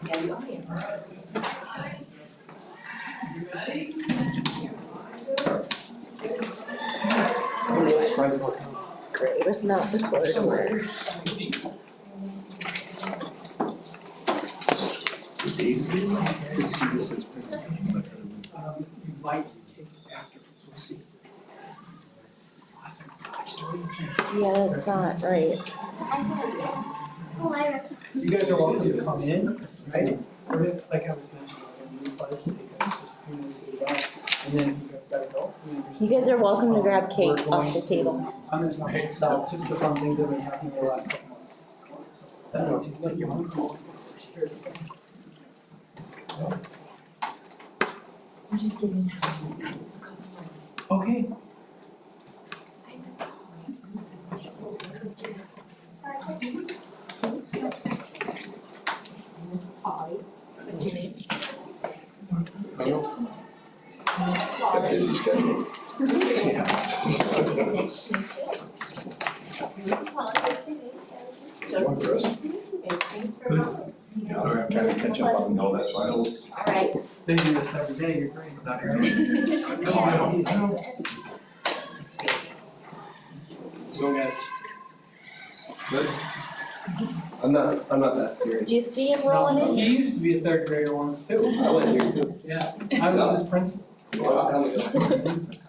and the audience. Great, it's not the corridor. Yeah, that's not right. You guys are welcome to come in, right? Or if, like I was mentioning, we pledge to take us just a few minutes to get out, and then you guys gotta go. You guys are welcome to grab cake off the table. I'm just gonna pick up just the fun things that have been happening the last couple months. Let your own call. I'm just giving time. Okay. What's your name? A busy schedule. Sure, Chris. Sorry, I'm trying to catch up on all that files. All right. They do this every day, you're great. No, I don't. So guys, good. I'm not that scary. Do you see him rolling in? He used to be a third grader once too. I went here too. Yeah, I was his principal.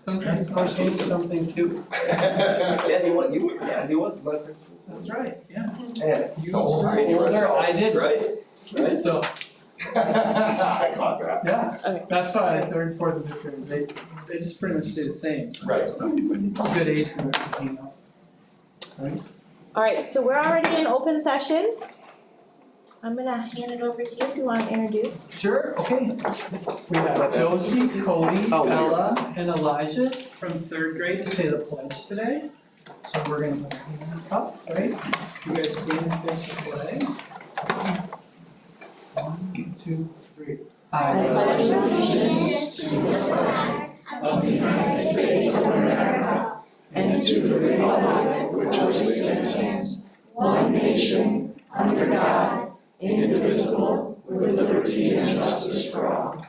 Sometimes I was something too. Yeah, he was my principal. That's right, yeah. Yeah. You The whole were grade older, yourself, I did. Right? Right? So, I caught that. yeah, Okay. that's why third, fourth, and fifth grade, they just pretty much stay the same. Right. It's a good age group, you know. Right? All right, so we're already in open session. I'm gonna hand it over to you if you want to introduce. Sure, okay. We have Josie, Cody, Oh, yeah. Ella, and Elijah from third grade to say the pledge today. So we're gonna put our hand up, right? You guys stand and face the flag. 1, 2, 3. I pledge allegiance to the flag of the United States of America and to the republic which stands, one nation, under God, indivisible, with liberty and justice for all.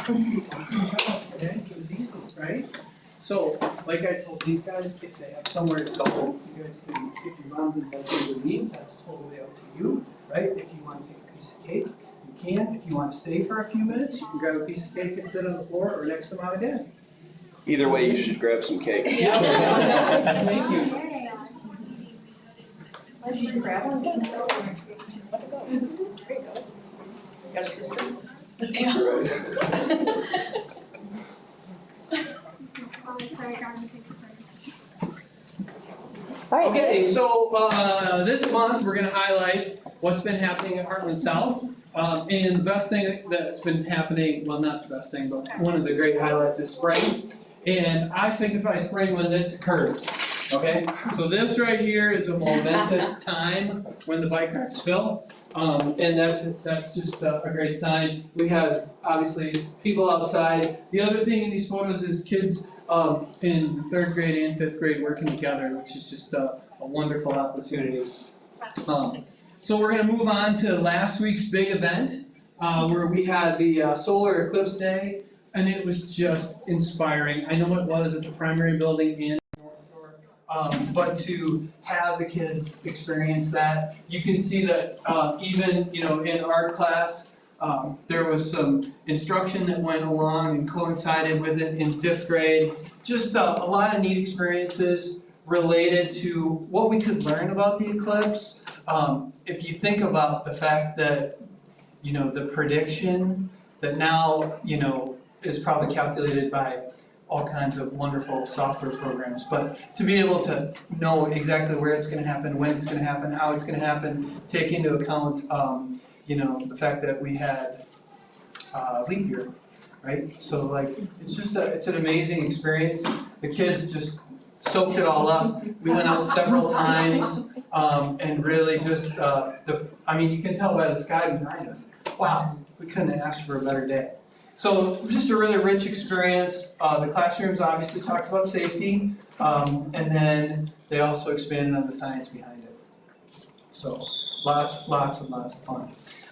Okay, it was easy, right? So, like I told these guys, if they have somewhere to go, you guys can, if your mom's inviting you to leave, that's totally up to you, right? If you want to take a piece of cake, you can. If you want to stay for a few minutes, you can grab a piece of cake and sit on the floor or next to mom and dad. Either way, you should grab some cake. Yeah. Thank you. Grab one. There you go. Got a sister? Yeah. All right. Okay, so this month we're going to highlight what's been happening at Hartland South. And the best thing that's been happening, well, not the best thing, but one of the great highlights is spring. And I signify spring when this occurs. Okay, so this right here is a momentous time when the bike racks fill. And that's just a great sign. We have obviously people outside. The other thing in these photos is kids in third grade and fifth grade working together, which is just a wonderful opportunity. So we're going to move on to last week's big event where we had the solar eclipse day, and it was just inspiring. I know it was at the primary building and but to have the kids experience that, you can see that even in art class, there was some instruction that went along and coincided with it in fifth grade. Just a lot of neat experiences related to what we could learn about the eclipse. If you think about the fact that the prediction that now is probably calculated by all kinds of wonderful software programs, but to be able to know exactly where it's going to happen, when it's going to happen, how it's going to happen, take into account, the fact that we had leap year, right? So like, it's an amazing experience. The kids just soaked it all up. We went out several times, and really just, you can tell by the sky behind us. Wow, we couldn't have asked for a better day. So just a really rich experience. The classrooms obviously talked about safety, and then they also expanded on the science behind it. So lots and lots of fun.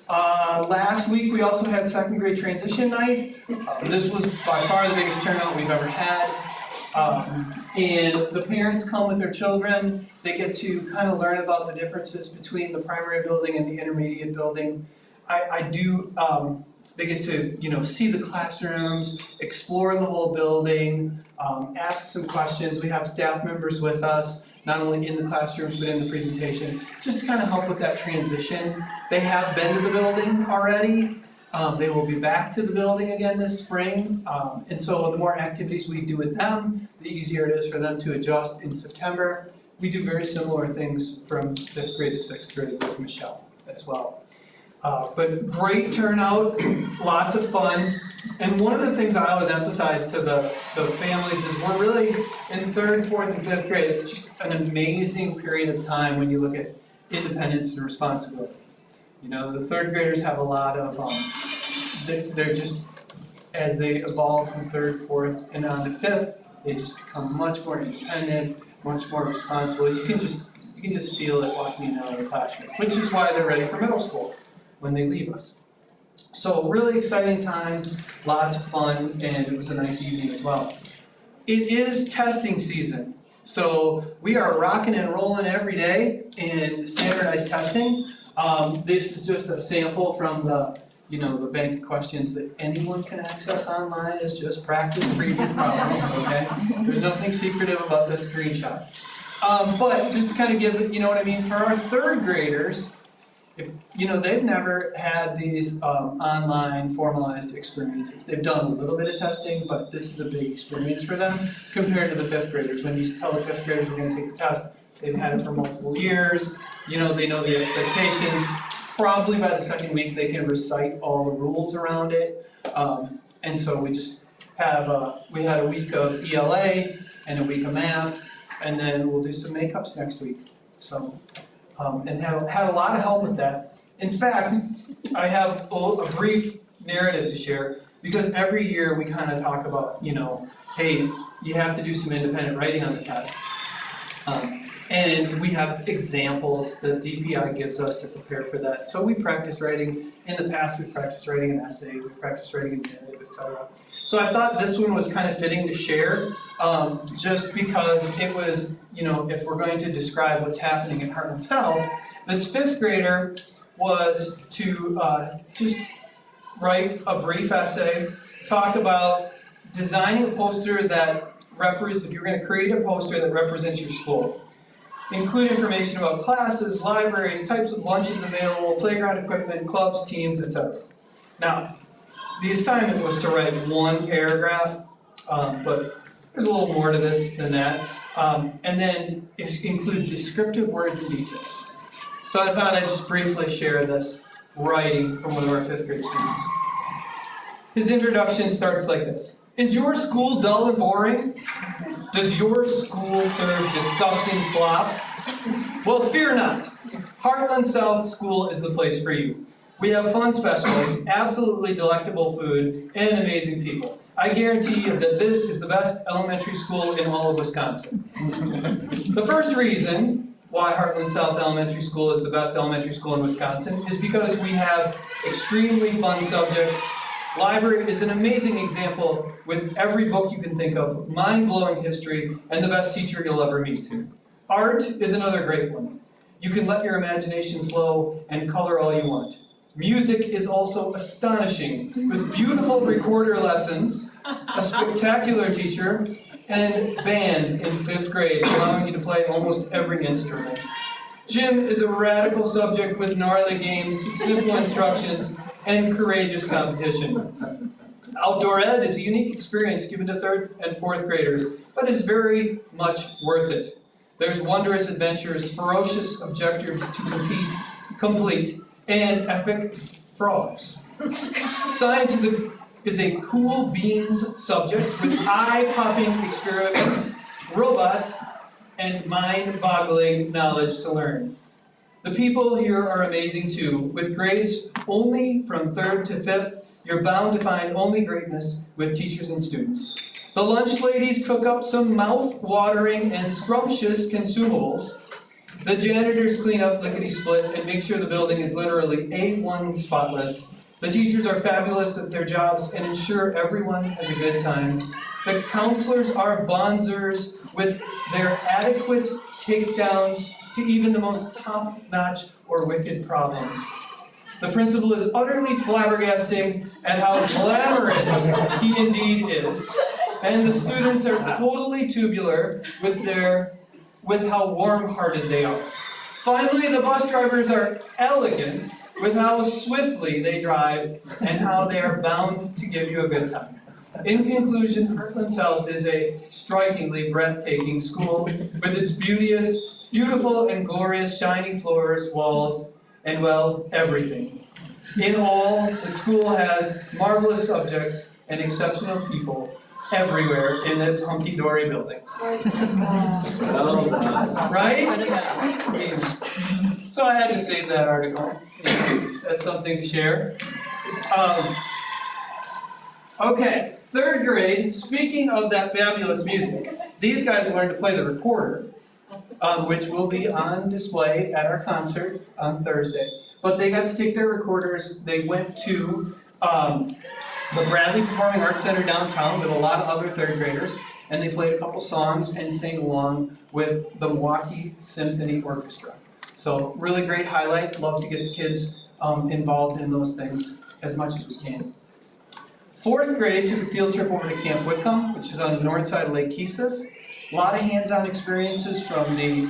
Last week, we also had second grade transition night. This was by far the biggest turnout we've ever had. And the parents come with their children. They get to kind of learn about the differences between the primary building and the intermediate building. They get to, see the classrooms, explore the whole building, ask some questions. We have staff members with us, not only in the classrooms, but in the presentation, just to kind of help with that transition. They have been to the building already. They will be back to the building again this spring. And so the more activities we do with them, the easier it is for them to adjust in September. We do very similar things from 5th grade to 6th grade with Michelle as well. But great turnout, lots of fun. And one of the things I always emphasize to the families is we're really in 3rd, 4th, and 5th grade. It's just an amazing period of time when you look at independence and responsibility. The 3rd graders have a lot of, they're just, as they evolve from 3rd, 4th, and on to 5th, they just become much more independent, much more responsible. You can just feel it walking out of the classroom, which is why they're ready for middle school when they leave us. So really exciting time, lots of fun, and it was a nice evening as well. It is testing season, so we are rocking and rolling every day in standardized testing. This is just a sample from the bank of questions that anyone can access online. It's just practice reading problems, okay? There's nothing secretive about this screenshot. But just to kind of give, for our 3rd graders, they've never had these online formalized experiences. They've done a little bit of testing, but this is a big experience for them compared to the 5th graders. When you tell the 5th graders we're going to take the test, they've had it for multiple years. They know the expectations. Probably by the 2nd week, they can recite all the rules around it. And so we just we had a week of ELA and a week of math, and then we'll do some makeups next week. So. And had a lot of help with that. In fact, I have a brief narrative to share, because every year we kind of talk about, hey, you have to do some independent writing on the test. And we have examples that DPI gives us to prepare for that. So we practice writing. In the past, we've practiced writing an essay, we've practiced writing a narrative, etc. So I thought this one was kind of fitting to share, just because it was, if we're going to describe what's happening at Hartland South, this 5th grader was to just write a brief essay, talk about designing a poster that represents, if you're going to create a poster that represents your school. Include information about classes, libraries, types of lunches available, playground equipment, clubs, teams, etc. Now, the assignment was to write one paragraph, but there's a little more to this than that. And then include descriptive words and details. So I thought I'd just briefly share this writing from one of our 5th grade students. His introduction starts like this. Is your school dull and boring? Does your school serve disgusting slop? Well, fear not. Hartland South School is the place for you. We have fun specialists, absolutely delectable food, and amazing people. I guarantee you that this is the best elementary school in all of Wisconsin. The first reason why Hartland South Elementary School is the best elementary school in Wisconsin is because we have extremely fun subjects. Library is an amazing example with every book you can think of, mind-blowing history, and the best teacher you'll ever meet too. Art is another great one. You can let your imagination flow and color all you want. Music is also astonishing, with beautiful recorder lessons, a spectacular teacher, and band in 5th grade, allowing you to play almost every instrument. Gym is a radical subject with gnarly games, simple instructions, and courageous competition. Outdoor ed is a unique experience given to 3rd and 4th graders, but is very much worth it. There's wondrous adventures, ferocious objectives to complete, and epic frogs. Science is a cool beans subject with eye-popping experiments, robots, and mind-boggling knowledge to learn. The people here are amazing too. With grades only from 3rd to 5th, you're bound to find only greatness with teachers and students. The lunch ladies cook up some mouth-watering and scrumptious consumables, The janitors clean up lickety-split and make sure the building is literally A1 spotless. The teachers are fabulous at their jobs and ensure everyone has a good time. The counselors are bonzers with their adequate takedowns to even the most top-notch or wicked problems. The principal is utterly flabbergasting at how glamorous he indeed is. And the students are totally tubular with how warm-hearted they are. Finally, the bus drivers are elegant with how swiftly they drive and how they are bound to give you a good time. In conclusion, Hartland South is a strikingly breathtaking school with its beautiful and glorious shiny floors, walls, and well, everything. In all, the school has marvelous subjects and exceptional people everywhere in this hunky-dory building. Right? So I had to save that article as something to share. Okay, third grade, speaking of that fabulous music, these guys learned to play the recorder, which will be on display at our concert on Thursday. But they got to take their recorders, they went to the Bradley Performing Arts Center downtown with a lot of other third graders, and they played a couple songs and sang along with the Milwaukee Symphony Orchestra. So really great highlight, love to get the kids involved in those things as much as we can. Fourth grade took a field trip over to Camp Whitcomb, which is on the north side of Lake Kesis. A lot of hands-on experiences from the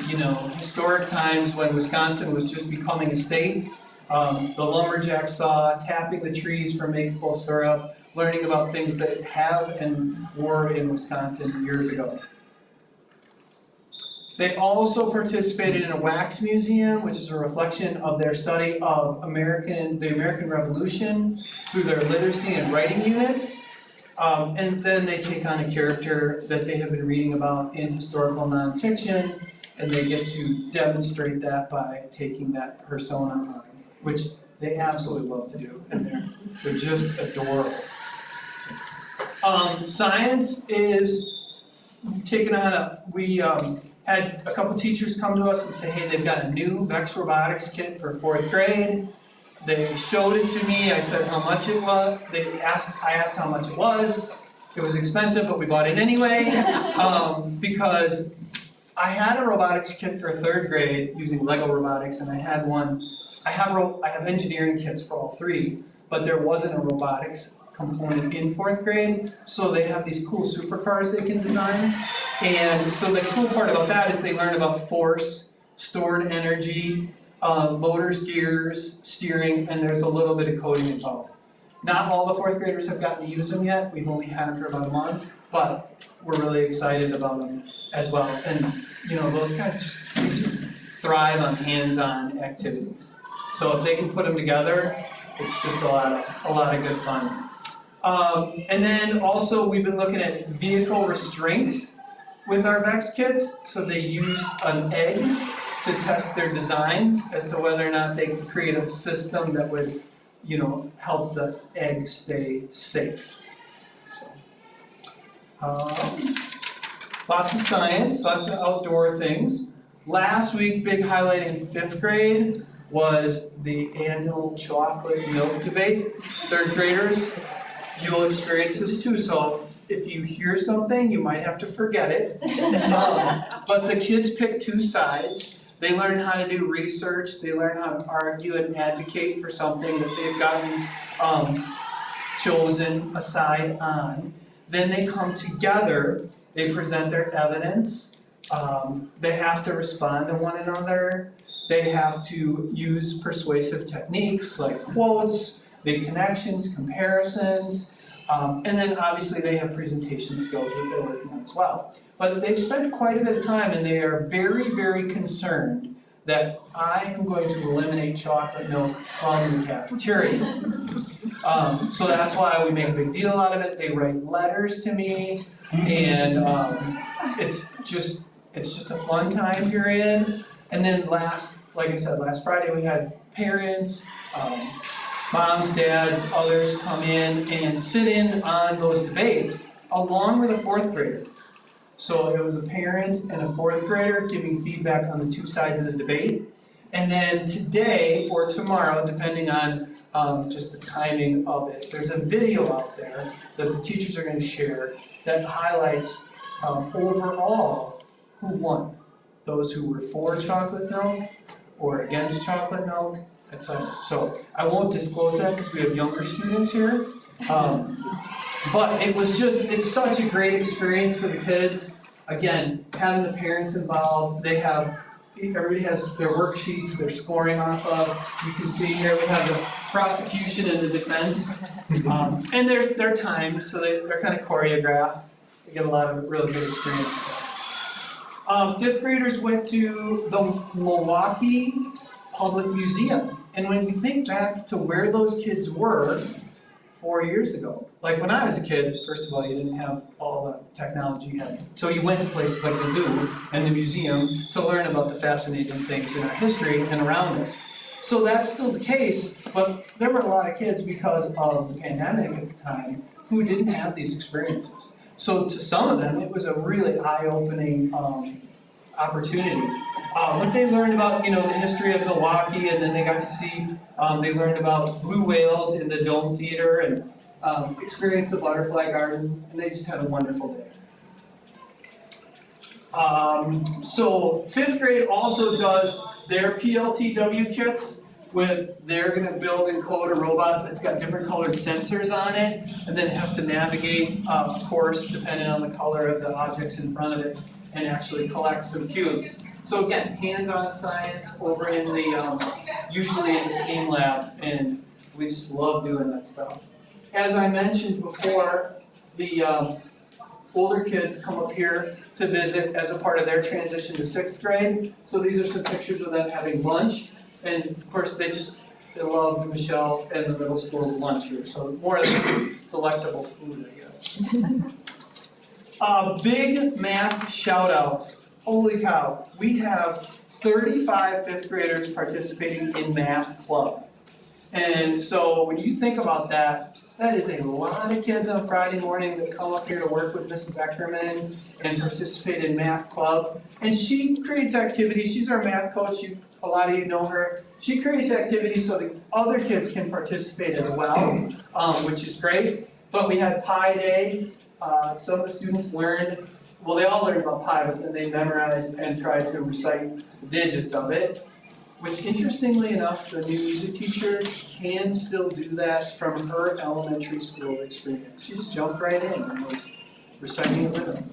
historic times when Wisconsin was just becoming a state. The lumberjack saw, tapping the trees for maple syrup, learning about things that have and were in Wisconsin years ago. They also participated in a wax museum, which is a reflection of their study of the American Revolution through their literacy and writing units. And then they take on a character that they have been reading about in historical nonfiction, and they get to demonstrate that by taking that persona on, which they absolutely love to do, and they're just adorable. Science is taken on we had a couple teachers come to us and say, hey, they've got a new VEX robotics kit for fourth grade. They showed it to me, I said how much it was. I asked how much it was. It was expensive, but we bought it anyway, because I had a robotics kit for third grade using Lego robotics, and I have engineering kits for all three, but there wasn't a robotics component in fourth grade, so they have these cool supercars they can design. And so the cool part about that is they learn about force, stored energy, motors, gears, steering, and there's a little bit of coding involved. Not all the fourth graders have gotten to use them yet. We've only had them for about a month, but we're really excited about them as well. And those guys just thrive on hands-on activities. So if they can put them together, it's just a lot of good fun. And then also we've been looking at vehicle restraints with our VEX kits. So they used an egg to test their designs as to whether or not they could create a system that would, help the egg stay safe. So, lots of science, lots of outdoor things. Last week, big highlight in fifth grade was the annual chocolate milk debate. Third graders, you'll experience this too, so if you hear something, you might have to forget it. But the kids pick two sides. They learn how to do research, they learn how to argue and advocate for something that they've gotten chosen a side on. Then they come together, they present their evidence, they have to respond to one another, they have to use persuasive techniques like quotes, big connections, comparisons, and then obviously they have presentation skills that they're working on as well. But they've spent quite a bit of time and they are very, very concerned that I am going to eliminate chocolate milk from the cafeteria. So that's why we make a big deal out of it. They write letters to me, and it's just a fun time period. And then like I said, last Friday we had parents, moms, dads, others come in and sit in on those debates along with a fourth grader. So it was a parent and a fourth grader giving feedback on the two sides of the debate. And then today or tomorrow, depending on just the timing of it, there's a video out there that the teachers are going to share that highlights overall who won. Those who were for chocolate milk or against chocolate milk, etc. So I won't disclose that because we have younger students here. But it's such a great experience for the kids. Again, having the parents involved, everybody has their worksheets they're scoring off of. You can see here we have the prosecution and the defense. And they're timed, so they're kind of choreographed. They get a lot of really good experience with that. Fifth graders went to the Milwaukee Public Museum. And when you think back to where those kids were 4 years ago, like when I was a kid, first of all, you didn't have all the technology you had. So you went to places like the zoo and the museum to learn about the fascinating things in our history and around us. So that's still the case, but there were a lot of kids because of the pandemic at the time who didn't have these experiences. So to some of them, it was a really eye-opening opportunity. But they learned about, the history of Milwaukee, and then they got to see, they learned about blue whales in the Dome Theater and experienced the butterfly garden, and they just had a wonderful day. So fifth grade also does their PLTW kits they're gonna build and code a robot that's got different colored sensors on it, and then it has to navigate a course depending on the color of the objects in front of it, and actually collect some cubes. So again, hands-on science over in the, usually in the STEAM lab, and we just love doing that stuff. As I mentioned before, the older kids come up here to visit as a part of their transition to sixth grade. So these are some pictures of them having lunch, and of course they love Michelle and the middle school's lunch here. So more of the delectable food, I guess. Big math shout out. Holy cow, we have 35 fifth graders participating in math club. And so when you think about that, that is a lot of kids on Friday morning that come up here to work with Mrs. Eckerman and participate in math club. And she creates activities, she's our math coach, a lot of you know her. She creates activities so the other kids can participate as well, which is great. But we had Pi Day. Some of the students learned, well, they all learned about pi, but then they memorized and tried to recite the digits of it, which interestingly enough, the new music teacher can still do that from her elementary school experience. She just jumped right in and was reciting it with them.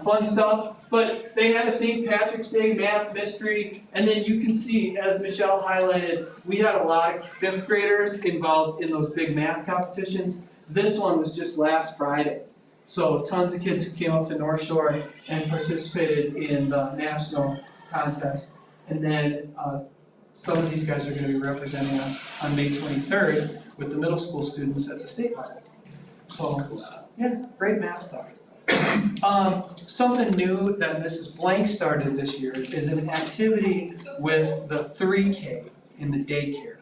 Fun stuff, but they had a St. Patrick's Day math mystery, and then you can see, as Michelle highlighted, we had a lot of fifth graders involved in those big math competitions. This one was just last Friday. So tons of kids who came up to North Shore and participated in the national contest. And then some of these guys are going to be representing us on May 23rd with the middle school students at the state level. So, yeah, great math stuff. Something new that Mrs. Blank started this year is an activity with the 3K in the daycare.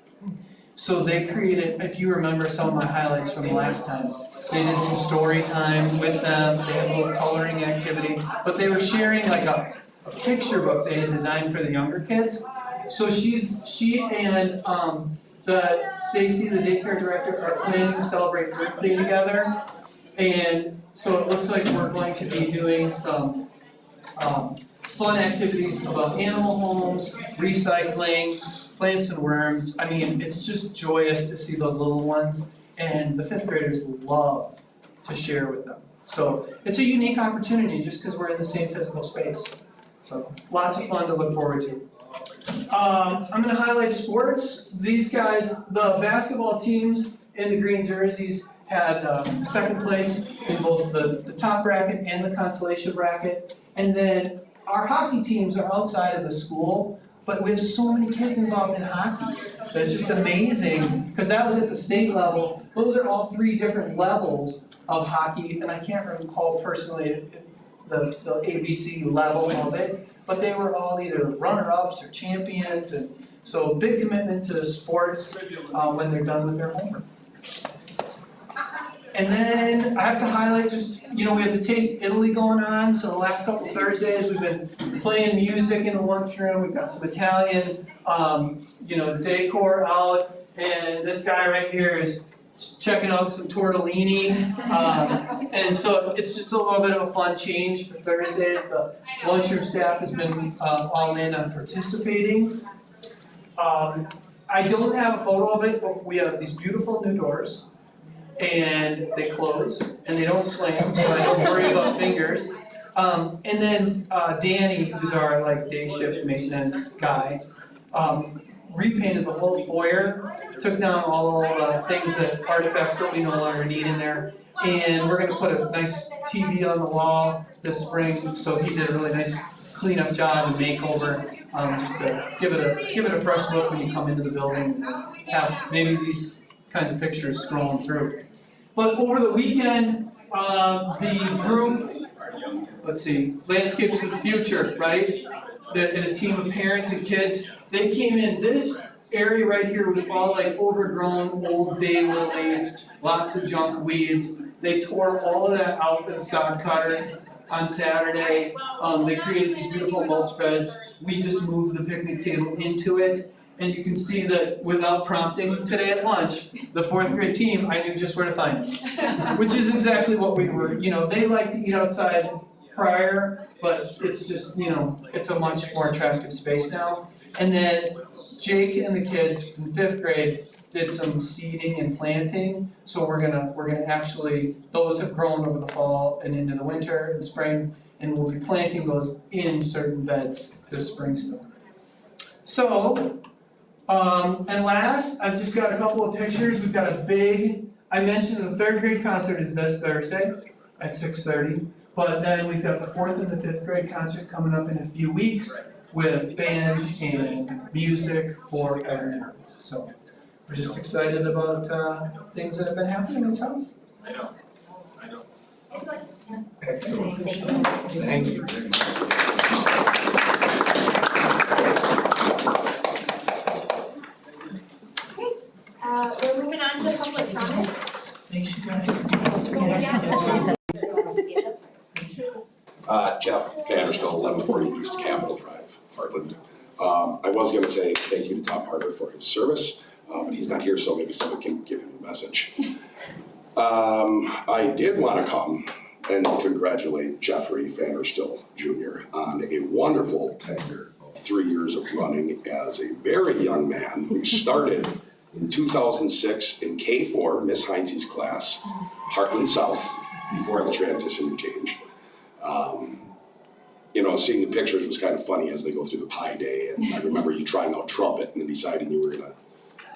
So they created, if you remember some of my highlights from last time, they did some story time with them, they had a little coloring activity, but they were sharing like a picture book they had designed for the younger kids. So she and Stacy, the daycare director, are planning to celebrate birthday together. And so it looks like we're going to be doing some fun activities about animal homes, recycling, plants and worms. I mean, it's just joyous to see those little ones, and the fifth graders love to share with them. So it's a unique opportunity just because we're in the same physical space. So lots of fun to look forward to. I'm going to highlight sports. These guys, the basketball teams in the green jerseys had second place in both the top bracket and the consolation bracket. And then our hockey teams are outside of the school, but we have so many kids involved in hockey. That's just amazing, because that was at the state level. Those are all 3 different levels of hockey, and I can't recall personally the ABC level of it, but they were all either runner-ups or champions, and so big commitment to sports when they're done with their homework. And then I have to highlight just, we have the Taste Italy going on, so the last couple Thursdays, we've been playing music in the lunchroom, we've got some Italian, decor out, and this guy right here is checking out some tortellini. And so it's just a little bit of a fun change for Thursdays. The lunchroom staff has been all in on participating. I don't have a photo of it, but we have these beautiful new doors. And they close, and they don't slam, so I don't worry about fingers. And then Danny, who's our day shift maintenance guy, repainted the whole foyer, took down all the artifacts that we no longer need in there, and we're gonna put a nice TV on the wall this spring, so he did a really nice cleanup job and makeover, just to give it a fresh look when you come into the building, have maybe these kinds of pictures scrolling through. But over the weekend, the group, Landscapes for the Future, right? And a team of parents and kids, they came in, this area right here was all overgrown old daylilies, lots of junk weeds. They tore all of that out with a sod cutter on Saturday. They created these beautiful mulch beds. We just moved the picnic table into it. And you can see that without prompting today at lunch, the 4th grade team, I knew just where to find them. Which is exactly what we were, they like to eat outside prior, but it's just, it's a much more attractive space now. And then Jake and the kids in 5th grade did some seeding and planting. So we're gonna actually, those have grown over the fall and into the winter and spring, and we'll be planting those in certain beds this spring still. So, and last, I've just got a couple of pictures. We've got a big, I mentioned the 3rd grade concert is this Thursday at 6:30, but then we've got the 4th and the 5th grade concert coming up in a few weeks with band and music for everyone. So we're just excited about things that have been happening in South. I know. Excellent. Thank you very much. We're moving on to public comments. Thanks, you guys. Jeff Vanderstel, 1140 East Capitol Drive, Hartland. I was going to say thank you to Tom Harder for his service, but he's not here, so maybe someone can give him a message. I did want to come and congratulate Jeffrey Vanderstel Jr. on a wonderful tenure of 3 years of running as a very young man who started in 2006 in K4, Miss Heinze's class, Hartland South, before the transition changed. Seeing the pictures was kind of funny as they go through the pie day, and I remember you trying out trumpet and then deciding you were gonna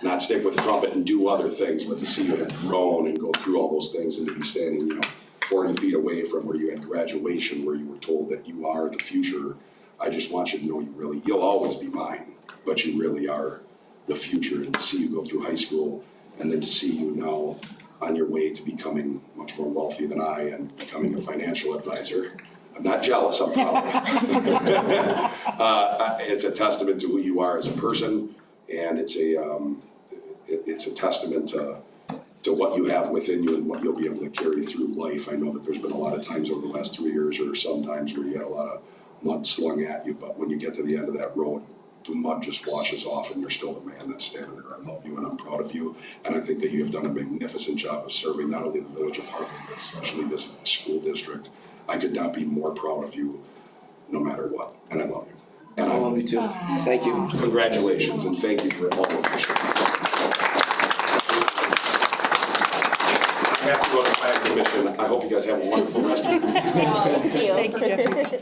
not stick with trumpet and do other things, but to see you had grown and go through all those things and to be standing, 40 feet away from where you had graduation, where you were told that you are the future. I just want you to know you'll always be mine, but you really are the future, and to see you go through high school and then to see you now on your way to becoming much more wealthy than I and becoming a financial advisor. I'm not jealous, I'm proud. It's a testament to who you are as a person, and it's a testament to what you have within you and what you'll be able to carry through life. I know that there's been a lot of times over the last 3 years, or some times where you had a lot of mud slung at you, but when you get to the end of that road, the mud just washes off and you're still the man that's standing there. I love you and I'm proud of you, and I think that you have done a magnificent job of serving not only the village of Hartland, but especially this school district. I could not be more proud of you no matter what, and I love you. And I love you too. Thank you. Congratulations, and thank you for all of this. I have to go to flag commission. I hope you guys have a wonderful rest of the week. Thank you. Thank you, Jeffrey.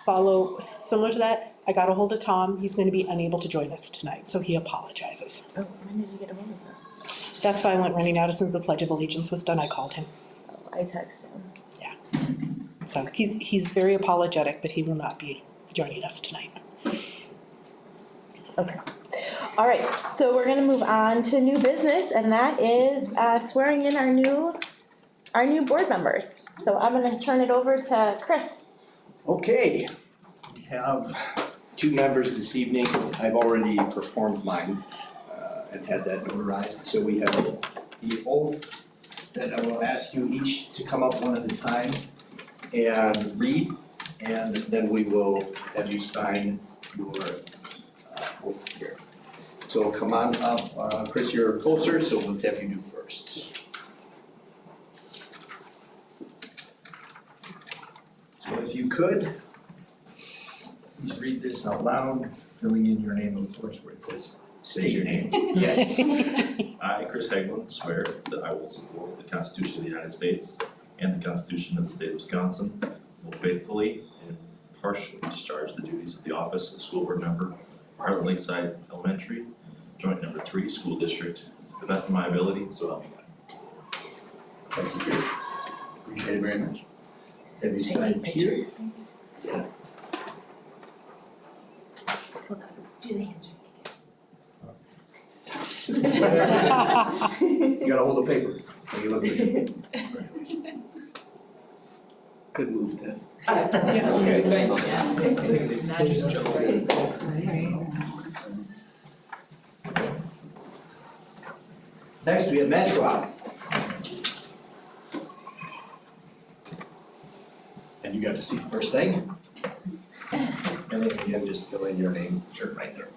Follow similar to that, I got a hold of Tom. He's going to be unable to join us tonight, so he apologizes. Oh, when did you get a hold of her? That's why I went running out as soon as the Pledge of Allegiance was done. I called him. Oh, I texted him. So he's very apologetic, but he will not be joining us tonight. Okay. All right, so we're gonna move on to new business, and that is swearing in our new board members. So I'm gonna turn it over to Chris. Okay, we have 2 members this evening. I've already performed mine. and had that notarized. So we have the oath that I will ask you each to come up one at a time and read, and then we will have you sign your oath here. So come on up, Chris, you're closer, so let's have you do first. So if you could, please read this out loud, filling in your name, of course, where it says, say your name. Yes. I, Chris Hagelin, swear that I will support the Constitution of the United States and the Constitution of the State of Wisconsin, will faithfully and impartially discharge the duties of the office of school board member, Hartland-Lakeside Elementary, Joint Number 3 School District, to the best of my ability, so help me God. Thank you, Chris. Appreciate it very much. Have you signed here? Yeah. Do the handshake. You gotta hold the paper. Make it look good. Good move, Tim. Next, we have Matt Schwab. And you got to see the first thing. And then again, just fill in your name, sure, right there.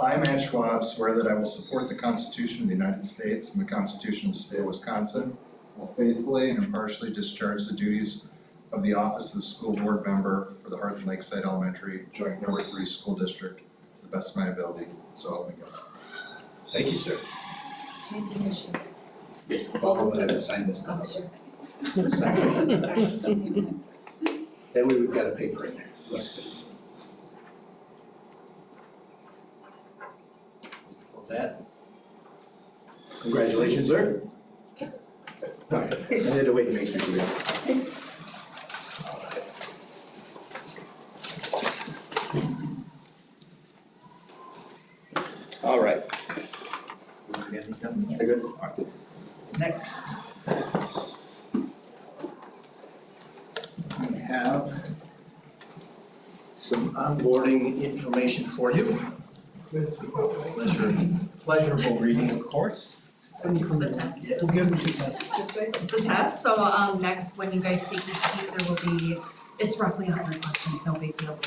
I, Matt Schwab, swear that I will support the Constitution of the United States and the Constitution of the State of Wisconsin, will faithfully and impartially discharge the duties of the office of the school board member for the Hartland-Lakeside Elementary Joint Number 3 School District to the best of my ability, so help me God. Thank you, sir. Do you think I should? Yes, I'll go ahead and sign this now. Sure. That way we've got a paper in there. That's good. With that, congratulations, sir. All right, I had to wait to make sure you got it. All right. We got these done? Yes. Very good. All right. Next. We have some onboarding information for you. Pleasurable reading, of course. It's the test. Yes. It's the test, so next, when you guys take your seat, there will be, it's roughly 100 questions, no big deal.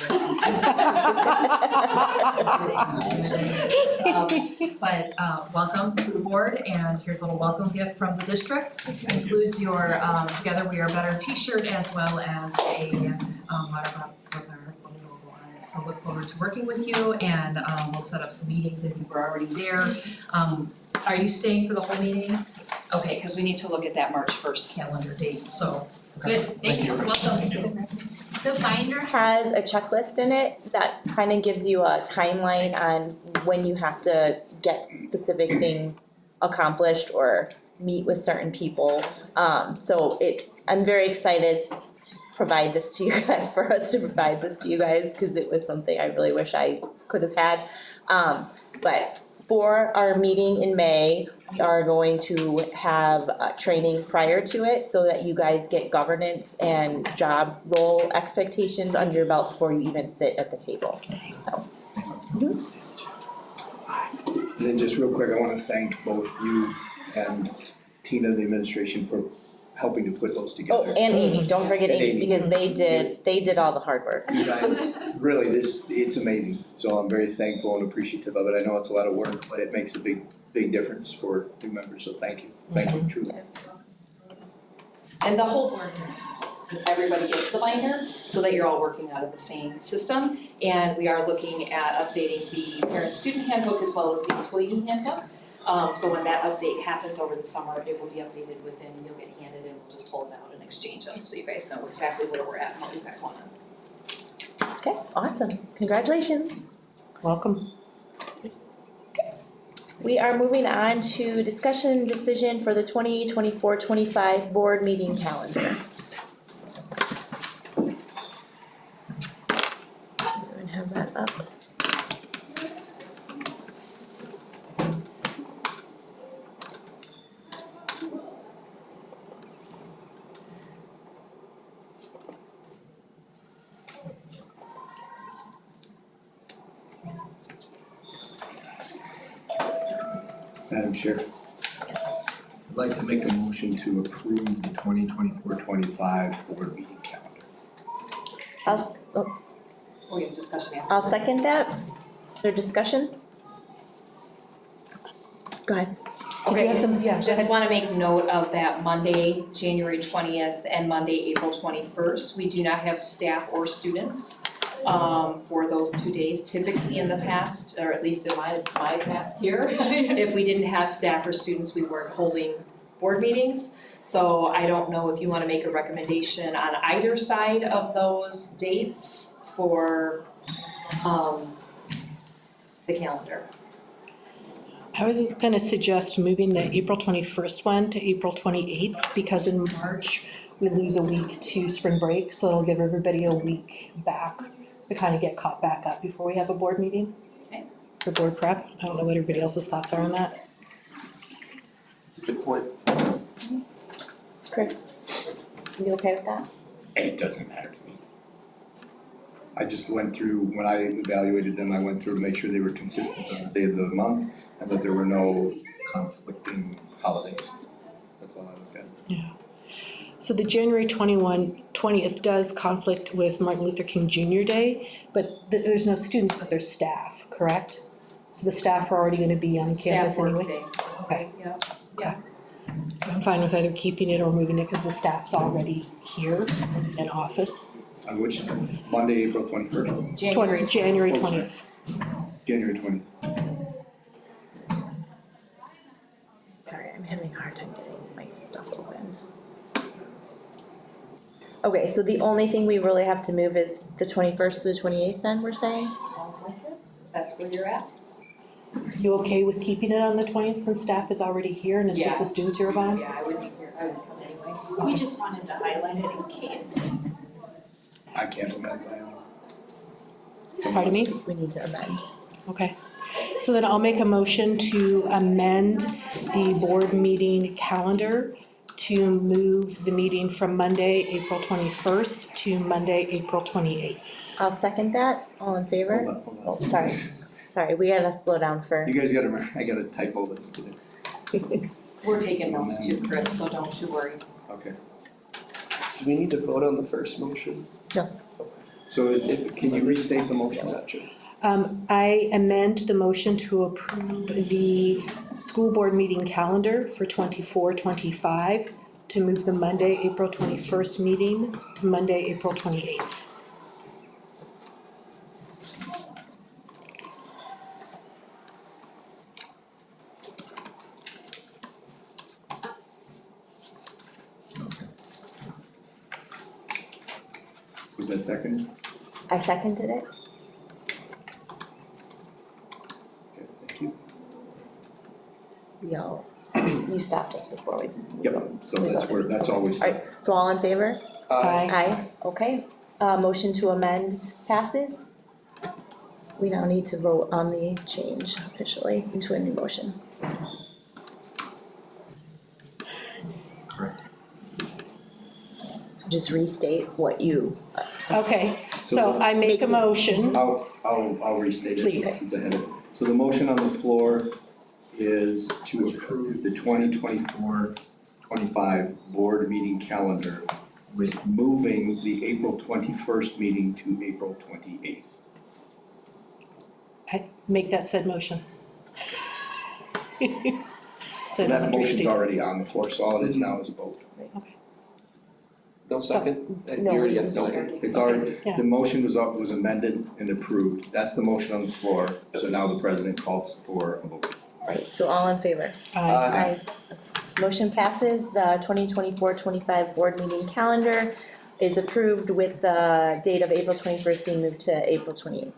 But welcome to the board, and here's a little welcome gift from the district. Includes your Together We Are Better t-shirt as well as a water bottle with our logo on it. So look forward to working with you, and we'll set up some meetings if you were already there. Are you staying for the whole meeting? Okay, because we need to look at that March 1st calendar date, so, good, thank you, welcome. The binder has a checklist in it that kind of gives you a timeline on when you have to get specific things accomplished or meet with certain people. I'm very excited to provide this to you guys, for us to provide this to you guys, because it was something I really wish I could have had. But for our meeting in May, we are going to have training prior to it so that you guys get governance and job role expectations under your belt before you even sit at the table, so. And then just real quick, I want to thank both you and Tina, the administration, for helping to put those Oh, together. and Amy, don't forget And Amy, because they did all the hard work. You guys, really, it's amazing. So I'm very thankful and appreciative of it. I know it's a lot of work, but it makes a big difference for new members, so thank you. Thank you, truly. And the whole board gets, everybody gets the binder, so that you're all working out of the same system. And we are looking at updating the parent-student handbook as well as the employee handbook. So when that update happens over the summer, it will be updated within, you'll get handed and we'll just pull them out and exchange them, so you guys know exactly where we're at and what you guys want. Okay, awesome, congratulations. Welcome. We are moving on to discussion decision for the 2024-25 board meeting calendar. And have that up. Madam Chair. I'd like to make a motion to approve the 2024-25 board meeting calendar. We have discussion after. I'll second that. Is there discussion? Go ahead. Did you have some, yeah, go Just ahead. wanna make note of that Monday, January 20th and Monday, April 21st. We do not have staff or students for those 2 days. Typically in the past, or at least in my past here, if we didn't have staff or students, we weren't holding board meetings. So I don't know if you wanna make a recommendation on either side of those dates for the calendar. I was gonna suggest moving the April 21st one to April 28th, because in March, we lose a week to spring break, so it'll give everybody a week back to kind of get caught back up before we have a board meeting. Okay. For board prep. I don't know what everybody else's thoughts are on that. It's a good point. Chris, you okay with that? It doesn't matter to me. I just went through, when I evaluated them, I went through to make sure they were consistent on the day of the month and that there were no conflicting holidays. That's all I looked at. So the January 20th does conflict with Martin Luther King Jr. Day, but there's no students, but there's staff, correct? So the staff are already gonna be on campus Staff anyway? workday. Okay. Yeah. So I'm fine with either keeping it or moving it, because the staff's already here in office. On which, Monday, April 21st? January 20th. January 20th. Sorry, I'm having a hard time getting my stuff open. Okay, so the only thing we really have to move is the 21st to the 28th then, we're saying? Sounds like it. That's where you're at. You okay with keeping it on the 20th since staff is already here and it's just the students who are gone? Yeah, I would be here, I would come anyway, so. We just wanted to highlight it in case. I can't amend my own. Pardon me? We need to amend. Okay. So then I'll make a motion to amend the board meeting calendar to move the meeting from Monday, April 21st to Monday, April 28th. I'll second that. All in favor? Hold on. Oh, sorry. Sorry, we gotta slow down for. You guys gotta remember, I gotta typo this today. We're taking notes too, Chris, so don't you worry. Okay. Do we need to vote on the first motion? So can you restate the motion? Gotcha. I amend the motion to approve the school board meeting calendar for 24-25 to move the Monday, April 21st meeting to Monday, April 28th. Was that second? I seconded it. Okay, thank you. Yo, you stopped us before we. Yep, so that's always. Alright, so all in favor? Aye. Aye, okay. Motion to amend passes. We now need to vote on the change officially into a new motion. Correct. So just restate what you. Okay, so I make a motion. I'll restate it. Please. Since I had it. So the motion on the floor is to approve the 2024-25 board meeting calendar with moving the April 21st meeting to April 28th. I make that said motion. So I don't That have to motion's restate. already on the floor, so all it is now is a vote. No second? You No, already we got, didn't. okay. It's already, Yeah. the motion was amended and approved. That's the motion on the floor, so now the president calls for a vote. Right, so all in favor? Aye. Motion passes. The 2024-25 board meeting calendar is approved with the date of April 21st being moved to April 28th.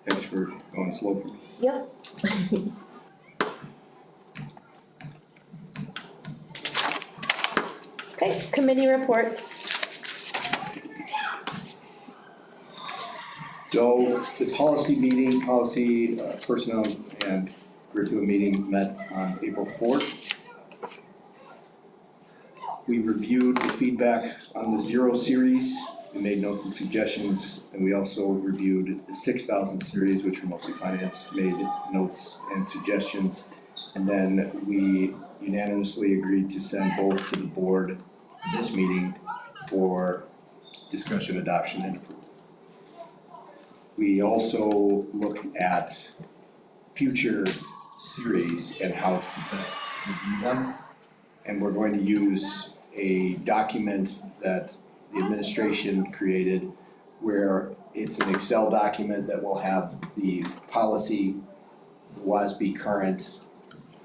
Thanks for going slow for me. Yep. Okay, committee reports. So the policy meeting, personnel and curriculum meeting met on April 4th. We reviewed the feedback on the Zero series we made notes and suggestions, and we also reviewed the 6,000 series, which were mostly finance, made notes and suggestions. And then we unanimously agreed to send both to the board this meeting for discussion, adoption, and approval. We also looked at future series and how to best review them. And we're going to use a document that the administration created where it's an Excel document that will have the policy, the WASB current,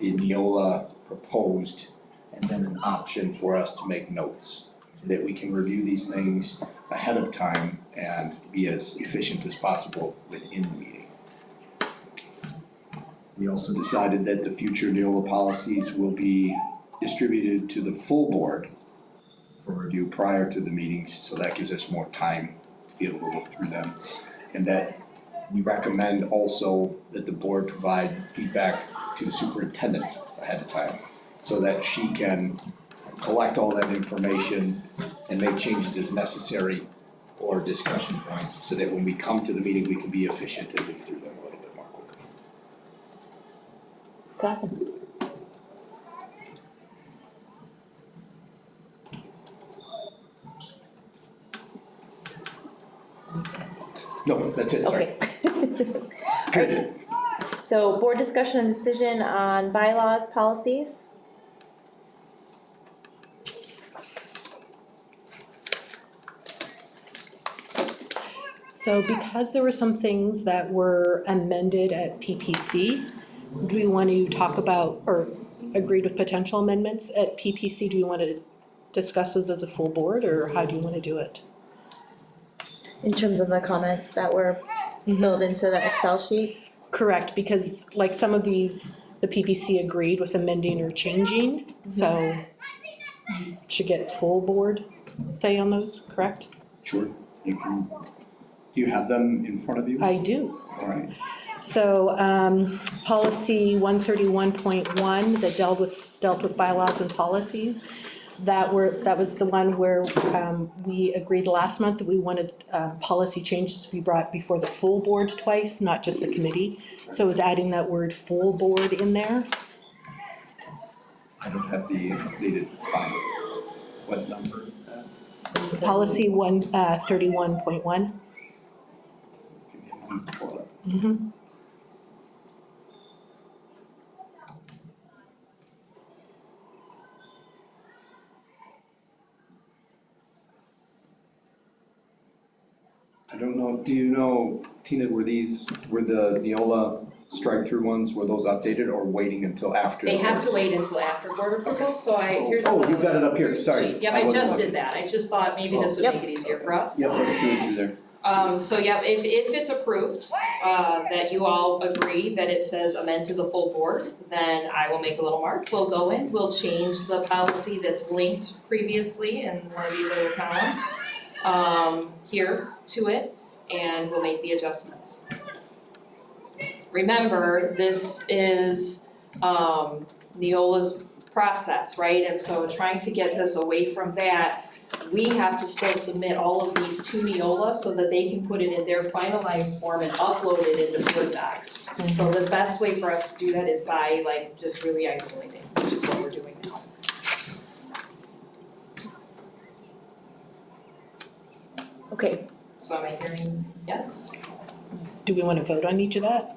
the Neola proposed, and then an option for us to make notes so that we can review these things ahead of time and be as efficient as possible within the meeting. We also decided that the future Neola policies will be distributed to the full board for review prior to the meetings, so that gives us more time to be able to look through them. And that we recommend also that the board provide feedback to the superintendent ahead of time so that she can collect all that information and make changes as necessary or discussion points so that when we come to the meeting, we can be efficient and move through them a little bit more quickly. It's awesome. No, that's it, sorry. Okay. Good. So board discussion and decision on bylaws, policies. So because there were some things that were amended at PPC, do we want to talk about or agreed with potential amendments at PPC? Do you want to discuss those as a full board, or how do you want to do it? In terms of the comments that were filled into the Excel sheet? Correct, because like some of these, the PPC agreed with amending or changing, so you should get full board say on those, correct? Sure, you can, do you have them in front of you? I do. All right. So, policy 131.1 that dealt with bylaws and policies, that was the one where we agreed last month that we wanted policy changes to be brought before the full board twice, not just the committee. So it was adding that word full board in there. I don't have the updated file. What number? Policy 131.1. Give me a moment to pull it up. Mm-hmm. I don't know, do you know, Tina, were the Neola strike-through ones, were those updated or waiting until after? They have to wait until after board approval, so here's the. Oh, you've got it up here, sorry. Yep, I just did that, I just thought maybe this would make it easier for us. Yep, let's do it through there. So yeah, if it's approved, that you all agree that it says amend to the full board, then I will make a little mark, we'll go in, we'll change the policy that's linked previously in one of these other columns, here to it, and we'll make the adjustments. Remember, this is, Neola's process, right? And so trying to get this away from that, we have to still submit all of these to Neola so that they can put it in their finalized form and upload it into Board Docs. So the best way for us to do that is by like just really isolating, which is what we're doing now. Okay, So am I hearing yes? Do we want to vote on each of that?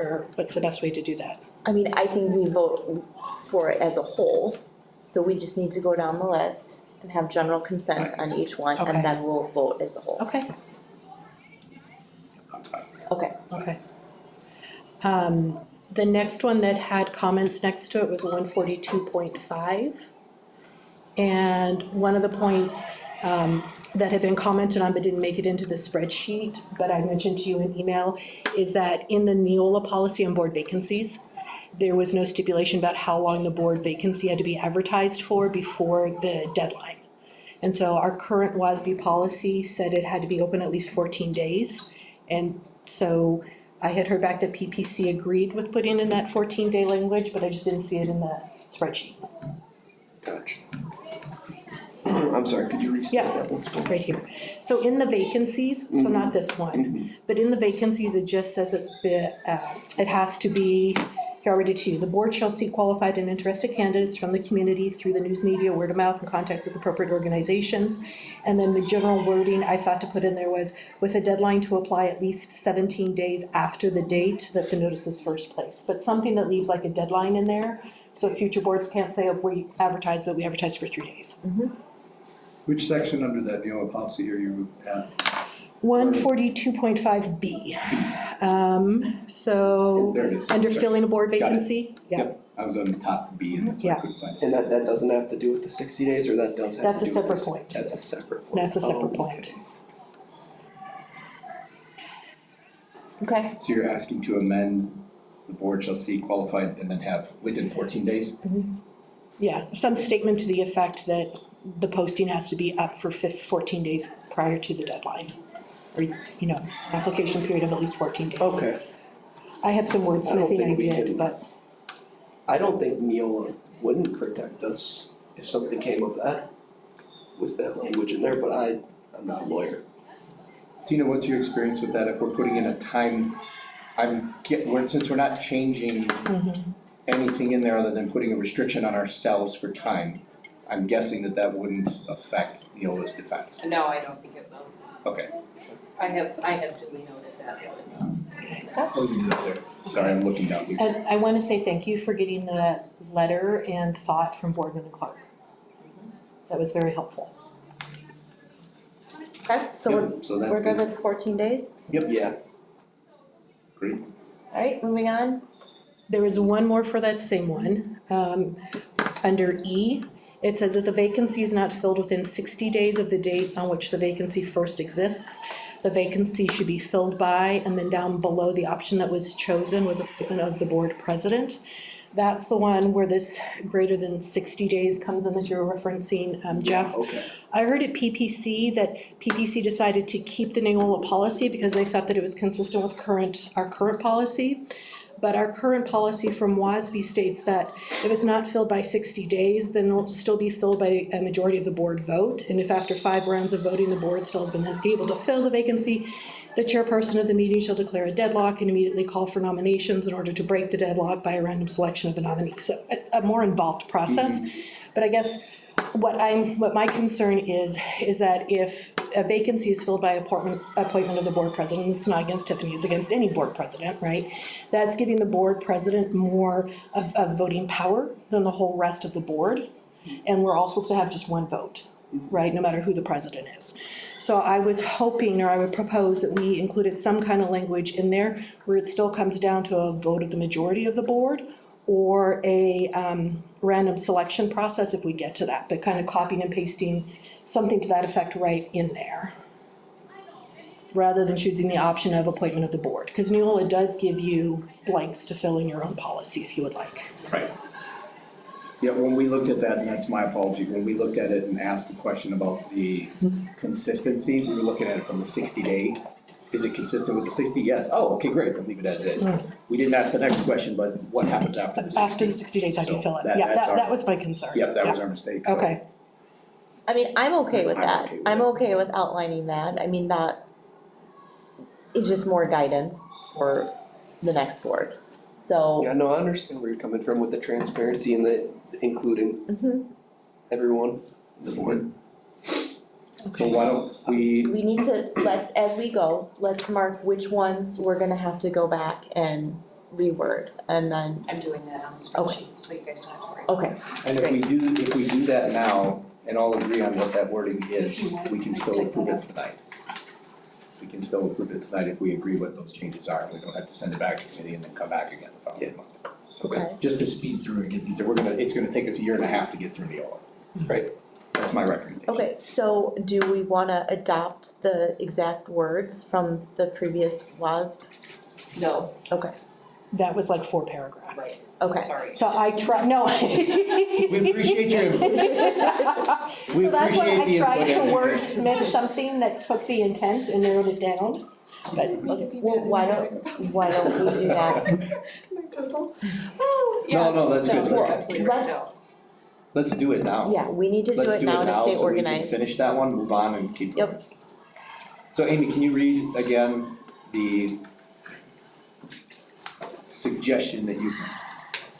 Or what's the best way to do that? I mean, I think we vote for it as a whole, so we just need to go down the list and have general consent on each one, Okay. and then we'll vote as a whole. Okay. I'm fine. Okay. Okay. The next one that had comments next to it was 142.5. And one of the points that had been commented on but didn't make it into the spreadsheet, but I mentioned to you in email, is that in the Neola policy on board vacancies, there was no stipulation about how long the board vacancy had to be advertised for before the deadline. And so our current WASB policy said it had to be open at least 14 days. And so I had heard back that PPC agreed with putting in that 14-day language, but I just didn't see it in the spreadsheet. Gotcha. I'm sorry, could you restate Yeah. that once more? right here. So in the vacancies, so not this one, but in the vacancies, it just says that it has to be, here I'll read it to you. The board shall seek qualified and interested candidates from the community through the news media, word of mouth, and contacts with appropriate organizations. And then the general wording I thought to put in there was, with a deadline to apply at least 17 days after the date that the notice is first placed. But something that leaves like a deadline in there, so future boards can't say, oh, we advertise, but we advertise for 3 days. Which section under that Neola policy are you at? 142.5B. So, There it is. under Sorry. filling a board Got it. vacancy, yeah, Yep, I was on the top B and that's why I Yeah. couldn't find it. And that doesn't have to do with the 60 days, or that does have That's to a do with separate this? point. That's a separate point. that's a Oh, separate okay. point. Okay, So you're asking to amend, the board shall seek qualified and then have within 14 days? Yeah, some statement to the effect that the posting has to be up for 14 days prior to the deadline. Or, you know, application period of at least 14 days. Okay, I had some wordsmithing I think we did, can- but I don't think Neola wouldn't protect us if something came of that, with that language in there, but I'm not a lawyer. Tina, what's your experience with that if we're putting in a time, since we're not changing anything in there other than putting a restriction on ourselves for time, I'm guessing that wouldn't affect Neola's defense. No, I don't think it will. Okay. I have duly noted that. Oh, you did it there. Sorry, I'm looking down here. and I want to say thank you for getting the letter and thought from Boardman and Clark. That was very helpful. okay, so Yep, so that's we're good with 14 days? Yep. Yeah, Great. Alright, moving on. There was one more for that same one. Under E, it says that the vacancy is not filled within 60 days of the date on which the vacancy first exists. The vacancy should be filled by, and then down below, the option that was chosen was appointment of the board president. That's the one where this greater than 60 days comes in that you're referencing, Jeff. okay. I heard at PPC that PPC decided to keep the Neola policy because they thought that it was consistent with our current policy. But our current policy from WASB states that if it's not filled by 60 days, then it'll still be filled by a majority of the board vote. And if after 5 rounds of voting, the board still has been unable to fill the vacancy, the chairperson of the meeting shall declare a deadlock and immediately call for nominations in order to break the deadlock by a random selection of the nominee. So a more involved process. But I guess what my concern is that if a vacancy is filled by appointment of the board president, this is not against Tiffany, it's against any board president, right? That's giving the board president more of voting power than the whole rest of the board. And we're all supposed to have just one vote, right, no matter who the president is. So I was hoping, or I would propose that we included some kind of language in there where it still comes down to a vote of the majority of the board, or a random selection process if we get to that, but kind of copying and pasting something to that effect right in there, rather than choosing the option of appointment of the board. Because Neola does give you blanks to fill in your own policy if you would like. Right. Yeah, when we looked at that, and that's my apology, when we looked at it and asked the question about the consistency, we were looking at it from the 60-day. Is it consistent with the 60? Yes. Oh, okay, great, then leave it as is. We didn't ask the next question, but what happens after the 60? After the 60 days, how do you So fill it? that- Yeah, that's our- that was my concern. Yep, that was our mistake. so- Okay, I mean, I'm okay with I'm that. okay with I'm that. okay with outlining that. I mean, that is just more guidance for the next board. So, Yeah, no, I understand where you're coming from with the transparency and the including mhm. everyone, the board. So why don't we, We need to, as we go, let's mark which ones we're gonna have to go back and reword, and then, I'm doing that on the spreadsheet, so you guys don't have to worry. okay. and if we do that now and all agree on what that wording is, we can still approve it tonight. We can still approve it tonight if we agree what those changes are. We don't have to send it back to committee and then come back again the following month. Okay. Just to speed through and get these, it's gonna take us 1.5 years to get through Neola. Right. That's my recommendation. Okay, so do we wanna adopt the exact words from the previous WASB? No, Okay, that was like 4 paragraphs. right, okay. sorry. So I tried, no. We appreciate your input. We So that's why appreciate the I tried to input. wordsmith something that took the intent and narrowed it down, but Well, why don't we do that? Oh, yes, no, that's good. no, That's absolutely, let's- no. Let's do it now. Yeah, we need to do it now to stay so we organized. can finish that one, move on and keep going. Yep. So Amy, can you read again the suggestion that you,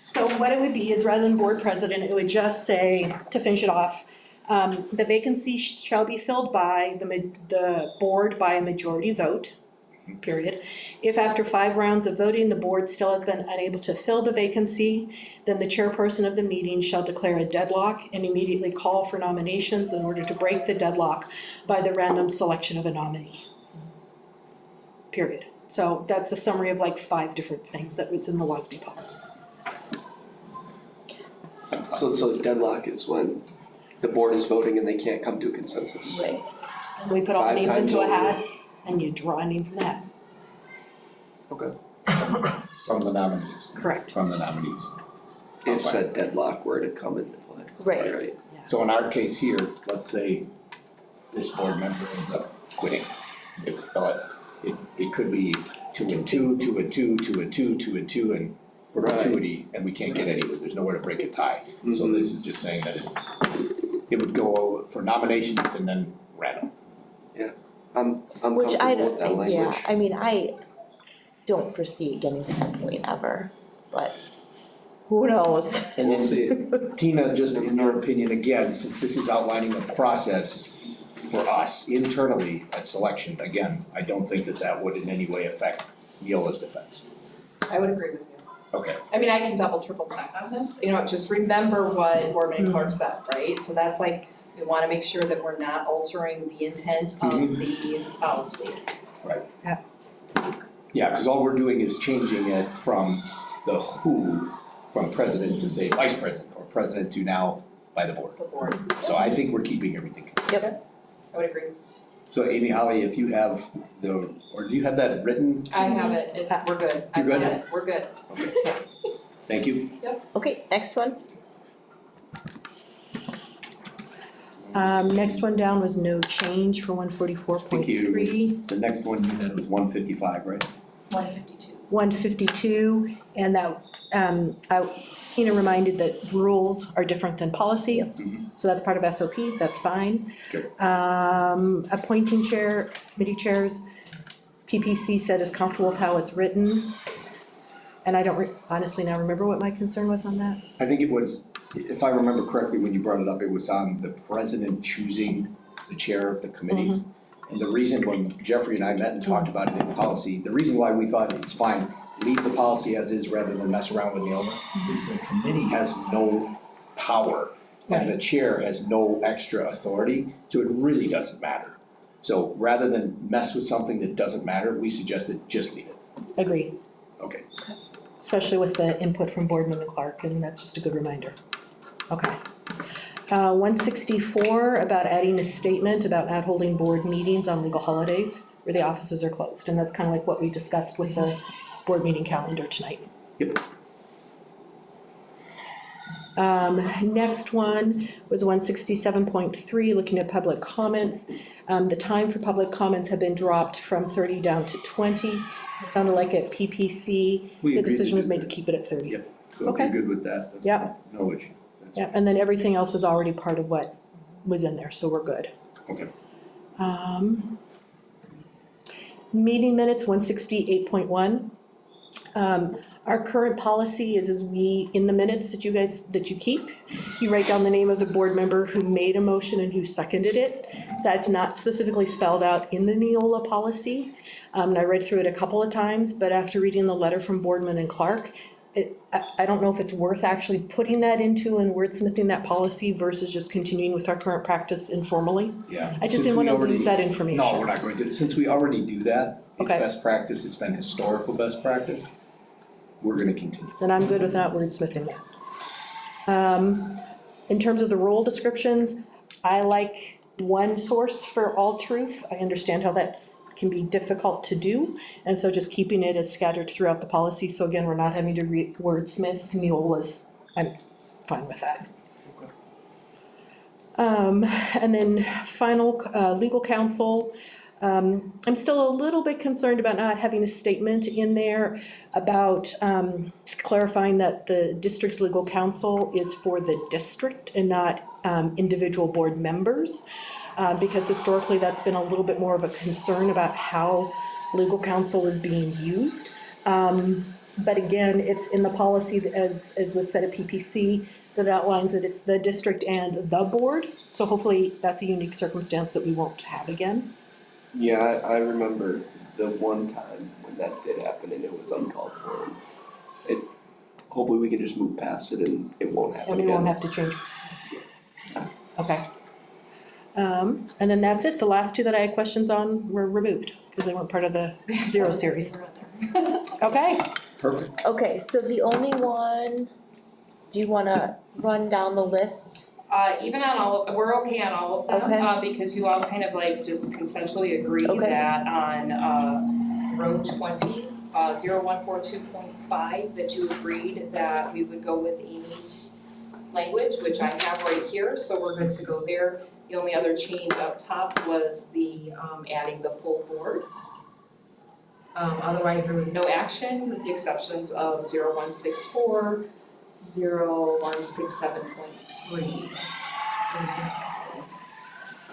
So what it would be is rather than board president, it would just say, to finish it off, the vacancy shall be filled by the board by a majority vote, period. If after 5 rounds of voting, the board still has been unable to fill the vacancy, then the chairperson of the meeting shall declare a deadlock and immediately call for nominations in order to break the deadlock by the random selection of a nominee. Period. So that's a summary of like 5 different things that was in the WASB policy. So deadlock is when the board is voting and they can't come to a consensus. Right. And we put all the 5 names times into a over. hat and you draw a name from the hat. from the nominees? Correct. From the nominees. If said deadlock were to come into play. Right. So in our case here, let's say this board member ends up quitting. You have to fill it. It could be 2 and 2, 2 and 2, 2 and 2, 2 and 2, and perpetuity, and we can't get anywhere. There's nowhere to break a tie. So this is just saying that it would go for nominations and then random. I'm Which comfortable with that language. yeah, I mean, I don't foresee it getting to that point ever, but who knows? And We'll then see. Tina, just in your opinion, again, since this is outlining the process for us internally at selection, again, I don't think that would in any way affect Neola's defense. I would agree with you. Okay. I mean, I can double, triple check on this, just remember what Boardman and Clark said, right? So that's like, we wanna make sure that we're not altering the intent of the policy. Yeah, because all we're doing is changing it from the who, from president to say vice president, or president to now by the board. The board. So I think we're keeping everything. Yep. I would agree. So Amy, Holly, if you have or do you have that written? I have it, we're good. You're good? I got it, we're good. Thank you. Okay, next one. Next one down was no change for 144.3. The next one you had was 155, right? 152. 152, and that, Tina reminded that rules are different than policy. So that's part of SOP, that's fine. Good. Appointing committee chairs, PPC said is comfortable with how it's written. And I don't honestly now remember what my concern was on that. I think it was, if I remember correctly, when you brought it up, it was on the president choosing the chair of the committees. And the reason when Jeffrey and I met and talked about it in policy, the reason why we thought it's fine, leave the policy as is rather than mess around with Neola, is the committee has no power and the chair has no extra authority, so it really doesn't matter. So rather than mess with something that doesn't matter, we suggested just leave it. Agreed. Okay. Especially with the input from Boardman and Clark, and that's just a good reminder. Okay. 164, about adding a statement about not holding board meetings on legal holidays where the offices are closed, and that's kind of like what we discussed with the board meeting calendar tonight. Yep. Next one was 167.3, looking at public comments. The time for public comments have been dropped from 30 down to 20. It sounded like at PPC, the decision was made to keep it at 30. Yes, so if Okay. you're good with that, that's Yep. no issue. That's Yeah, and then everything else is already part of what was in there, so we're good. Okay. Meeting minutes, 168.1. Our current policy is we, in the minutes that you keep, you write down the name of the board member who made a motion and who seconded it. That's not specifically spelled out in the Neola policy. And I read through it a couple of times, but after reading the letter from Boardman and Clark, I don't know if it's worth actually putting that into and wordsmithing that policy versus just continuing with our current practice informally. Yeah. I just Since didn't we want to already- lose that information. No, we're not going to, since we already do that, it's Okay. best practice, it's been historical best practice, we're gonna continue. Then I'm good with not wordsmithing that. In terms of the role descriptions, I like one source for all truth. I understand how that's can be difficult to do, and so just keeping it as scattered throughout the policy, so again, we're not having to wordsmith Neola's, I'm fine with that. And then final, legal counsel, I'm still a little bit concerned about not having a statement in there about clarifying that the district's legal counsel is for the district and not individual board members. Because historically, that's been a little bit more of a concern about how legal counsel is being used. But again, it's in the policy as was said at PPC that outlines that it's the district and the board. So hopefully that's a unique circumstance that we won't have again. Yeah, I remember the one time when that did happen and it was uncalled for. Hopefully we can just move past it and it won't happen And again. we won't have to change. Okay. And then that's it. The last two that I had questions on were removed because they weren't part of the zero series. Okay. Perfect. Okay, so the only one, do you wanna run down the list? Even on all, we're okay on all of them, Okay. because you all kind of like just consensually agreed Okay. that on, row 20, 0142.5, that you agreed that we would go with Amy's language, which I have right here, so we're good to go there. The only other change up top was the, adding the full board. Otherwise, there was no action with the exceptions of 0164, 0167.3.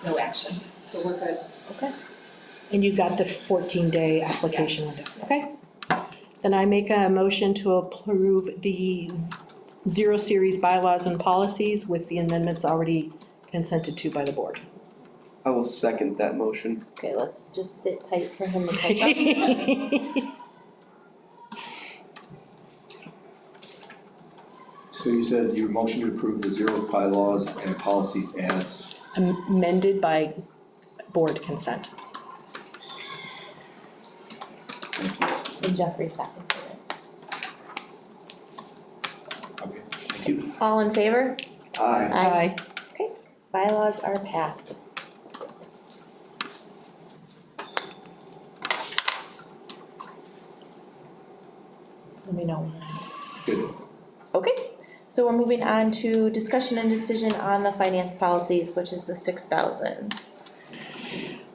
No action, so we're good. Okay. And you got the 14-day application window. Okay. Then I make a motion to approve the zero series bylaws and policies with the amendments already consented to by the board. I will second that motion. Okay, let's just sit tight for him to catch up. So you said your motion to approve the zero bylaws and policies as, Amended by board consent. thank you. And Jeffrey seconded it. Okay, thank you. All in favor? Aye. Aye. Okay, bylaws are passed. Let me know. Good. Okay, so we're moving on to discussion and decision on the finance policies, which is the 6,000s.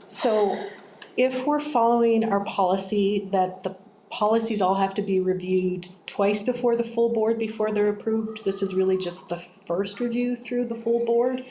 So if we're following our policy that the policies all have to be reviewed twice before the full board before they're approved, this is really just the first review through the full board.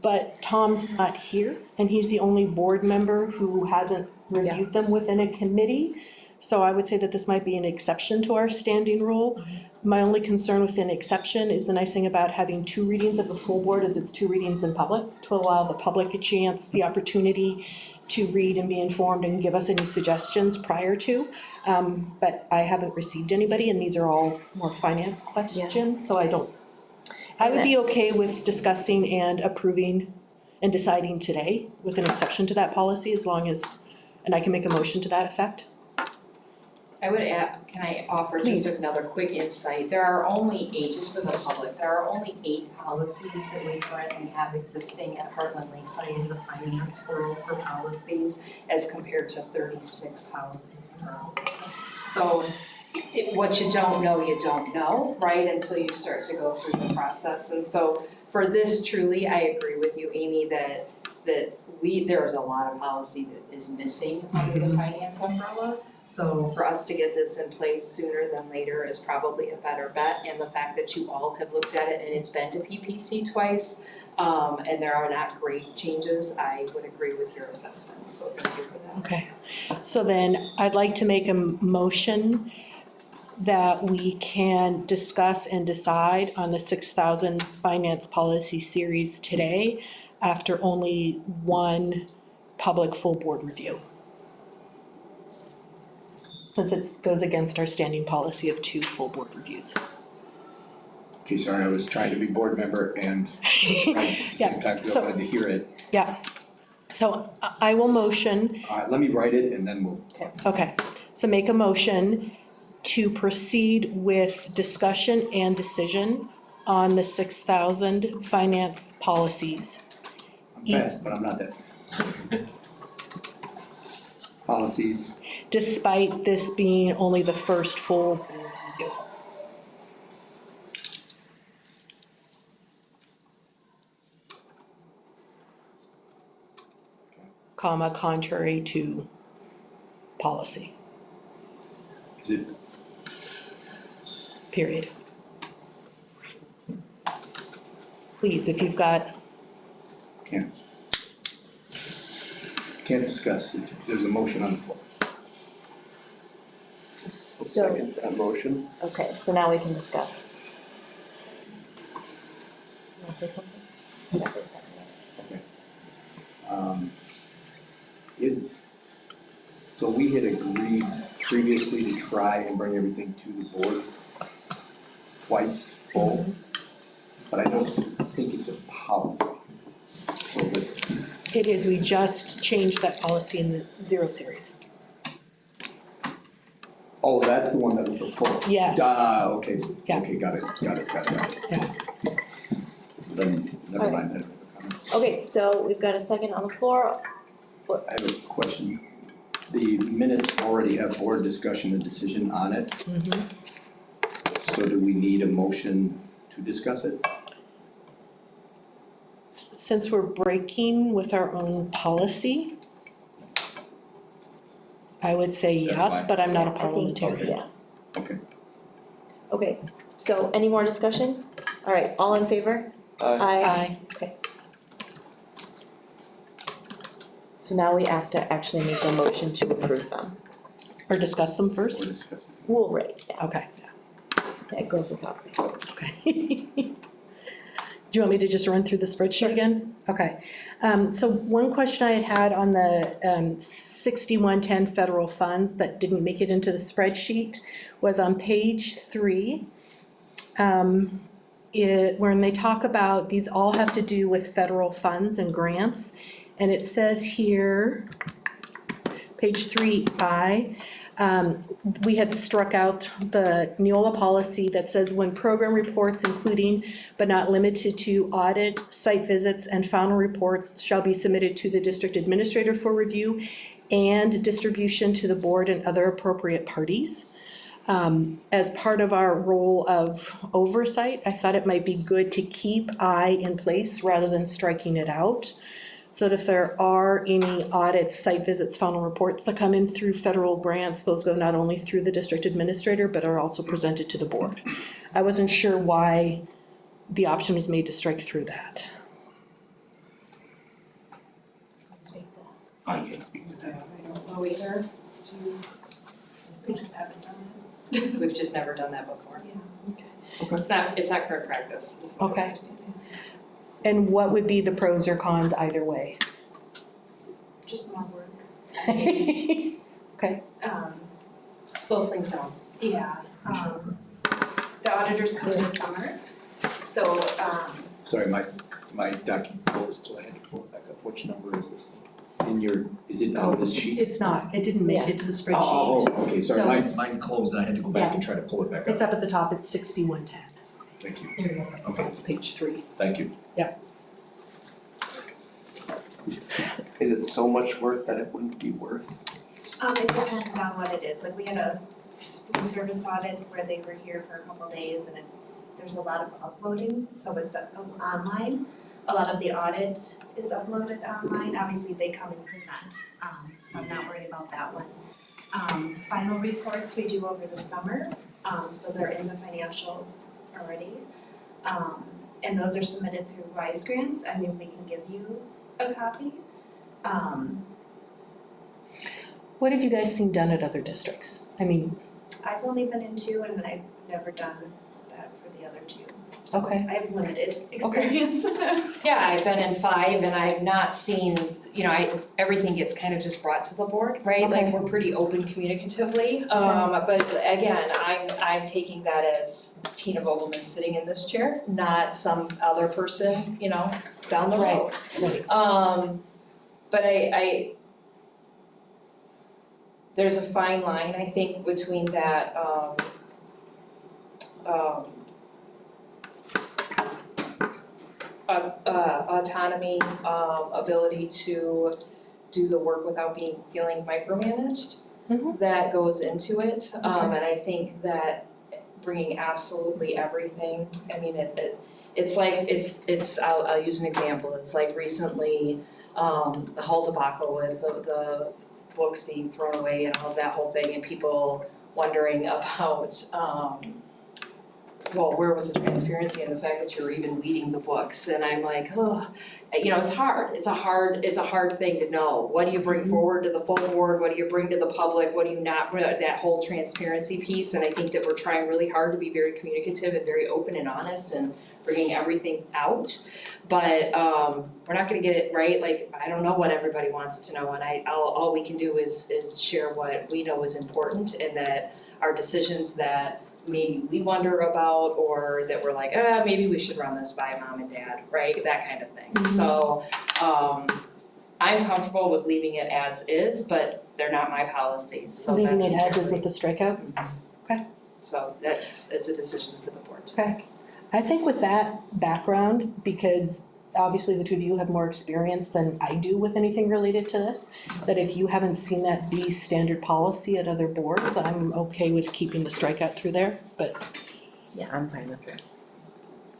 But Tom's not here and he's the only board member who hasn't reviewed them within a committee. So I would say that this might be an exception to our standing rule. My only concern with an exception is the nice thing about having two readings of the full board is it's two readings in public to allow the public a chance, the opportunity to read and be informed and give us any suggestions prior to. But I haven't received anybody and these are all more finance questions, so I would be okay with discussing and approving and deciding today with an exception to that policy as long as, and I can make a motion to that effect. I would add, can I offer Please. just another quick insight? There are only 8, just for the public, there are only 8 policies that we currently have existing at Hartland-Lakeside in the finance world for policies as compared to 36 policies in the So what you don't know, right, until you start to go through the process. And so for this, truly, I agree with you, Amy, that there is a lot of policy that is missing under the finance umbrella. So for us to get this in place sooner than later is probably a better bet, and the fact that you all have looked at it and it's been to PPC twice, and there are not great changes, I would agree with your assessment, so thank you for that. Okay, so then I'd like to make a motion that we can discuss and decide on the 6,000 finance policy series today after only one public full board review. Since it goes against our standing policy of 2 full board reviews. Okay, sorry, I was trying to be board member and at the same time, I wanted to hear it. Yeah, so I will motion, Let me write it and then we'll. okay, so make a motion to proceed with discussion and decision on the 6,000 finance policies. I'm fast, but I'm not that fast. Policies, Despite this being only the first full review. comma, contrary to policy, Is it, period. Please, if you've got, can't discuss, there's a motion on the floor. I'll second that motion. Okay, so now we can discuss. You wanna say something? Jeffrey seconded. So we had agreed previously to try and bring everything to the board twice, full, but I don't think it's a policy. So that, it is, we just changed that policy in the 0 series. oh, that's the one that was before? Yes. Okay, Yeah. okay, got it. Yeah. Then, never mind that. Okay, so we've got a second on the floor. I have a question. The minutes already have board discussion and decision on it, so do we need a motion to discuss it? Since we're breaking with our own policy, I would say That's yes, fine. but I'm not a I think, parliamentarian. yeah. Okay. Okay, so any more discussion? All right, all in favor? Aye. Okay. So now we have to actually make a motion to approve them. Or discuss them first? Board discussion. We'll rate, yeah, Okay, it goes without saying. okay. Do you want me to just run through the spreadsheet again? Okay. So one question I had on the 6110 federal funds that didn't make it into the spreadsheet was on page 3. When they talk about, these all have to do with federal funds and grants. And it says here, page 3I, we had struck out the Neola policy that says when program reports including but not limited to audit, site visits, and final reports shall be submitted to the district administrator for review and distribution to the board and other appropriate parties. As part of our role of oversight, I thought it might be good to keep I in place rather than striking it out. So that if there are any audits, site visits, final reports that come in through federal grants, those go not only through the district administrator, but are also presented to the board. I wasn't sure why the option was made to strike through that. I can't speak to that. I don't know either. We just haven't done it. We've just never done that before. Yeah. It's not current practice, is what I Okay. understand. And what would be the pros or cons either way? Just more work. Okay, Slows things down. Yeah, the auditors come this summer, so, Sorry, my document closed, so I had to pull it back up. Which number is this? In your, is it on this sheet? it's not, it didn't make it to the spreadsheet. Oh, okay, sorry, So it's- mine closed and I had to go back and try to pull it back up. It's up at the top, it's 6110. Thank you, There you go. Okay. It's page 3. thank you. Is it so much work that it wouldn't be worth? it depends on what it is, like we had a food service audit where they were here for a couple days and there's a lot of uploading, so it's online. A lot of the audit is uploaded online, obviously they come and present, so I'm not worried about that one. Final reports we do over the summer, so they're in the financials already. And those are submitted through WISE grants, I mean, we can give you a copy. What have you guys seen done at other districts? I mean, I've only been in 2 and I've never done that for the other 2. So Okay. I have limited experience. Yeah, I've been in 5 and I've not seen, everything gets kind of just brought to the board, right? Okay. Like, we're pretty open communicatively. But again, I'm taking that as Tina Vogelman sitting in this chair, not some other person, down the road. Right. But there's a fine line, I think, between that, autonomy, ability to do the work without feeling micromanaged. Mhm. That goes into it, and I think that bringing absolutely everything, I mean, it's like, I'll use an example, it's like recently, the whole debacle with the books being thrown away and all of that whole thing, and people wondering about, well, where was the transparency and the fact that you're even reading the books, and I'm like, oh, you know, it's hard, it's a hard thing to know. What do you bring forward to the full board, what do you bring to the public, what do you not, that whole transparency piece, and I think that we're trying really hard to be very communicative and very open and honest and bringing everything out, but we're not gonna get it right, like, I don't know what everybody wants to know, and all we can do is share what we know is important, and that our decisions that maybe we wonder about, or that we're like, maybe we should run this by mom and dad, right, that kind of thing. So, I'm comfortable with leaving it as is, but they're not my policies, so that's Leaving it as is entirely- with the strikeout? So it's a decision for the board. Okay. I think with that background, because obviously the two of you have more experience than I do with anything related to this, that if you haven't seen that be standard policy at other boards, I'm okay with keeping the strikeout through there, but. Yeah, I'm fine with it.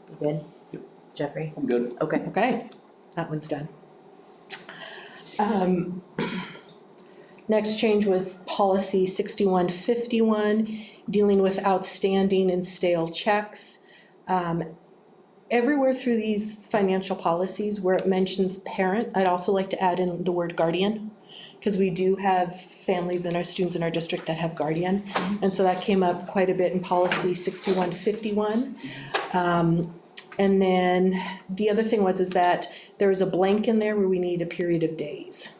You good? Yep. Jeffrey? I'm good. Okay. Okay, that one's done. Next change was policy 6151, dealing with outstanding and stale checks. Everywhere through these financial policies where it mentions parent, I'd also like to add in the word guardian, because we do have families and our students in our district that have guardian. And so that came up quite a bit in policy 6151. And then the other thing is that there was a blank in there where we need a period of days.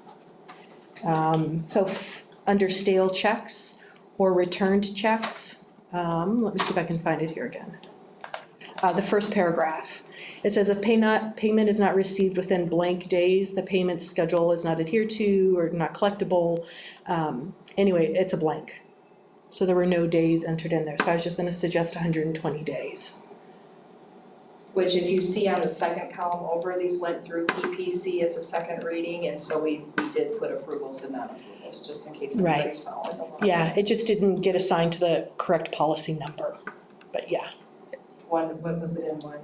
Under stale checks or returned checks, let me see if I can find it here again. The first paragraph, it says if payment is not received within blank days, the payment schedule is not adhered to or not collectible. Anyway, it's a blank. So there were no days entered in there, so I was just gonna suggest 120 days. Which if you see on the second column over, these went through PPC as a second reading, and so we did put approvals and non-approvals, just in case anybody's following along. Yeah, it just didn't get assigned to the correct policy number, but yeah. What was it in one,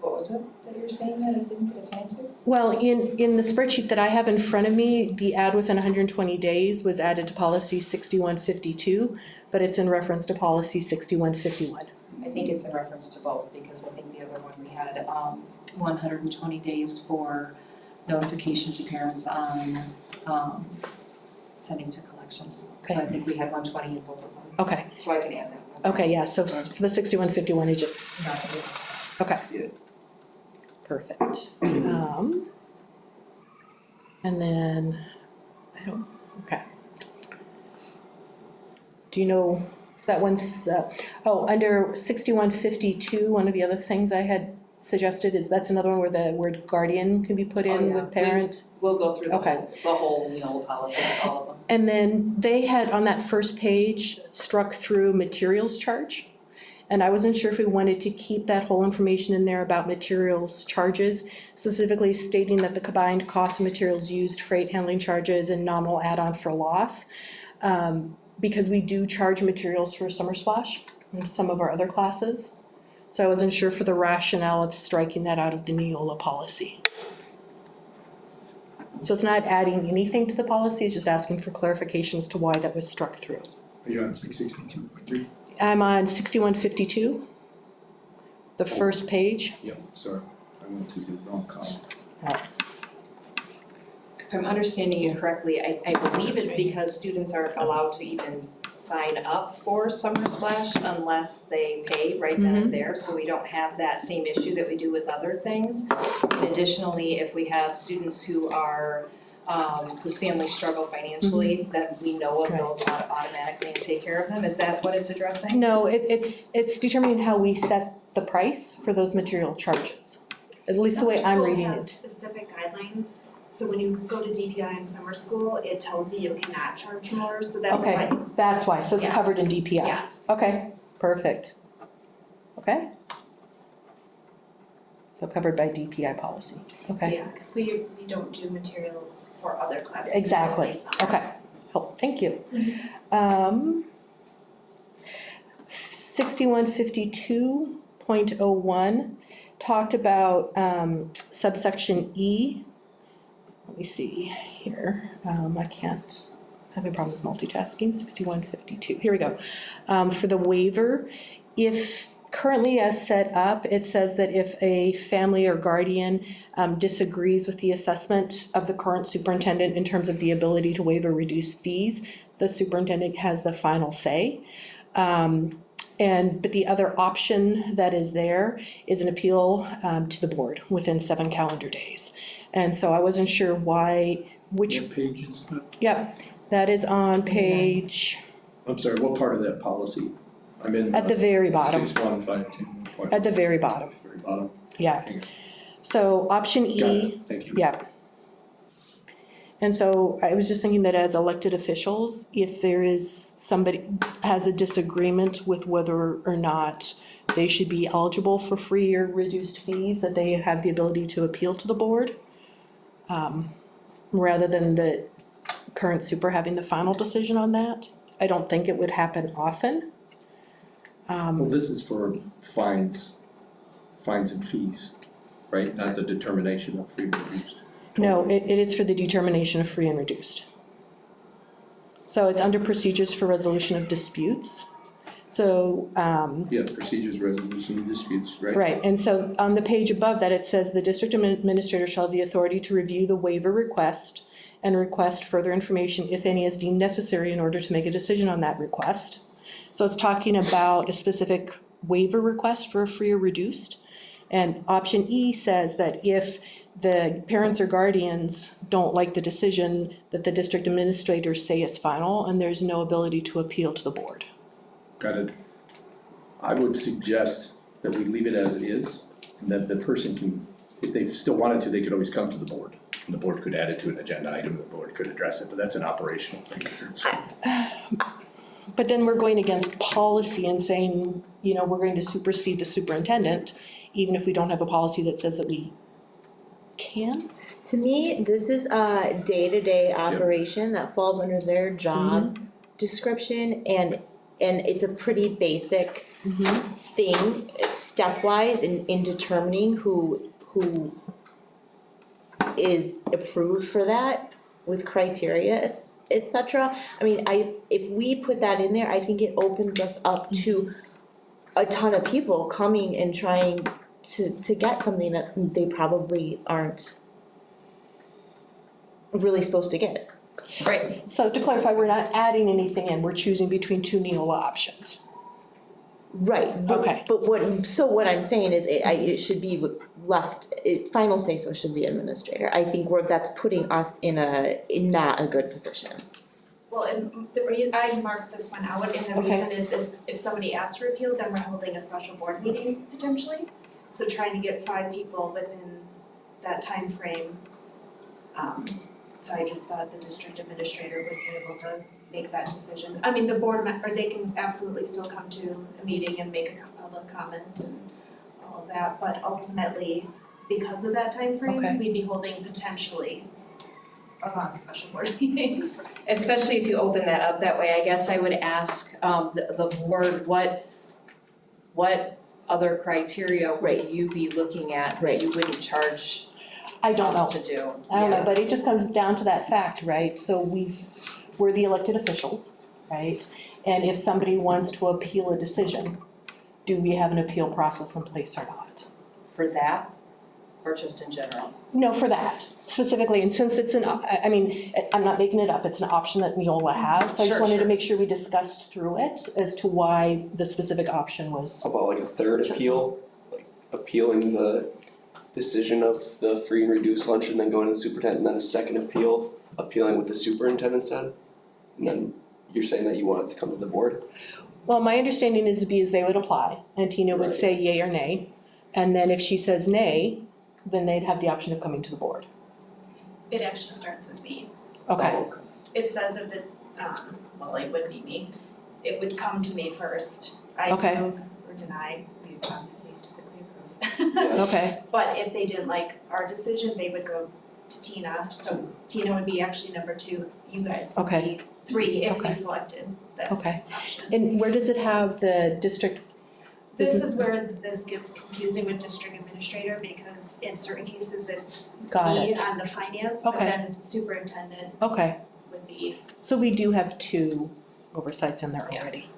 what was it that you were saying that it didn't get assigned to? Well, in the spreadsheet that I have in front of me, the add within 120 days was added to policy 6152, but it's in reference to policy 6151. I think it's in reference to both, because I think the other one we had 120 days for notification to parents on sending to collections. So I think we had 120 in both of them. Okay, So I can add that. okay, yeah, so for the 6151, it just, okay. Yeah. Perfect. And then, okay. Do you know, that one's, under 6152, one of the other things I had suggested is that's another one where the word guardian can be put in with parent. We'll go through the Okay. whole Neola policies, all of them. And then they had on that first page struck through materials charge. And I wasn't sure if we wanted to keep that whole information in there about materials charges, specifically stating that the combined cost of materials used, freight handling charges, and nominal add-on for loss. Because we do charge materials for Summer Splash and some of our other classes. So I wasn't sure for the rationale of striking that out of the Neola policy. So it's not adding anything to the policy, it's just asking for clarification as to why that was struck through. Are you on 662.3? I'm on 6152, the first page. Yep, sorry, I went to the wrong column. If I'm understanding you correctly, I believe it's because students aren't allowed to even sign up for Summer Splash unless they pay right then and there, so we don't have that same issue that we do with other things. And additionally, if we have students who are, whose families struggle financially, that we know of those automatically and take care of them, is that what it's addressing? No, it's determining how we set the price for those material charges, at least the way I'm reading Summer it. school has specific guidelines, so when you go to DPI in summer school, it tells you cannot charge more, so that's why. Okay, that's why, so it's Yeah. covered in DPI. Yes. Okay, perfect. Okay. So covered by DPI policy, okay. Yeah, because we don't do materials for other classes. it's Exactly, only summer. okay, thank you. 6152.01 talked about subsection E. Let me see here. I can't, having problems multitasking, 6152. Here we go. For the waiver, if currently as set up, it says that if a family or guardian disagrees with the assessment of the current superintendent in terms of the ability to waive or reduce fees, the superintendent has the final say. But the other option that is there is an appeal to the board within 7 calendar days. And so I wasn't sure which. What page is that? Yep, that is on page, I'm sorry, what part of that policy? I'm in. at the very bottom, 6152. at the very bottom, Very bottom. yeah. So option E. Got it, thank you. Yeah. And so I was just thinking that as elected officials, if there is somebody has a disagreement with whether or not they should be eligible for free or reduced fees, that they have the ability to appeal to the board, rather than the current super having the final decision on that. I don't think it would happen often. Well, this is for fines and fees, right? Not the determination of free and reduced. No, it is for the determination of free and reduced. So it's under procedures for resolution of disputes. So, Yeah, procedures, resolution of disputes, right? right, and so on the page above that, it says the district administrator shall have the authority to review the waiver request and request further information, if any, is deemed necessary in order to make a decision on that request. So it's talking about a specific waiver request for a free or reduced. And option E says that if the parents or guardians don't like the decision that the district administrators say is final, and there's no ability to appeal to the board. Got it. I would suggest that we leave it as is, and that the person can, if they still wanted to, they could always come to the board. And the board could add it to an agenda item, the board could address it, but that's an operational thing. So, But then we're going against policy and saying, we're going to supersede the superintendent, even if we don't have a policy that says that we can. To me, this is a day-to-day operation that falls under their job description, and it's a pretty basic thing, stepwise in determining who is approved for that with criteria, etc. I mean, if we put that in there, I think it opens us up to a ton of people coming and trying to get something that they probably aren't really supposed to get. Right. So to clarify, we're not adding anything in, we're choosing between two Neola options. Right, Okay. but what I'm saying is it should be left, final say so should be administrator. I think that's putting us in not a good position. Well, and I marked this one out, and the reason is if somebody asks for appeal, then we're holding a special board meeting potentially. So trying to get 5 people within that time frame. So I just thought the district administrator would be able to make that decision. I mean, the board member, they can absolutely still come to a meeting and make a public comment and all of that, but ultimately, because of that time frame, we'd be holding potentially a lot of special board meetings. Especially if you open that up that way, I guess I would ask the board, what other criteria would you be looking at that you wouldn't charge I don't know. us to do? I don't know, but it just comes down to that fact, right? So we're the elected officials, right? And if somebody wants to appeal a decision, do we have an appeal process in place or not? For that, or just in general? No, for that specifically, and since it's I'm not making it up, it's an option that Neola has, so I just wanted to make sure we discussed through it as to why the specific option was. How about like a third appeal, like appealing the decision of the free and reduced lunch and then going to the superintendent, and then a second appeal, appealing what the superintendent said? And then you're saying that you want it to come to the board? Well, my understanding is they would apply, and Tina would say yay or nay, and then if she says nay, then they'd have the option of coming to the board. It actually starts with me. Okay. It says that well, it would be me. It would come to me first. I approve or deny, we obviously typically approve. Okay. But if they didn't like our decision, they would go to Tina. So Tina would be actually number 2. You guys would be 3 if we selected this option. And where does it have the district This is where this gets confusing with district administrator, because in certain cases it's Got me it. on the finance, but Okay. then superintendent Okay, would be, so we do have 2 oversights in there already.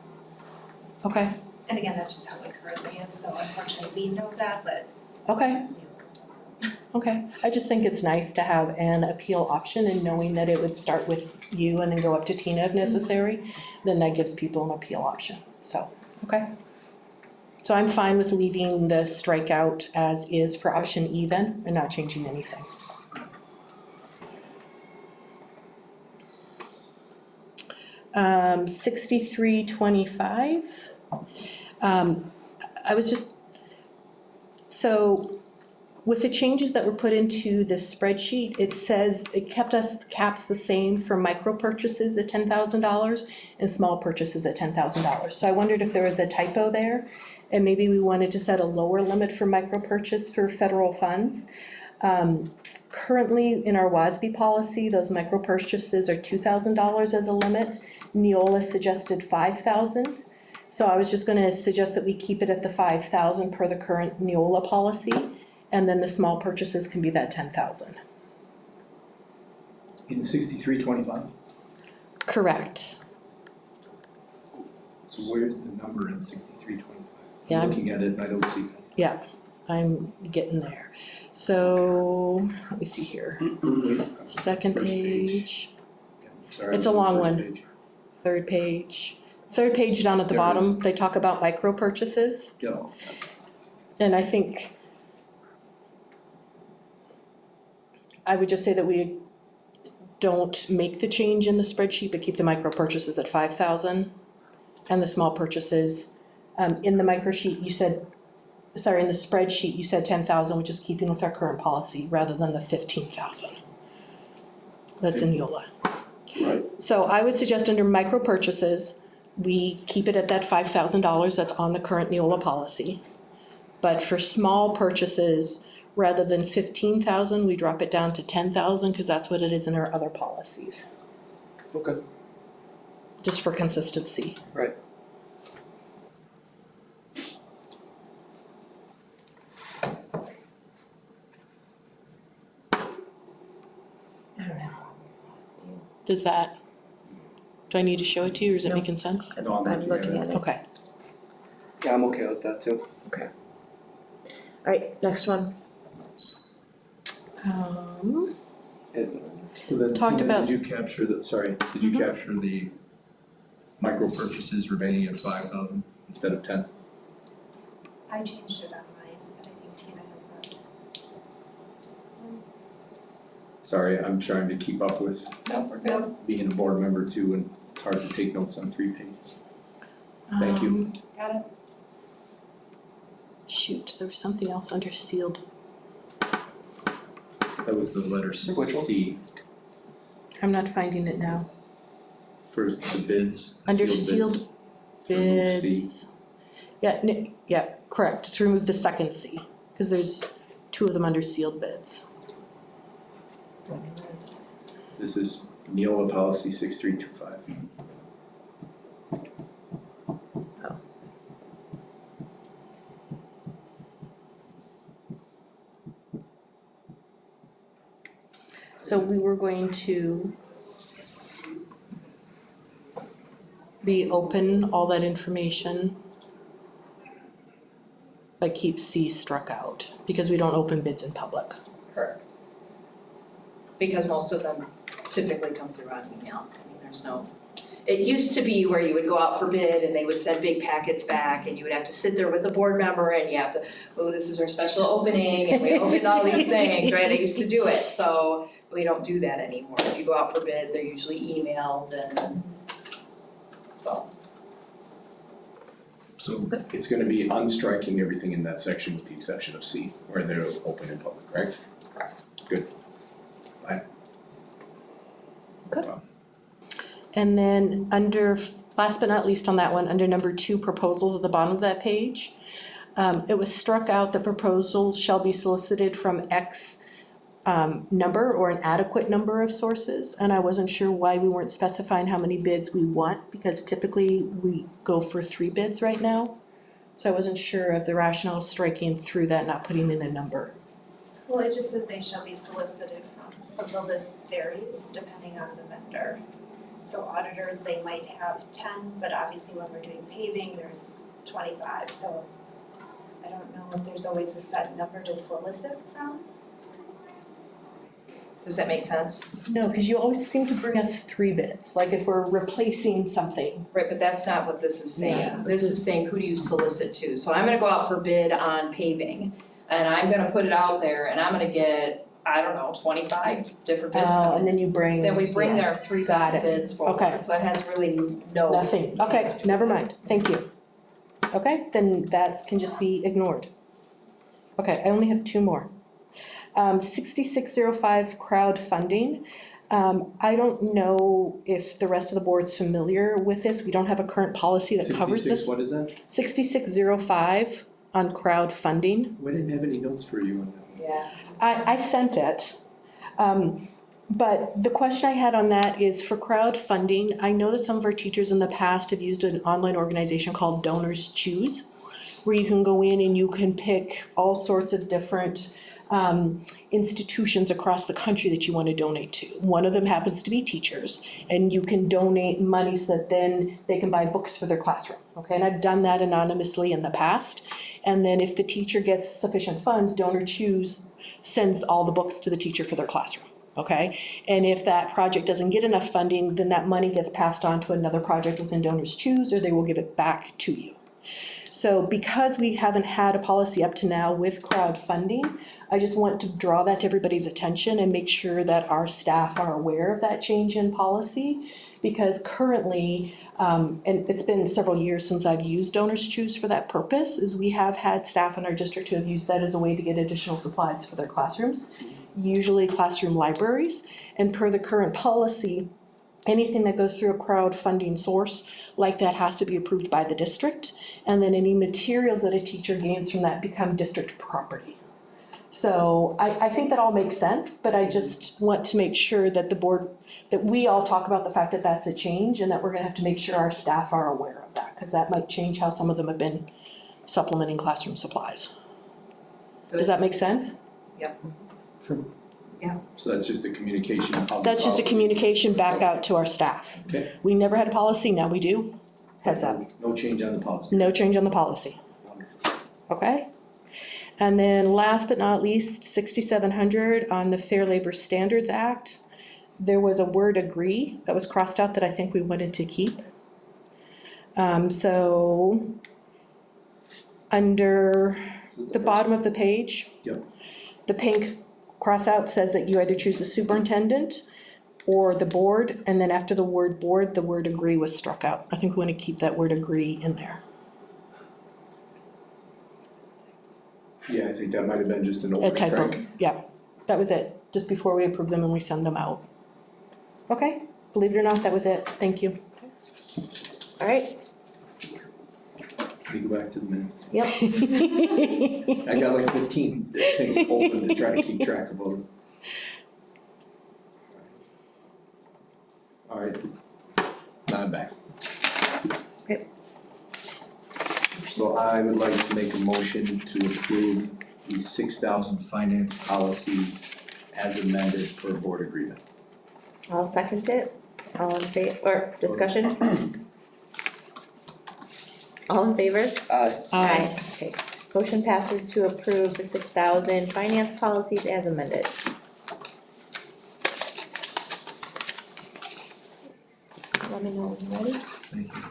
Okay, and again, that's just how it currently is, so unfortunately we know that, but okay, you know, it doesn't. okay. I just think it's nice to have an appeal option, and knowing that it would start with you and then go up to Tina if necessary, then that gives people an appeal option, so, okay. So I'm fine with leaving the strikeout as is for option E then, and not changing anything. Um, 6325. I was just, so with the changes that were put into the spreadsheet, it says, it kept us caps the same for micro purchases at $10,000 and small purchases at $10,000. So I wondered if there was a typo there, and maybe we wanted to set a lower limit for micro purchase for federal funds. Currently, in our WASB policy, those micro purchases are $2,000 as a limit. Neola suggested $5,000. So I was just gonna suggest that we keep it at the $5,000 per the current Neola policy, and then the small purchases can be that $10,000. In 6325? Correct. So where's the number in 6325? Yeah, I'm looking at it and I don't see that. Yeah, I'm getting there. So, let me see here. Second First page, Okay, sorry, It's I'm a on the long first one. page. third page. Third page down at the There it bottom, they talk about micro purchases. Yeah. And I think I would just say that we don't make the change in the spreadsheet, but keep the micro purchases at 5,000. And the small purchases, in the micro sheet, you said, sorry, in the spreadsheet, you said 10,000, which is keeping with our current policy, rather than the 15,000. That's in Neola. Right. So I would suggest under micro purchases, we keep it at that $5,000 that's on the current Neola policy. But for small purchases, rather than 15,000, we drop it down to 10,000, because that's what it is in our other policies, Okay. just for consistency. Right. I don't know. Does that, do I need to show it to you, or is it No. making sense? No, I'm looking at it. Okay. Yeah, I'm okay with that too. Alright, next one. And So then, Talked Tina, about- did you capture the, sorry, did you capture the micro purchases remaining at 5,000 instead of 10? I changed it on mine, but I think Tina has that. Sorry, I'm trying to keep up with No, we're good. being a board member too, and it's hard to take notes on 3 pages. Thank you. Got it? Shoot, there was something else under sealed. That was the letter Which one? C I'm not finding it now. for the bids. Under sealed sealed bids. To remove C. bids. Yeah, yeah, correct, to remove the second C, because there's 2 of them under sealed bids. This is Neola policy 6325. So we were going to reopen all that information, but keep C struck out, because we don't open bids in public. Correct. Because most of them typically come through on email. I mean, there's no, it used to be where you would go out for bid and they would send big packets back and you would have to sit there with the board member and you have to, oh, this is our special opening and we opened all these things, right? I used to do it, so we don't do that anymore. If you go out for bid, they're usually emailed and so. So it's gonna be unstriking everything in that section with the exception of C, where they're open in public, correct? Correct. Good. Fine. Good. And then under, last but not least on that one, under number 2, proposals at the bottom of that page, it was struck out that proposals shall be solicited from X number or an adequate number of sources, and I wasn't sure why we weren't specifying how many bids we want, because typically we go for 3 bids right now. So I wasn't sure of the rationale striking through that, not putting in a number. Well, it just says they shall be solicited from, so the list varies depending on the vendor. So auditors, they might have 10, but obviously when we're doing paving, there's 25, so I don't know if there's always a set number to solicit from. Does that make sense? No, because you always seem to bring us 3 bids, like if we're replacing something. Right, but that's not what this is saying. Yeah, This is saying, who do you solicit to? So I'm gonna go out for bid on paving, and I'm gonna put it out there, and I'm gonna get, I don't know, 25 different bids. And then you bring. Then we bring yeah, their 3 got best it. bids forward, Okay. so it has really no. Nothing, okay, never mind, thank you. Okay, then that can just be ignored. Okay, I only have 2 more. 6605 crowdfunding. I don't know if the rest of the board's familiar with this, we don't have a current policy that covers this. 66, what is that? 6605 on crowdfunding. We didn't have any notes for you on that. Yeah. I sent it. But the question I had on that is for crowdfunding, I know that some of our teachers in the past have used an online organization called Donors Choose, where you can go in and you can pick all sorts of different institutions across the country that you want to donate to. One of them happens to be teachers, and you can donate money so that then they can buy books for their classroom, okay? And I've done that anonymously in the past. And then if the teacher gets sufficient funds, Donor Choose sends all the books to the teacher for their classroom, okay? And if that project doesn't get enough funding, then that money gets passed on to another project within Donors Choose, or they will give it back to you. So because we haven't had a policy up to now with crowdfunding, I just want to draw that to everybody's attention and make sure that our staff are aware of that change in policy. Because currently, and it's been several years since I've used Donors Choose for that purpose, is we have had staff in our district who have used that as a way to get additional supplies for their classrooms, usually classroom libraries. And per the current policy, anything that goes through a crowdfunding source like that has to be approved by the district. And then any materials that a teacher gains from that become district property. So I think that all makes sense, but I just want to make sure that the board, that we all talk about the fact that that's a change and that we're gonna have to make sure our staff are aware of that, because that might change how some of them have been supplementing classroom supplies. Does that make sense? Sure. Yeah. So that's just a communication of the That's just a policy. communication back out to our staff. Okay. We never had a policy, now we do. Heads up. No change on the policy. No change on the policy, Wonderful. okay? And then last but not least, 6700 on the Fair Labor Standards Act. There was a word agree that was crossed out that I think we wanted to keep. So under the bottom of the page. Yep. The pink crossout says that you either choose the superintendent or the board, and then after the word board, the word agree was struck out. I think we want to keep that word agree in there. Yeah, I think that might have been just an A typo, overstrike. yeah, that was it, just before we approve them and we send them out. Okay, believe it or not, that was it, thank you. All right, Can we go back to the minutes? yep. I got like 15 things open to try to keep track of those. All right, now I'm back. Okay. So I would like to make a motion to approve the 6,000 finance policies as amended per board agreement. I'll second it. All in favor, or discussion? All in favor? Aye. Okay, motion passes to approve the 6,000 finance policies as amended. Let me know when you're ready. Thank you.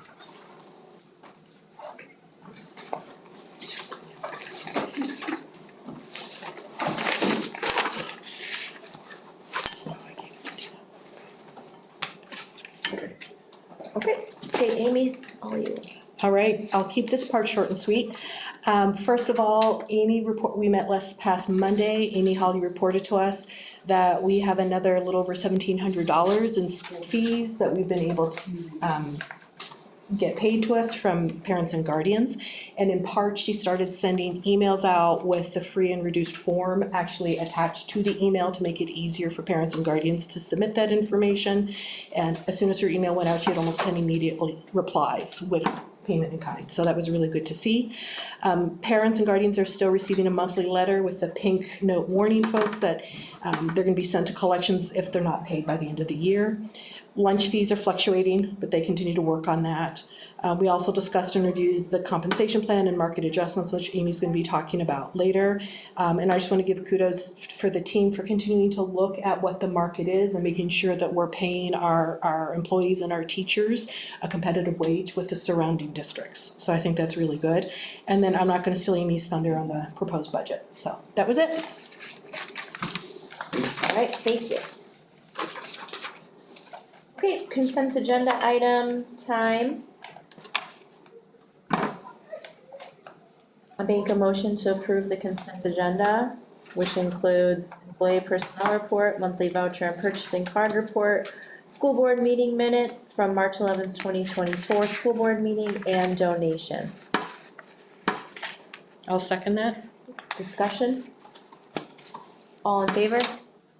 Okay, Amy, it's all you. All right, I'll keep this part short and sweet. First of all, we met last past Monday, Amy Hawley reported to us that we have another little over $1,700 in school fees that we've been able to get paid to us from parents and guardians. And in part, she started sending emails out with the free and reduced form actually attached to the email to make it easier for parents and guardians to submit that information. And as soon as her email went out, she had almost 10 immediate replies with payment in kind. So that was really good to see. Parents and guardians are still receiving a monthly letter with the pink note warning folks that they're gonna be sent to collections if they're not paid by the end of the year. Lunch fees are fluctuating, but they continue to work on that. We also discussed and reviewed the compensation plan and market adjustments, which Amy's gonna be talking about later. And I just wanna give kudos for the team for continuing to look at what the market is and making sure that we're paying our employees and our teachers a competitive wage with the surrounding districts. So I think that's really good. And then I'm not gonna steal Amy's thunder on the proposed budget. So that was it. All right, thank you. Okay, consent agenda item time. I make a motion to approve the consent agenda, which includes employee personnel report, monthly voucher and purchasing card report, school board meeting minutes from March 11th, 2024 school board meeting, and donations. I'll second that. Discussion? All in favor?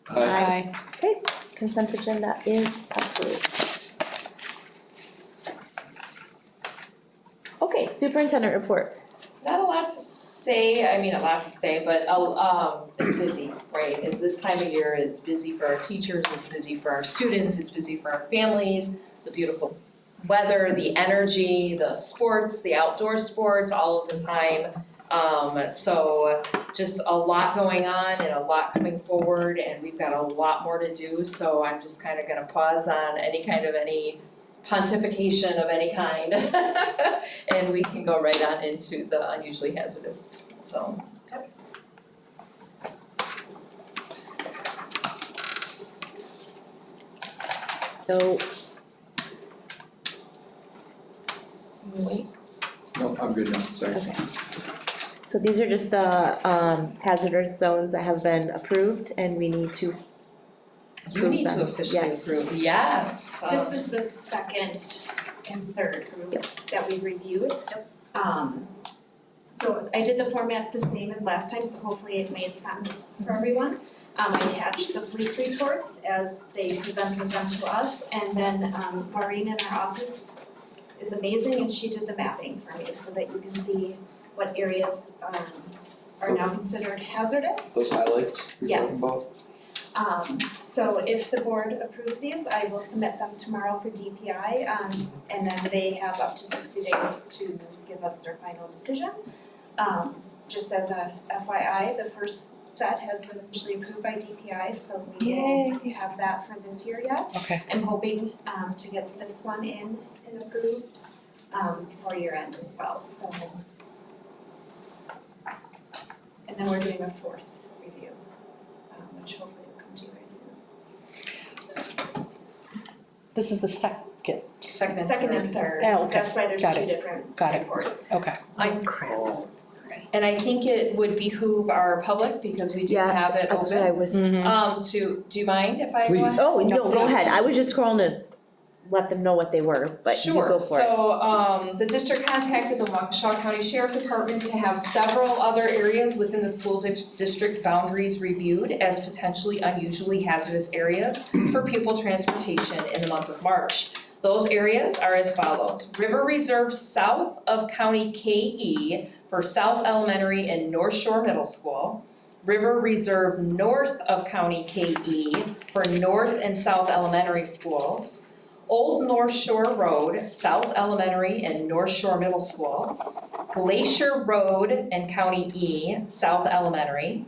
Aye. Okay, consent agenda is approved. Okay, superintendent report. Not a lot to say, I mean, a lot to say, but it's busy, right? And this time of year is busy for our teachers, it's busy for our students, it's busy for our families, the beautiful weather, the energy, the sports, the outdoor sports, all of the time. So just a lot going on and a lot coming forward, and we've got a lot more to do, so I'm just kind of gonna pause on any pontification of any kind. And we can go right on into the unusually hazardous zones. So. Wait. No, I'm good now, sorry. Okay. So these are just the hazardous zones that have been approved, and we need to You need to them. officially Yes. approve, yes. This is the second and third group that we reviewed. So I did the format the same as last time, so hopefully it made sense for everyone. I attached the police reports as they presented them to us, and then Maureen in our office is amazing, and she did the mapping for me so that you can see what areas are now considered hazardous. Those highlights you're Yes. talking about? So if the board approves these, I will submit them tomorrow for DPI, and then they have up to 60 days to give us their final decision. Just as a FYI, the first set has been officially approved by DPI, so we won't have that for this year yet. Okay. I'm hoping to get this one in and approved before year end as well, so. And then we're doing a fourth review, which hopefully will come to you guys soon. This is the second. Second and Second third. and third, Oh, okay. that's why there's Got two it. different Got it. reports. Okay. And I think it would behoove our public, because we do Yeah, have it that's what I open, was. do you mind if I go Please. ahead? Oh, no, go please. ahead. I was just scrolling to let them know what they were, but you go for it. Sure, so the district contacted the Waukesha County Sheriff Department to have several other areas within the school district boundaries reviewed as potentially unusually hazardous areas for pupil transportation in the month of March. Those areas are as follows: River Reserve south of County KE for South Elementary and North Shore Middle School. River Reserve north of County KE for North and South Elementary Schools. Old North Shore Road, South Elementary and North Shore Middle School. Glacier Road and County E, South Elementary.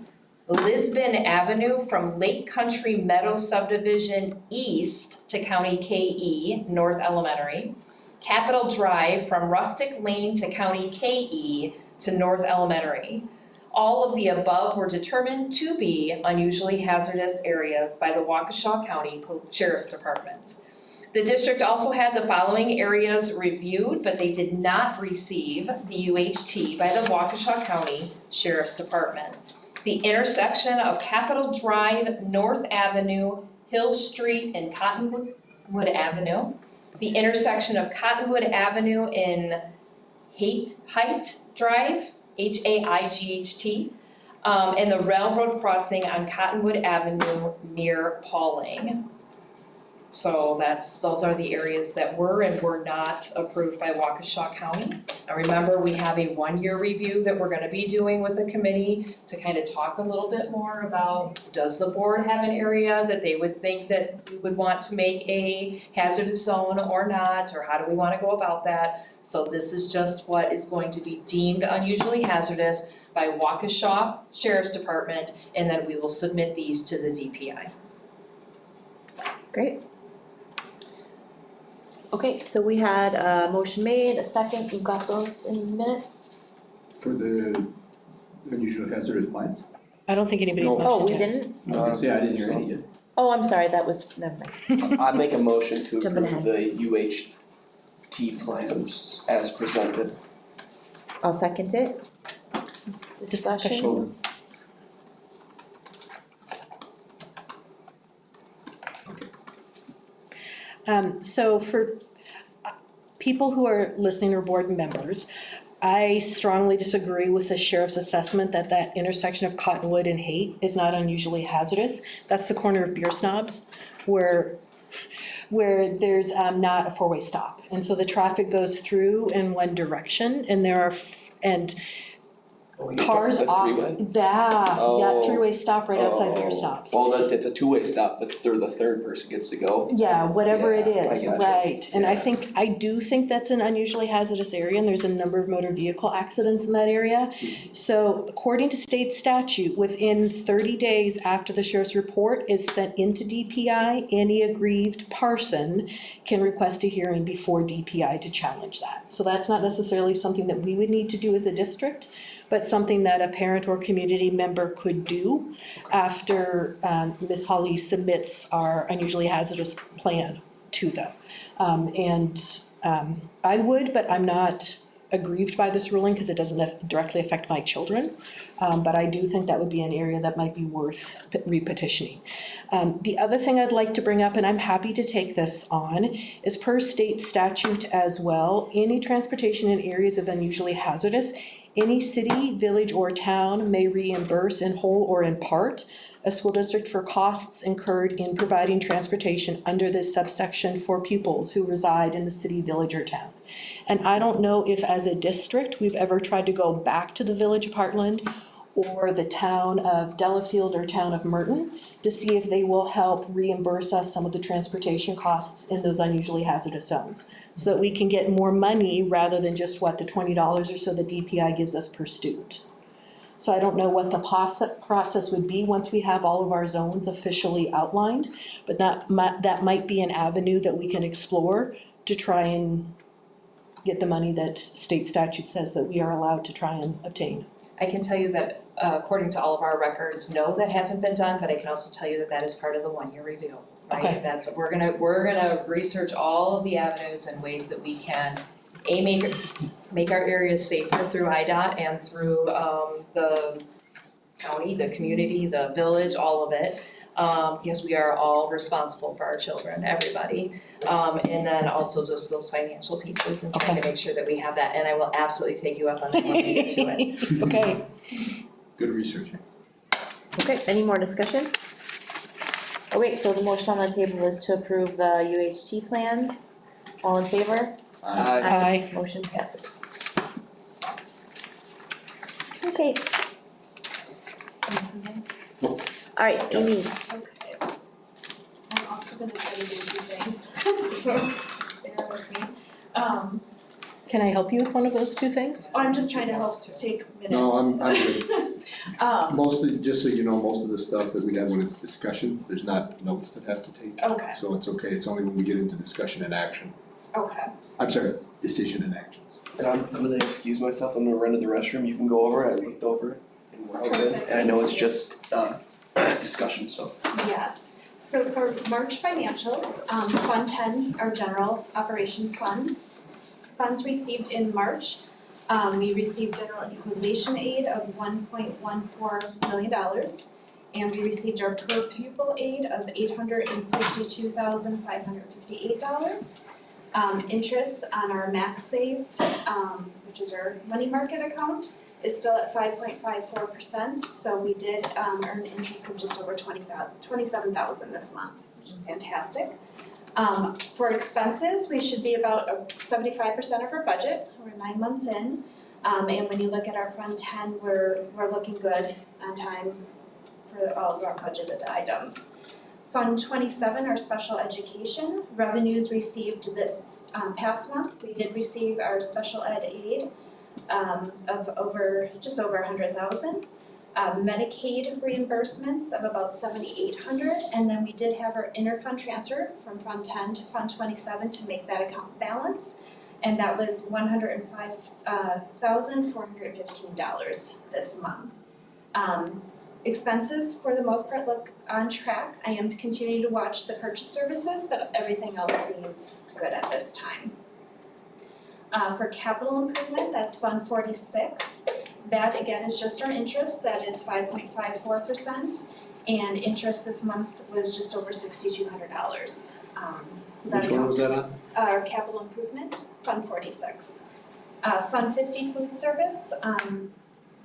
Lisbon Avenue from Lake Country Meadow Subdivision east to County KE, North Elementary. Capitol Drive from Rustic Lane to County KE to North Elementary. All of the above were determined to be unusually hazardous areas by the Waukesha County Sheriff's Department. The district also had the following areas reviewed, but they did not receive the UHT by the Waukesha County Sheriff's Department. The intersection of Capitol Drive, North Avenue, Hill Street, and Cottonwood Avenue. The intersection of Cottonwood Avenue in Height Drive, HAIGHT, and the railroad crossing on Cottonwood Avenue near Pauling. So those are the areas that were and were not approved by Waukesha County. Now remember, we have a 1-year review that we're gonna be doing with the committee to kind of talk a little bit more about, does the board have an area that they would think that we would want to make a hazardous zone or not, or how do we wanna go about that? So this is just what is going to be deemed unusually hazardous by Waukesha Sheriff's Department, and then we will submit these to the DPI. Great. Okay, so we had a motion made, a second, you've got those in minutes? For the unusual hazardous plants? I don't think anybody's No. mentioned Oh, we it. didn't? I was gonna say, I didn't hear any yet. Oh, I'm sorry, that was, never mind. I make a motion to Jumping approve the UHT plans as presented. I'll second it. Discussion. So for people who are listening or board members, I strongly disagree with the sheriff's assessment that that intersection of Cottonwood and Haight is not unusually hazardous. That's the corner of Beer Snobs where there's not a four-way stop. And so the traffic goes through in one direction and there are, Oh, you're cars talking off, the three-way? yeah, Oh. three-way stop right outside Beer Oh. Snobs. Well, it's a two-way stop, but the third person gets to go. Yeah, whatever it Yeah, I is, gotcha. right, and Yeah. I do think that's an unusually hazardous area, and there's a number of motor vehicle accidents in that area. So according to state statute, within 30 days after the sheriff's report is sent into DPI, any aggrieved person can request a hearing before DPI to challenge that. So that's not necessarily something that we would need to do as a district, but something that a parent or community member could do after Ms. Holly submits our unusually hazardous plan to them. I would, but I'm not aggrieved by this ruling because it doesn't directly affect my children. But I do think that would be an area that might be worth repetitioning. The other thing I'd like to bring up, and I'm happy to take this on, is per state statute as well, any transportation in areas of unusually hazardous, any city, village, or town may reimburse in whole or in part a school district for costs incurred in providing transportation under this subsection for pupils who reside in the city, village, or town. And I don't know if as a district, we've ever tried to go back to the village of Hartland or the town of Delafield or town of Merton to see if they will help reimburse us some of the transportation costs in those unusually hazardous zones, so that we can get more money rather than just the $20 or so the DPI gives us per student. So I don't know what the process would be once we have all of our zones officially outlined, but that might be an avenue that we can explore to try and get the money that state statute says that we are allowed to try and obtain. I can tell you that according to all of our records, no, that hasn't been done, but I can also tell you that that is part of the 1-year review, right? Okay. We're gonna research all of the avenues and ways that we can, make our areas safer through IDOT and through the county, the community, the village, all of it. Because we are all responsible for our children, everybody. And then also just those financial pieces and trying to make sure that we have that, and I will absolutely take you up on that when we get to it. Okay. Good research. Okay, any more discussion? Okay, so the motion on the table is to approve the UHT plans. All in favor? Aye. Motion passes. Okay. Alright, Amy, Okay. I'm also gonna try to do 2 things, so bear with me. Can I help you with one of those 2 things? I'm just trying to help take minutes. No, I'm good. Um, Mostly, just so you know, most of the stuff that we have when it's discussion, there's not notes that have to take. okay, So it's okay, it's only when we get into discussion and action. okay. I'm sorry, decision and actions. And I'm gonna excuse myself, I'm gonna run to the restroom, you can go over, I looked over it, and we're all good. And I know it's just discussion, so. Yes, so for March financials, Fund 10, our general operations fund, funds received in March, we received general equalization aid of $1.14 million, and we received our per pupil aid of $852,558. Interest on our max save, which is our money market account, is still at 5.54%, so we did earn interest of just over $27,000 this month, which is fantastic. For expenses, we should be about 75% of our budget, we're 9 months in. And when you look at our Fund 10, we're looking good on time for all of our budgeted items. Fund 27, our special education, revenues received this past month, we did receive our special ed aid of just over 100,000. Medicaid reimbursements of about 7,800, and then we did have our interfund transfer from Fund 10 to Fund 27 to make that account balance, and that was $105,415 this month. Expenses, for the most part, look on track. I am continuing to watch the purchase services, but everything else seems good at this time. For capital improvement, that's Fund 46. That again is just our interest, that is 5.54%, and interest this month was just over $6,200. So that Which one was that on? our capital improvement, Fund 46. Fund 50 food service,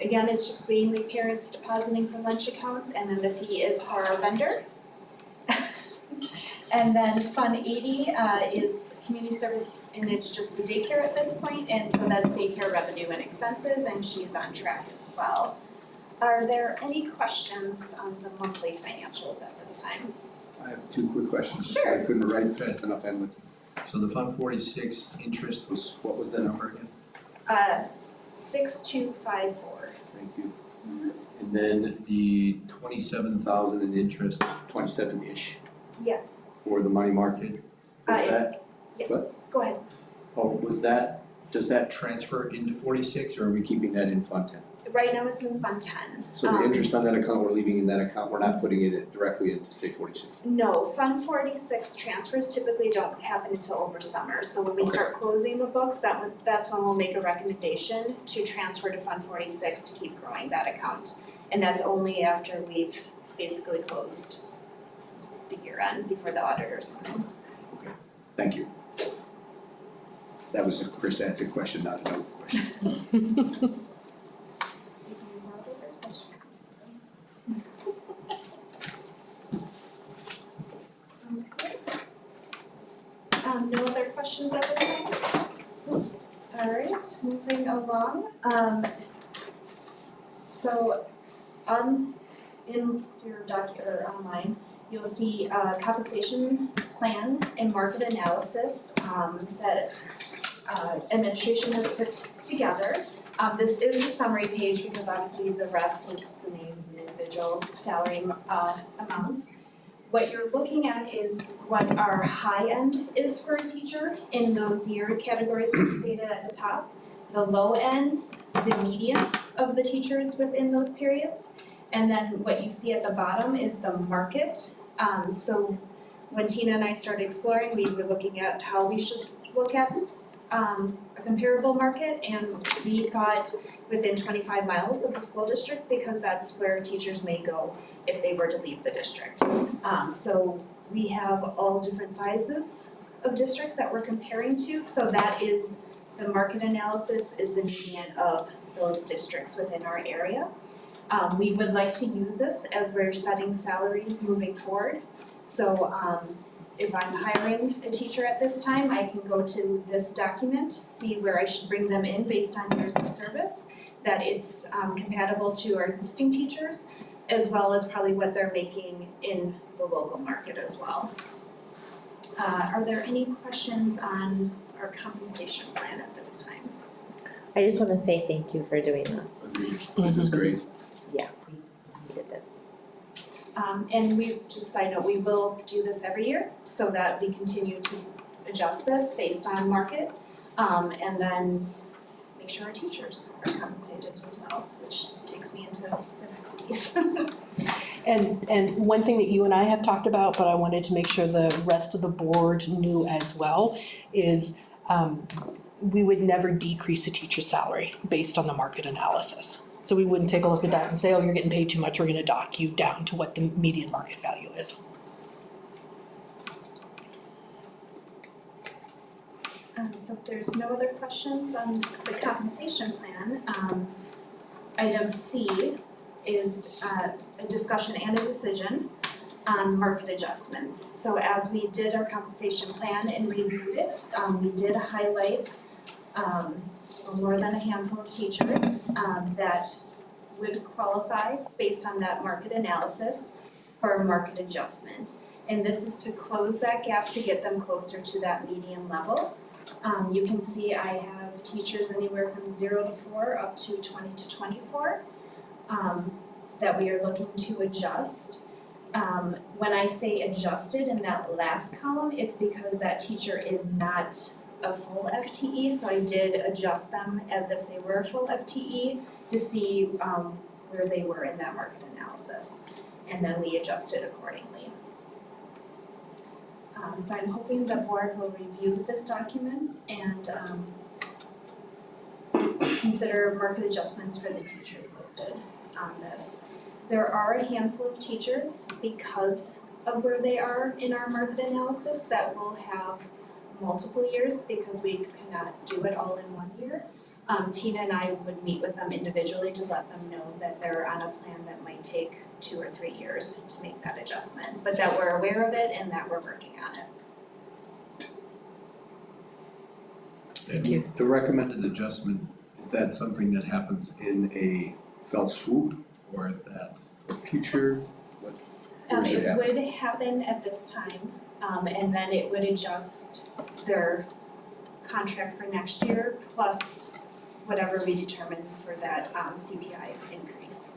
again, it's just mainly parents depositing for lunch accounts, and then the fee is for our vendor. And then Fund 80 is community service, and it's just the daycare at this point, and so that's daycare revenue and expenses, and she's on track as well. Are there any questions on the monthly financials at this time? I have 2 quick questions. Sure. I couldn't write fast enough and listen. So the Fund 46 interest was, what was the number again? 6254. Thank you. And then the 27,000 in interest, 27-ish Yes. for the money market, was that, Yes. What? Go ahead. does that transfer into 46 or are we keeping that in Fund 10? Right now it's in Fund 10. So the interest on that account, we're leaving in that account, we're not putting it directly into, say, 46? No, Fund 46 transfers typically don't happen until over summer, so when we start closing the books, that's when we'll make a recommendation to transfer to Fund 46 to keep growing that account. And that's only after we've basically closed the year end before the auditors come in. Okay, thank you. That was a Chris answered question, not a no question. No other questions at this time? Alright, moving along. So in your or online, you'll see compensation plan and market analysis that administration has put together. This is the summary page because obviously the rest is the names and individual salary amounts. What you're looking at is what our high end is for a teacher in those year categories stated at the top. The low end, the median of the teachers within those periods. And then what you see at the bottom is the market. So when Tina and I started exploring, we were looking at how we should look at a comparable market, and we thought within 25 miles of the school district because that's where teachers may go if they were to leave the district. So we have all different sizes of districts that we're comparing to, so that is the market analysis is the median of those districts within our area. We would like to use this as we're setting salaries moving forward. So if I'm hiring a teacher at this time, I can go to this document, see where I should bring them in based on years of service, that it's compatible to our existing teachers, as well as probably what they're making in the local market as well. Are there any questions on our compensation plan at this time? I just wanna say thank you for doing this. This is great. Yeah, we needed this. And we, just side note, we will do this every year so that we continue to adjust this based on market. And then make sure our teachers are compensated as well, which takes me into the next piece. And one thing that you and I have talked about, but I wanted to make sure the rest of the board knew as well, is we would never decrease a teacher's salary based on the market analysis. So we wouldn't take a look at that and say, oh, you're getting paid too much, we're gonna dock you down to what the median market value is. So if there's no other questions on the compensation plan, item C is a discussion and a decision on market adjustments. So as we did our compensation plan and reviewed it, we did highlight more than a handful of teachers that would qualify based on that market analysis for a market adjustment. And this is to close that gap to get them closer to that median level. You can see I have teachers anywhere from 0 to 4 up to 20 to 24 that we are looking to adjust. When I say adjusted in that last column, it's because that teacher is not a full FTE, so I did adjust them as if they were a full FTE to see where they were in that market analysis, and then we adjusted accordingly. So I'm hoping the board will review this document and consider market adjustments for the teachers listed on this. There are a handful of teachers, because of where they are in our market analysis, that will have multiple years because we cannot do it all in 1 year. Tina and I would meet with them individually to let them know that they're on a plan that might take 2 or 3 years to make that adjustment, but that we're aware of it and that we're working on it. Thank you. The recommended adjustment, is that something that happens in a felt swoop, or is that for future? What does it It happen? would happen at this time, and then it would adjust their contract for next year, plus whatever we determine for that CPI increase.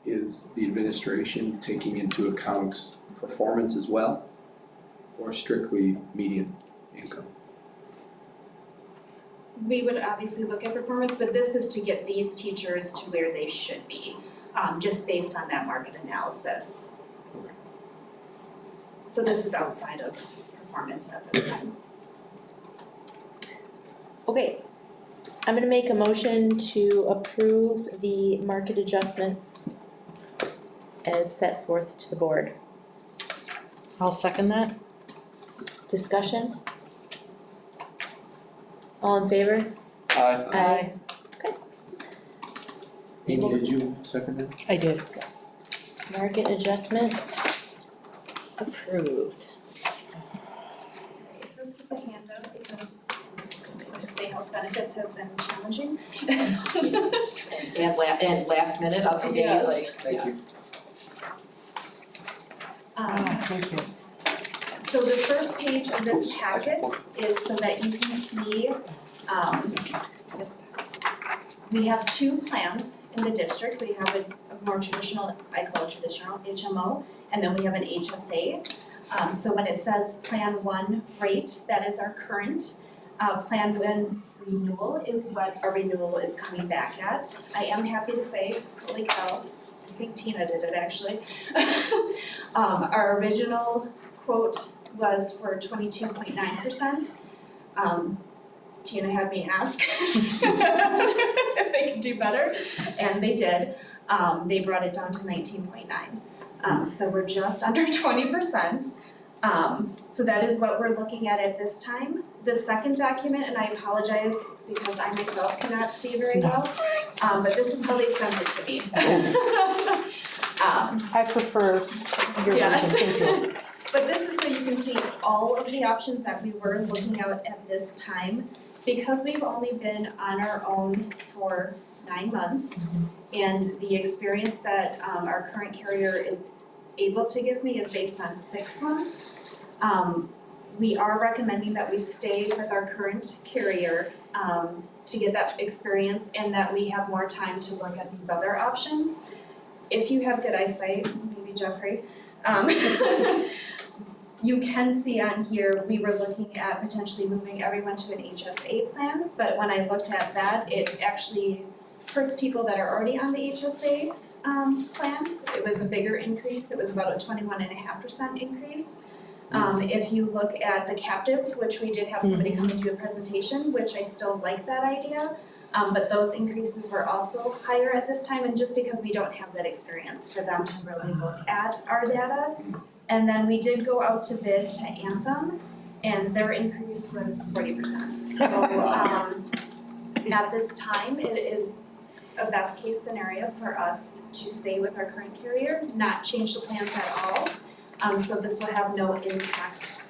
Is the administration taking into account performance as well, or strictly median income? We would obviously look at performance, but this is to get these teachers to where they should be, just based on that market analysis. So this is outside of performance at this time. Okay, I'm gonna make a motion to approve the market adjustments as set forth to the board. I'll second that. Discussion? All in favor? Aye. Aye. Amy, did you second that? I did. Market adjustments approved. This is a handout because this is something to say health benefits has been challenging. And last minute, up to date, Yes. like, Thank you. Thank you. So the first page of this packet is so that you can see, we have 2 plans in the district. We have a more traditional, I call it traditional HMO, and then we have an HSA. So when it says Plan 1 rate, that is our current. Plan 1 renewal is what our renewal is coming back at. I am happy to say, holy cow, I think Tina did it actually. Our original quote was for 22.9%. Tina had me ask if they could do better, and they did. They brought it down to 19.9. So we're just under 20%. So that is what we're looking at this time. The second document, and I apologize because I myself cannot see very well, but this is how they sent it to me. I prefer your Yes. version, thank you. But this is so you can see all of the options that we were looking at this time. Because we've only been on our own for 9 months, and the experience that our current carrier is able to give me is based on 6 months. We are recommending that we stay with our current carrier to get that experience, and that we have more time to look at these other options. If you have good eyesight, maybe Jeffrey, you can see on here, we were looking at potentially moving everyone to an HSA plan, but when I looked at that, it actually hurts people that are already on the HSA plan. It was a bigger increase, it was about a 21.5% increase. If you look at the captive, which we did have somebody come and do a presentation, which I still like that idea, but those increases were also higher at this time, and just because we don't have that experience for them to really look at our data. And then we did go out to bid to Anthem, and their increase was 40%. So at this time, it is a best case scenario for us to stay with our current carrier, not change the plans at all. So this will have no impact,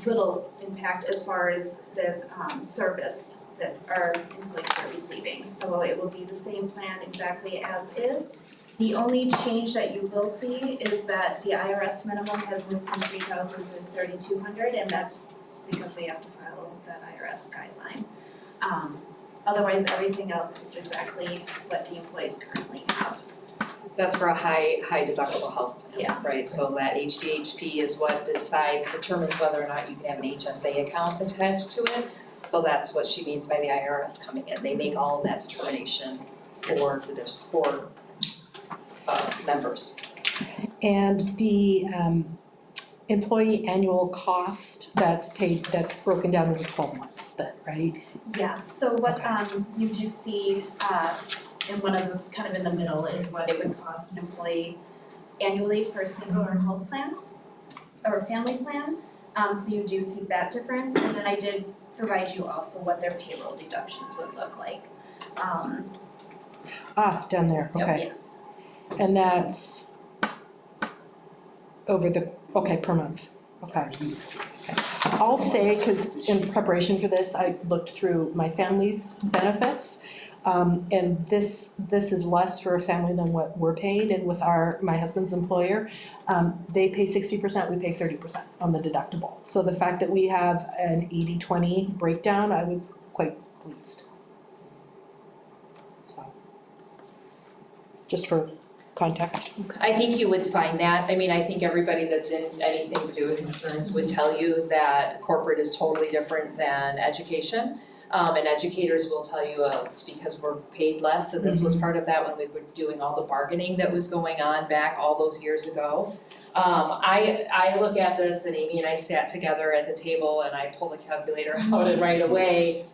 little impact as far as the service that our employees are receiving. So it will be the same plan exactly as is. The only change that you will see is that the IRS minimum has moved from 3,000 to 3,200, and that's because we have to follow that IRS guideline. Otherwise, everything else is exactly what the employees currently have. That's for a high deductible health plan, Yeah. right? So that HDHP is what determines whether or not you can have an HSA account attached to it. So that's what she means by the IRS coming in. They make all of that determination for members. And the employee annual cost that's paid, that's broken down into 12 months then, right? Yes, so what you do see in one of those kind of in the middle is what it would cost an employee annually for a single or health plan or family plan. So you do see that difference, and then I did provide you also what their payroll deductions would look like. Down there, okay. Yes. And that's over the, per month, okay. I'll say, because in preparation for this, I looked through my family's benefits. And this is less for a family than what we're paid, and with my husband's employer, they pay 60%, we pay 30% on the deductible. So the fact that we have an 80-20 breakdown, I was quite pleased. So, just for context. I think you would find that, I mean, I think everybody that's in anything to do with insurance would tell you that corporate is totally different than education. And educators will tell you it's because we're paid less, and this was part of that when we were doing all the bargaining that was going on back all those years ago. I look at this, and Amy and I sat together at the table and I pulled the calculator out and right away,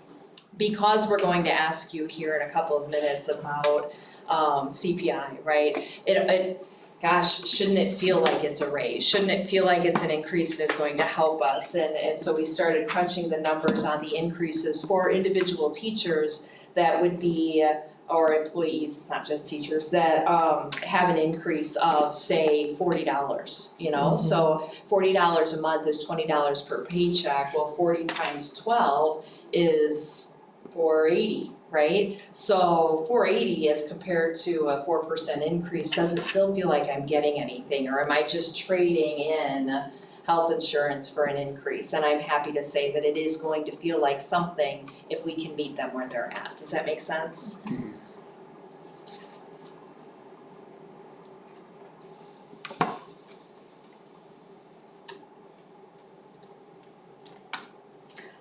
because we're going to ask you here in a couple of minutes about CPI, right? Gosh, shouldn't it feel like it's a raise? Shouldn't it feel like it's an increase and it's going to help us? And so we started crunching the numbers on the increases for individual teachers that would be, or employees, it's not just teachers, that have an increase of, say, $40, you know? So $40 a month is $20 per paycheck. Well, 40 times 12 is $480. Right? So $480 as compared to a 4% increase, does it still feel like I'm getting anything, or am I just trading in health insurance for an increase? And I'm happy to say that it is going to feel like something if we can meet them where they're at. Does that make sense?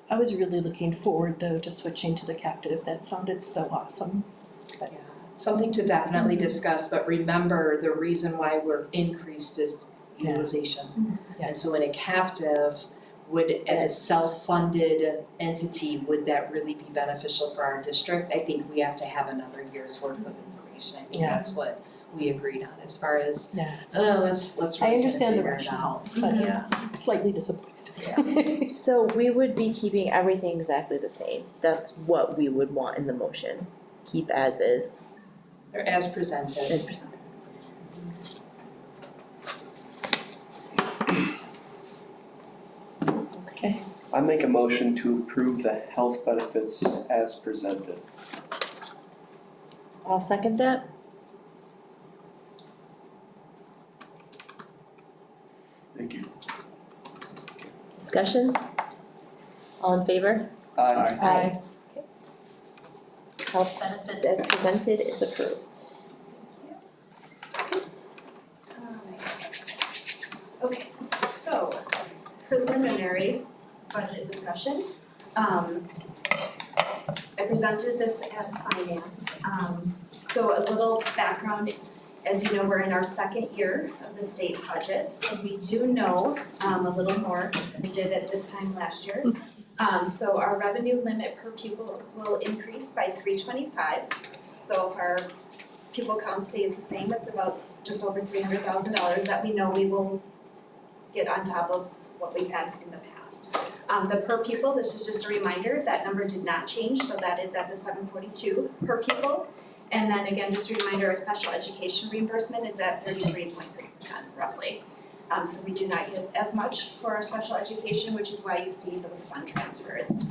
I was really looking forward, though, to switching to the captive. That sounded so awesome. Yeah, something to definitely discuss, but remember the reason why we're increased is utilization. Yeah. And so in a captive, as a self-funded entity, would that really be beneficial for our district? I think we have to have another year's worth of information. I think that's what we agreed on as far as, let's I really understand the figure it rationale, out. but slightly disappointed. So we would be keeping everything exactly the same. That's what we would want in the motion. Keep as is. Or as presented. As presented. Okay. I make a motion to approve the health benefits as presented. I'll second that. Thank you. Discussion? All in favor? Aye. Health benefits as presented is approved. Okay, so preliminary budget discussion. I presented this at finance. So a little background, as you know, we're in our second year of the state budget, so we do know a little more than we did at this time last year. So our revenue limit per pupil will increase by $325. So if our pupil count stays the same, it's about just over $300,000 that we know we will get on top of what we've had in the past. The per pupil, this is just a reminder, that number did not change, so that is at the $742 per pupil. And then again, just a reminder, our special education reimbursement is at 33.3% roughly. So we do not get as much for our special education, which is why you see those fund transfers.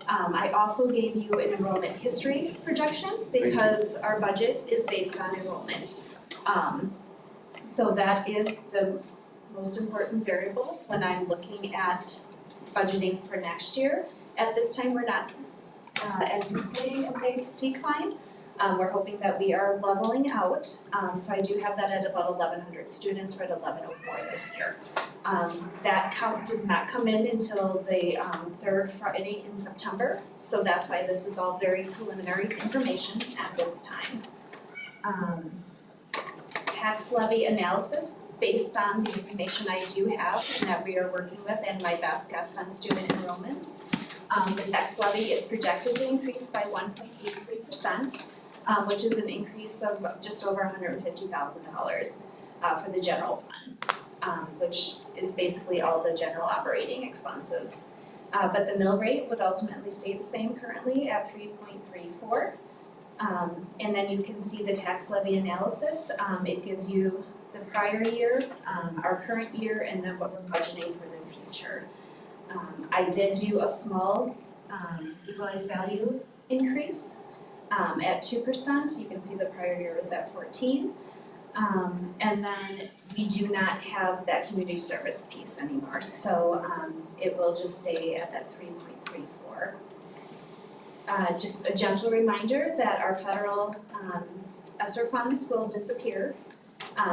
I also gave you an enrollment history projection because our budget is based on enrollment. So that is the most important variable when I'm looking at budgeting for next year. At this time, we're not anticipating a big decline. We're hoping that we are leveling out, so I do have that at about 1,100 students. We're at 1,104 this year. That count does not come in until the third Friday in September, so that's why this is all very preliminary information at this time. Tax levy analysis based on the information I do have and that we are working with and my best guess on student enrollments. The tax levy is projected to increase by 1.83%. Which is an increase of just over $150,000 for the general fund, which is basically all the general operating expenses. But the mill rate would ultimately stay the same currently at 3.34. And then you can see the tax levy analysis. It gives you the prior year, our current year, and then what we're budgeting for the future. I did do a small equalized value increase. At 2%, you can see the prior year was at 14. And then we do not have that community service piece anymore, so it will just stay at that 3.34. Just a gentle reminder that our federal ESSER funds will disappear.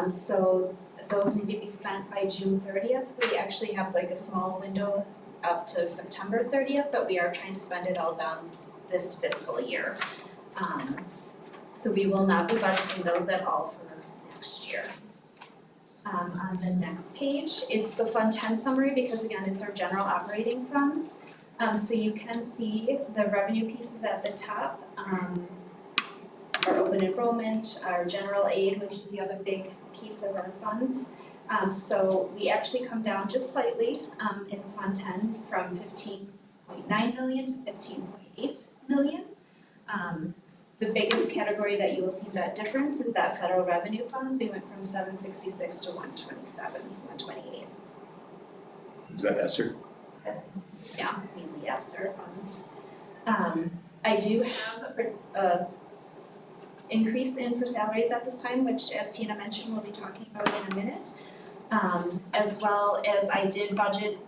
So those need to be spent by June 30th. We actually have like a small window up to September 30th, but we are trying to spend it all down this fiscal year. So we will not be budgeting those at all for next year. On the next page, it's the Fund 10 summary because again, it's our general operating funds. So you can see the revenue pieces at the top, our open enrollment, our general aid, which is the other big piece of our funds. So we actually come down just slightly in Fund 10 from 15.9 million to 15.8 million. The biggest category that you will see that difference is that federal revenue funds. We went from 766 to 127, 128. Is that ESSER? That's, yeah, mainly ESSER funds. I do have a increase in for salaries at this time, which as Tina mentioned, we'll be talking about in a minute. As well as I did budget,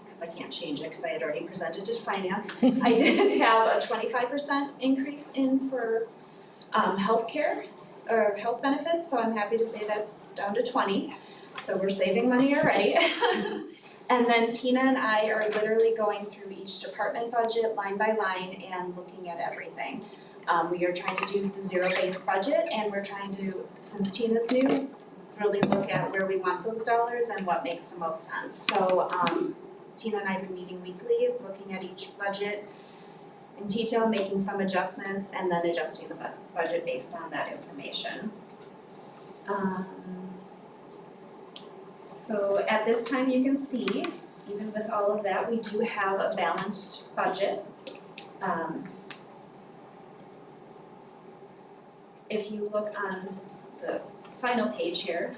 because I can't change it because I had already presented to finance, I did have a 25% increase in for healthcare or health benefits, so I'm happy to say that's down to 20. So we're saving money already. And then Tina and I are literally going through each department budget line by line and looking at everything. We are trying to do the zero-based budget, and we're trying to, since Tina's new, really look at where we want those dollars and what makes the most sense. So Tina and I have been meeting weekly, looking at each budget in detail, making some adjustments, and then adjusting the budget based on that information. So at this time you can see, even with all of that, we do have a balanced budget. If you look on the final page here,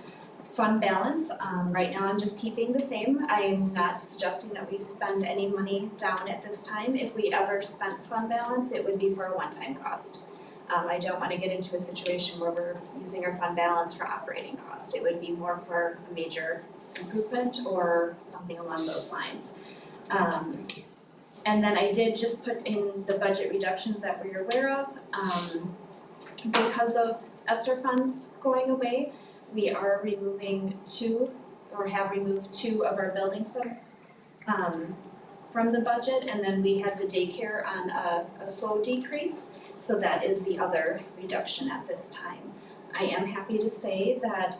fund balance, right now I'm just keeping the same. I'm not suggesting that we spend any money down at this time. If we ever spent fund balance, it would be for a one-time cost. I don't want to get into a situation where we're using our fund balance for operating costs. It would be more for a major improvement or something along those lines. And then I did just put in the budget reductions that we're aware of. Because of ESSER funds going away, we are removing have removed two of our building subs from the budget, and then we had the daycare on a slow decrease, so that is the other reduction at this time. I am happy to say that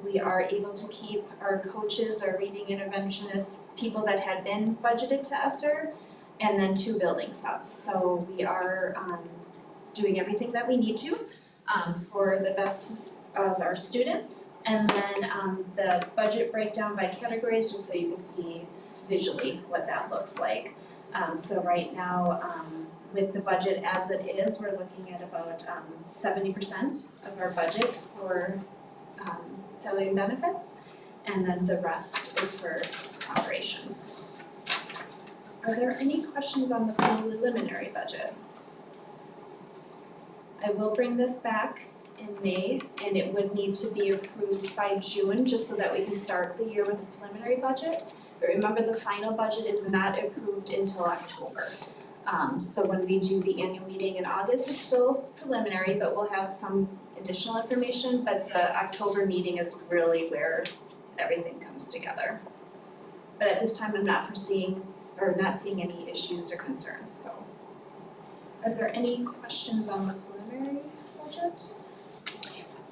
we are able to keep our coaches, our reading interventionists, people that had been budgeted to ESSER, and then two building subs. So we are doing everything that we need to for the best of our students. And then the budget breakdown by categories, just so you can see visually what that looks like. So right now, with the budget as it is, we're looking at about 70% of our budget for salary and benefits, and then the rest is for operations. Are there any questions on the preliminary budget? I will bring this back in May, and it would need to be approved by June, just so that we can start the year with a preliminary budget. But remember, the final budget is not approved until October. So when we do the annual meeting in August, it's still preliminary, but we'll have some additional information, but the October meeting is really where everything comes together. But at this time, I'm not seeing any issues or concerns, so. Are there any questions on the preliminary budget?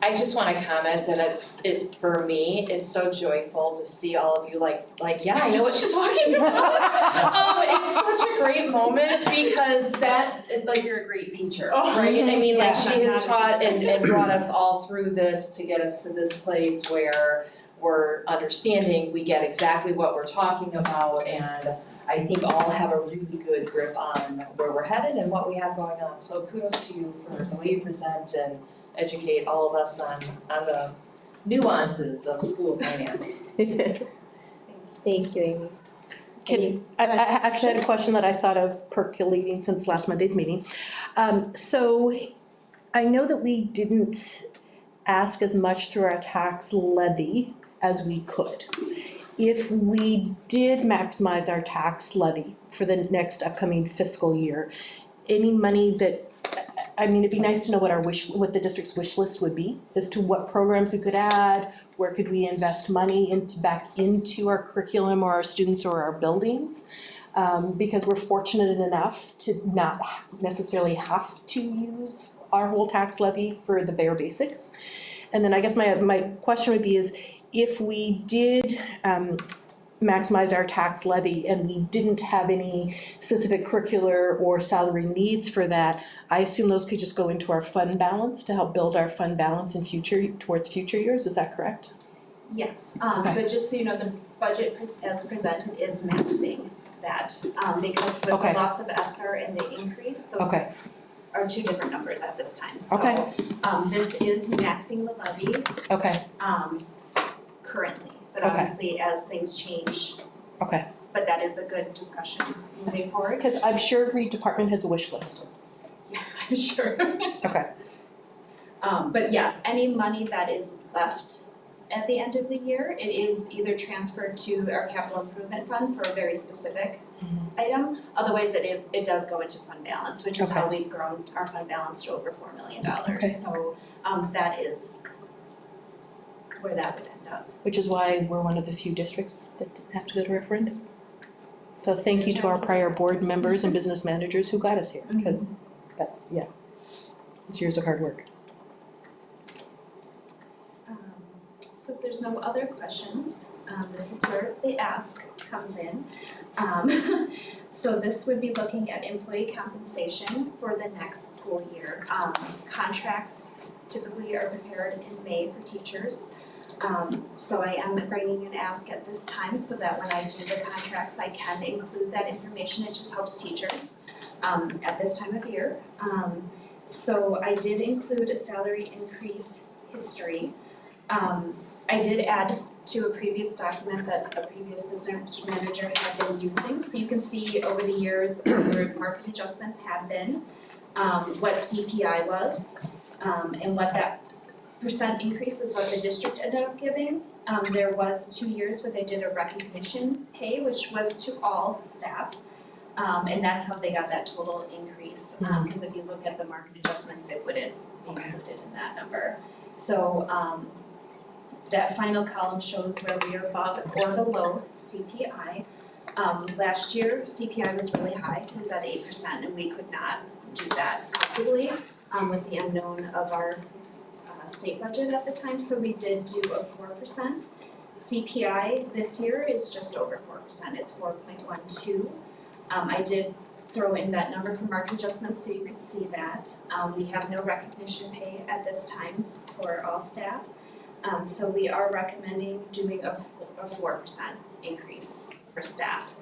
I just wanna comment that for me, it's so joyful to see all of you like, yeah, I know what she's talking about. It's such a great moment because you're a great teacher, right? I mean, like, she has taught and brought us all through this to get us to this place where we're understanding, we get exactly what we're talking about, and I think all have a really good grip on where we're headed and what we have going on. So kudos to you for the way you present and educate all of us on the nuances of school finance. Thank you, Amy. I actually had a question that I thought of percolating since last Monday's meeting. So I know that we didn't ask as much through our tax levy as we could. If we did maximize our tax levy for the next upcoming fiscal year, any money that, I mean, it'd be nice to know what the district's wish list would be as to what programs we could add, where could we invest money back into our curriculum or our students or our buildings. Because we're fortunate enough to not necessarily have to use our whole tax levy for the bare basics. And then I guess my question would be is, if we did maximize our tax levy and we didn't have any specific curricular or salary needs for that, I assume those could just go into our fund balance to help build our fund balance towards future years, is that correct? Yes, Okay. but just so you know, the budget as presented is maxing that, because with the Okay. loss of ESSER and the increase, those Okay, are two different numbers at this time. So, Okay. This is maxing the levy, okay, currently, but Okay. obviously as things change, okay. but that is a good discussion moving forward. Because I'm sure every department has a wish list. Yeah, I'm sure. Okay, But yes, any money that is left at the end of the year, it is either transferred to our capital improvement fund for a very specific item. Otherwise, it does go into fund balance, which is how we've grown our fund balance to over $4 million. Okay. So that is where that would end up. which is why we're one of the few districts that didn't have to go to referendum. So thank you to our prior board members and business managers who got us here, because that's, it's years of hard work. So if there's no other questions, this is where the ask comes in. So this would be looking at employee compensation for the next school year. Contracts typically are prepared in May for teachers. So I am bringing an ask at this time so that when I do the contracts, I can include that information. It just helps teachers at this time of year. So I did include a salary increase history. I did add to a previous document that a previous business manager had been using. So you can see over the years where market adjustments have been, what CPI was, and what that percent increase is what the district ended up giving. There was 2 years where they did a recognition pay, which was to all staff. And that's how they got that total increase, because if you look at the market adjustments, it wouldn't be included in that number. So that final column shows where we are above or below CPI. Last year, CPI was really high, it was at 8%, and we could not do that comfortably with the unknown of our state budget at the time, so we did do a 4%. CPI this year is just over 4%, it's 4.12. I did throw in that number for market adjustments so you could see that. We have no recognition pay at this time for all staff. So we are recommending doing a 4% increase for staff.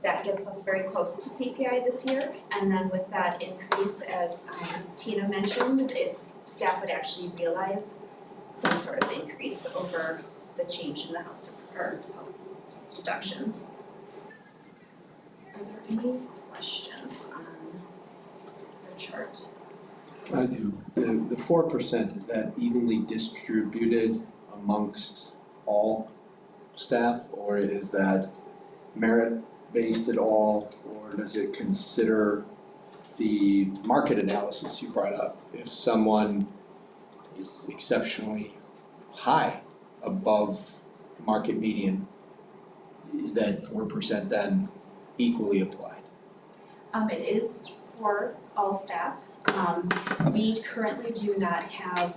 that gets us very close to CPI this year. And then with that increase, as Tina mentioned, staff would actually realize some sort of increase over the change in the health deductions. Are there any questions on the chart? I do. The 4%, is that evenly distributed amongst all staff, or is that merit-based at all, or does it consider the market analysis you brought up? If someone is exceptionally high above market median, is that 4% then equally applied? It is for all staff. We currently do not have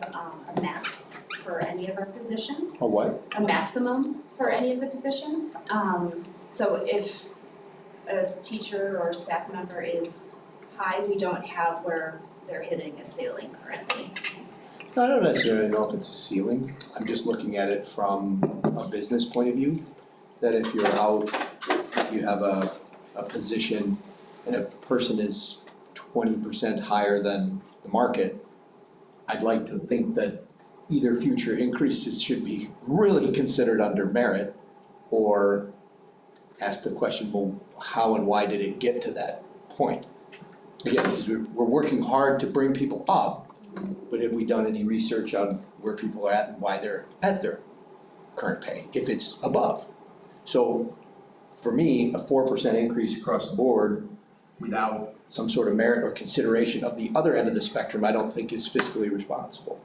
a max for any of our positions. A what? A maximum for any of the positions. So if a teacher or staff member is high, we don't have where they're hitting a ceiling currently. I don't necessarily know if it's a ceiling. I'm just looking at it from a business point of view. That if you're out, if you have a position and a person is 20% higher than the market, I'd like to think that either future increases should be really considered under merit, or ask the question, well, how and why did it get to that point? Again, because we're working hard to bring people up, but have we done any research on where people are at and why they're at their current pay, if it's above? So for me, a 4% increase across the board without some sort of merit or consideration of the other end of the spectrum, I don't think is fiscally responsible.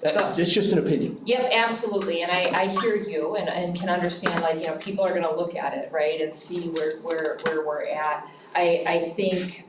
It's just an opinion. Yep, absolutely, and I hear you and can understand, like, you know, people are gonna look at it, right, and see where we're at. I think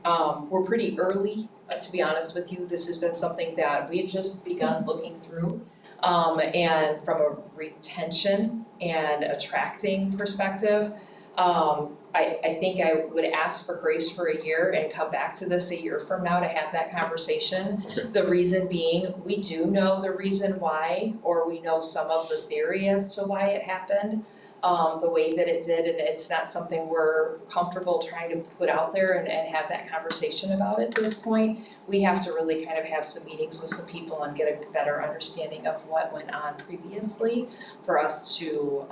we're pretty early, to be honest with you. This has been something that we've just begun looking through. And from a retention and attracting perspective, I think I would ask for grace for a year and come back to this a year from now to have that conversation. Okay. The reason being, we do know the reason why, or we know some of the theory as to why it happened, the way that it did, and it's not something we're comfortable trying to put out there and have that conversation about at this point. We have to really kind of have some meetings with some people and get a better understanding of what went on previously for us to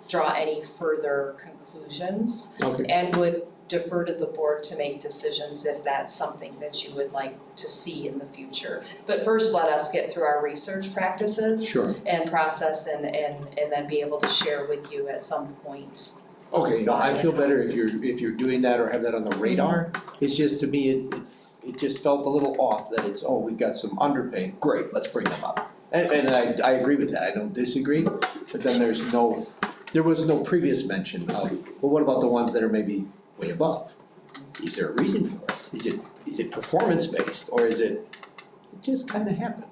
draw any further conclusions. Okay. And would defer to the board to make decisions if that's something that you would like to see in the future. But first, let us get through our research practices Sure. and process and then be able to share with you at some point. Okay, no, I feel better if you're doing that or have that on the radar. It's just, to me, it just felt a little off that it's, oh, we've got some underpay, great, let's bring them up. And I agree with that, I don't disagree, but then there was no previous mention of, well, what about the ones that are maybe way above? Is there a reason for it? Is it performance based, or is it just kind of happened?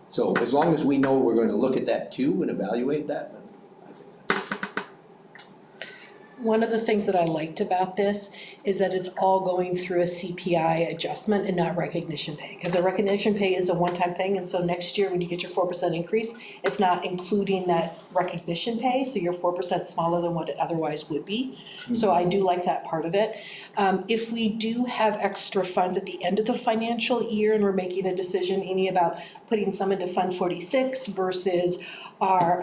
So as long as we know we're going to look at that too and evaluate that, then I think that's okay. One of the things that I liked about this is that it's all going through a CPI adjustment and not recognition pay. Because the recognition pay is a one-time thing, and so next year when you get your 4% increase, it's not including that recognition pay, so you're 4% smaller than what it otherwise would be. So I do like that part of it. If we do have extra funds at the end of the financial year and we're making a decision, Amy, about putting some into Fund 46 versus our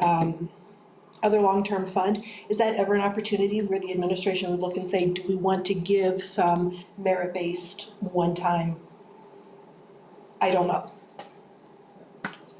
other long-term fund, is that ever an opportunity where the administration would look and say, do we want to give some merit-based one-time? I don't know.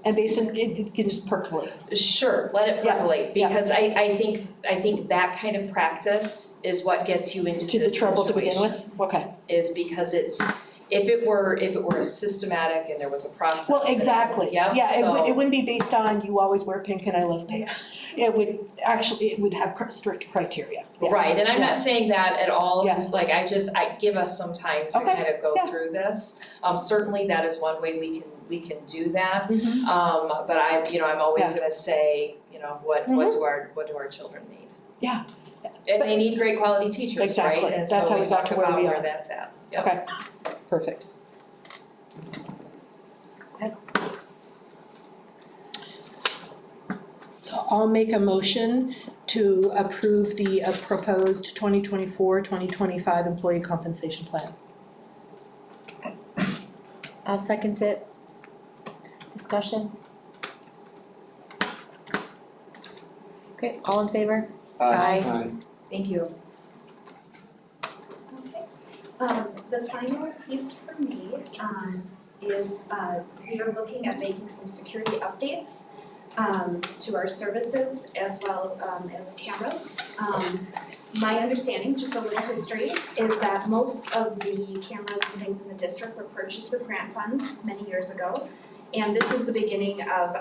And based on, it can just percolate. Sure, let it Yeah, percolate, yeah. because I think that kind of practice is what gets you into To the this trouble to begin situation. with? Okay. Is because it's, if it were a systematic and there was a process. Well, that is- exactly. Yep, Yeah, so- it wouldn't be based on you always wear pink and I love pink. It would have strict criteria. Yeah. Right, and I'm not saying that at all, Yeah. it's like, I give us some time to Okay, kind of go yeah. through this. Certainly that is one way we can do that. Mhm. But I'm always Yeah. gonna say, what do our children need? Yeah. And they need great quality teachers, right? Exactly. And That's so how we got to where we talk about are. where that's at. Yep. Okay, perfect. Okay. So So I'll make a motion to approve the proposed 2024-2025 employee compensation plan. I'll second it. Discussion? Okay, all in favor? Aye. Thank you. Okay, the final piece for me, is, we are looking at making some security updates, to our services as well, as cameras. My understanding, just a little history, is that most of the cameras and things in the district were purchased with grant funds many years ago. And this is the beginning of,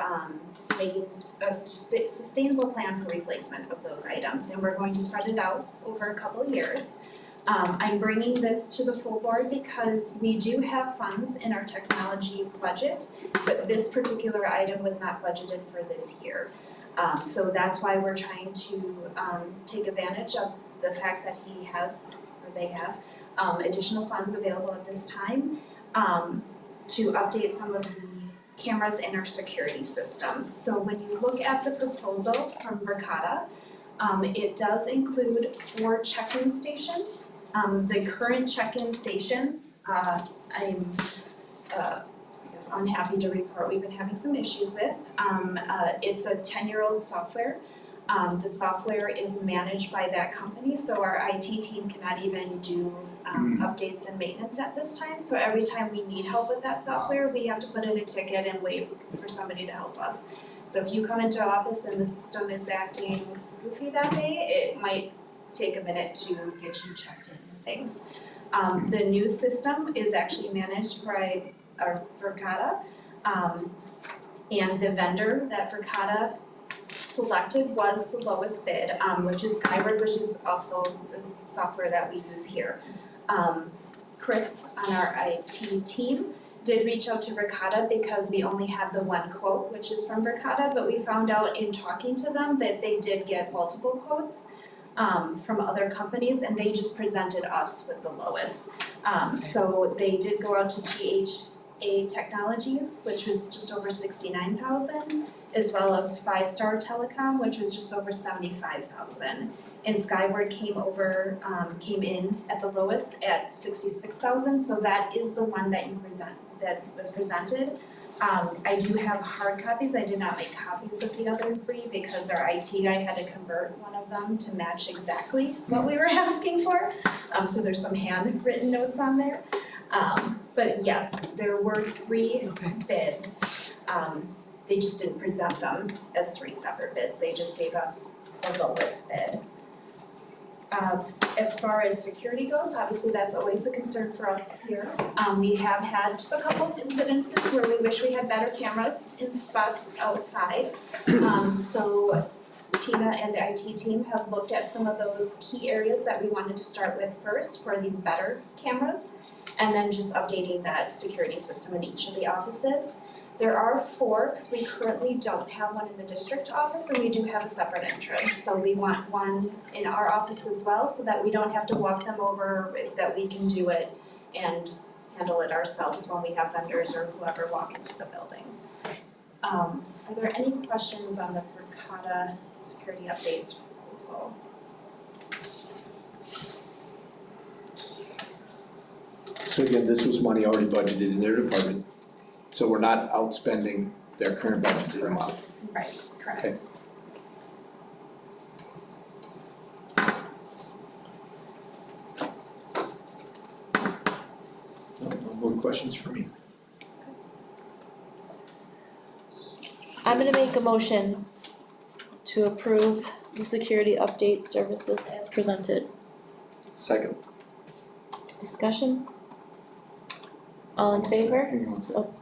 making a sustainable plan for replacement of those items, and we're going to spread it out over a couple of years. I'm bringing this to the full board because we do have funds in our technology budget, but this particular item was not budgeted for this year. So that's why we're trying to, take advantage of the fact that he has, or they have, additional funds available at this time, to update some of the cameras in our security systems. So when you look at the proposal from Verkada, it does include 4 check-in stations. The current check-in stations, I'm I guess unhappy to report we've been having some issues with. It's a 10-year-old software. The software is managed by that company, so our IT team cannot even do updates and maintenance at this time. So every time we need help with that software, we have to put in a ticket and wait for somebody to help us. So if you come into office and the system is acting goofy that day, it might take a minute to get you checked in and things. The new system is actually managed by our Verkada, and the vendor that Verkada selected was the lowest bid, which is Skyward, which is also the software that we use here. Chris on our IT team did reach out to Verkada because we only had the one quote, which is from Verkada, but we found out in talking to them that they did get multiple quotes from other companies, and they just presented us with the lowest. So they did go out to GHA Technologies, which was just over $69,000, as well as 5 Star Telecom, which was just over $75,000. And Skyward came in at the lowest at $66,000, so that is the one that was presented. I do have hard copies. I did not make copies of the other 3 because our IT guy had to convert one of them to match exactly what we were asking for. So there's some handwritten notes on there. But yes, there were 3 bids. They just didn't present them as 3 separate bids. They just gave us the lowest bid. As far as security goes, obviously that's always a concern for us here. We have had just a couple of incidences where we wish we had better cameras in spots outside. So Tina and the IT team have looked at some of those key areas that we wanted to start with first for these better cameras, and then just updating that security system in each of the offices. There are 4, because we currently don't have one in the district office, and we do have a separate entrance. So we want one in our office as well, so that we don't have to walk them over, that we can do it and handle it ourselves when we have vendors or whoever walk into the building. Are there any questions on the Verkada security updates proposal? So again, this was money already budgeted in their department, so we're not outspending their current budgeted amount. Right, correct. No more questions for me. I'm gonna make a motion to approve the security update services as presented. Second. Discussion? All in favor? Hang on a second. Oh.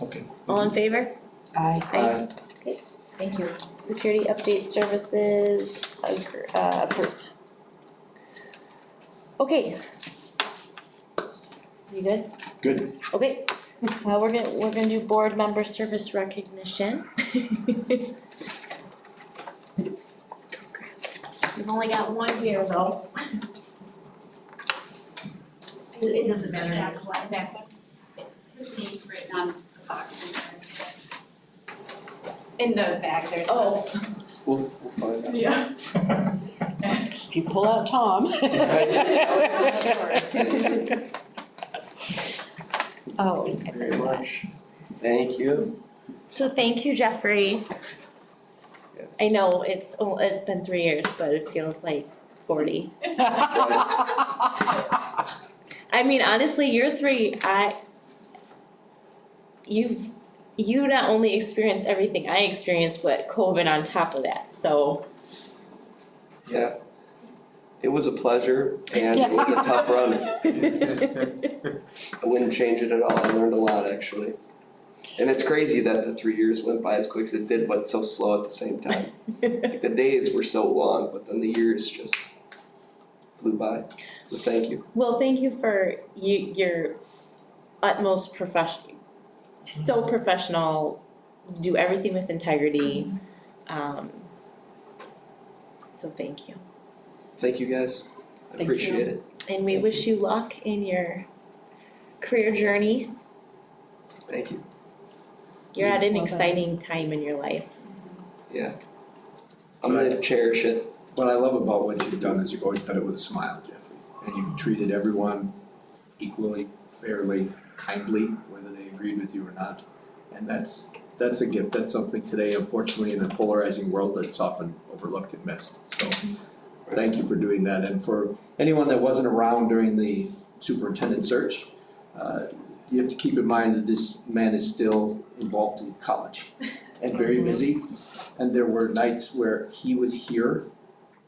Okay. All in favor? Aye. Aye. Thank you. Security update services approved. Okay. You good? Good. Okay, we're gonna do board member service recognition. We've only got one here though. It doesn't matter. Back one. His name's written on the box in there, yes. In the bag, there's Oh. We'll find out. Yeah. If you pull out Tom. Oh, Thank you very much. Thank you. so thank you, Jeffrey. Yes. I know it's been 3 years, but it feels like 40. I mean, honestly, you're 3, you not only experienced everything I experienced, but COVID on top of that, so. Yeah. It was a pleasure and it was a tough run. I wouldn't change it at all. I learned a lot actually. And it's crazy that the 3 years went by as quick as it did, but so slow at the same time. Like the days were so long, but then the years just flew by. But thank you. Well, thank you for your utmost so professional, do everything with integrity. So thank you. Thank you guys. I Thank appreciate it. And we wish you luck in your career journey. Thank you. You're at an Well done. exciting time in your life. Yeah. I'm gonna cherish it. What I love about what you've done is you've always done it with a smile, Jeffrey. And you've treated everyone equally, fairly, kindly, whether they agreed with you or not. And that's a gift. That's something today, unfortunately, in a polarizing world, that's often overlooked and missed. So thank you for doing that. And for anyone that wasn't around during the superintendent search, you have to keep in mind that this man is still involved in college and very busy. And there were nights where he was here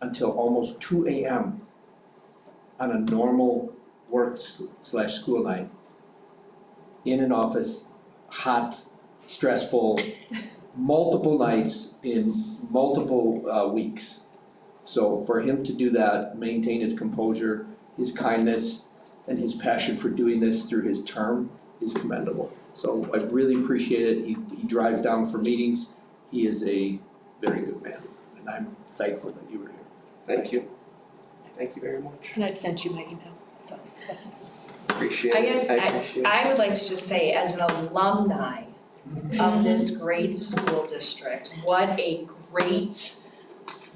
until almost 2 a.m. on a normal work/school night, in an office, hot, stressful, multiple nights in multiple weeks. So for him to do that, maintain his composure, his kindness, and his passion for doing this through his term is commendable. So I really appreciate it. He drives down for meetings. He is a very good man, and I'm thankful that you were here. Thank you. Thank you very much. And I've sent you my email, so that's. Appreciate I it. guess appreciate it. I would like to just say, as an alumni of this great school district, what a great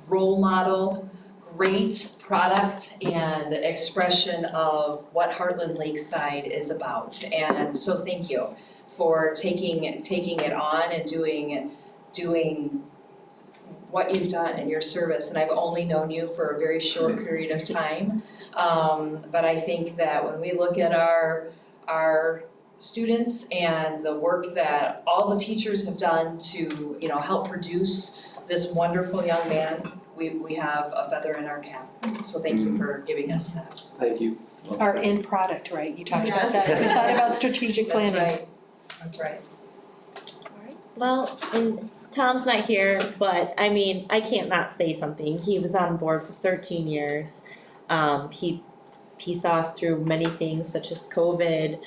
role model, great product and expression of what Hartland-Lakeside is about. And so thank you for taking it on and doing what you've done in your service. And I've only known you for a very short period of time. But I think that when we look at our students and the work that all the teachers have done to, help produce this wonderful young man, we have a feather in our cap. So thank you for giving us that. Thank you. Our end product, right? You talked about Yes. that. It's not about strategic planning. That's right. Well, and Tom's not here, but I mean, I can't not say something. He was on board for 13 years. He saw us through many things such as COVID,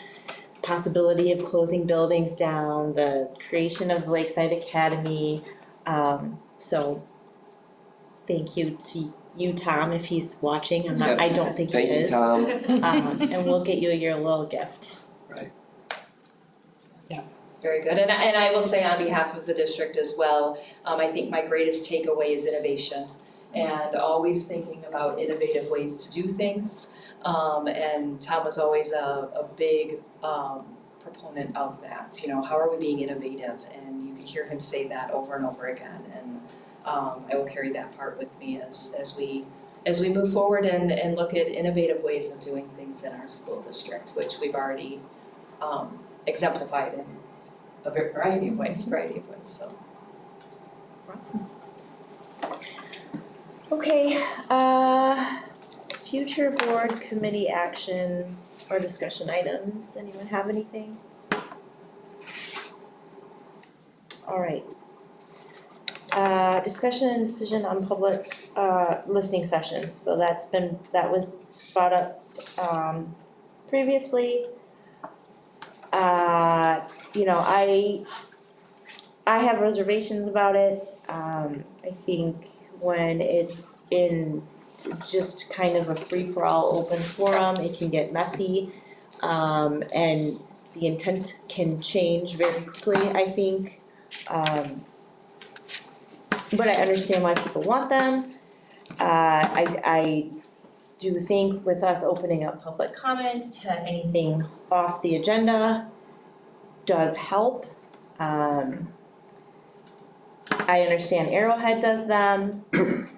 possibility of closing buildings down, the creation of Lakeside Academy. So thank you to you, Tom, if he's watching. I don't think he Thank you, is. Tom. And we'll get you your little gift. Very good, and I will say on behalf of the district as well, I think my greatest takeaway is innovation and always thinking about innovative ways to do things. And Tom was always a big proponent of that, how are we being innovative? And you could hear him say that over and over again, and I will carry that part with me as we move forward and look at innovative ways of doing things in our school district, which we've already exemplified in a variety of ways, so. Awesome. Okay, future board committee action or discussion items, anyone have anything? All right. Discussion and decision on public, listening sessions, so that was brought up, previously. I have reservations about it. I think when it's in just kind of a free-for-all open forum, it can get messy. And the intent can change very quickly, I think. But I understand why people want them. I do think with us opening up public comment to anything off the agenda does help. I understand Arrowhead does them.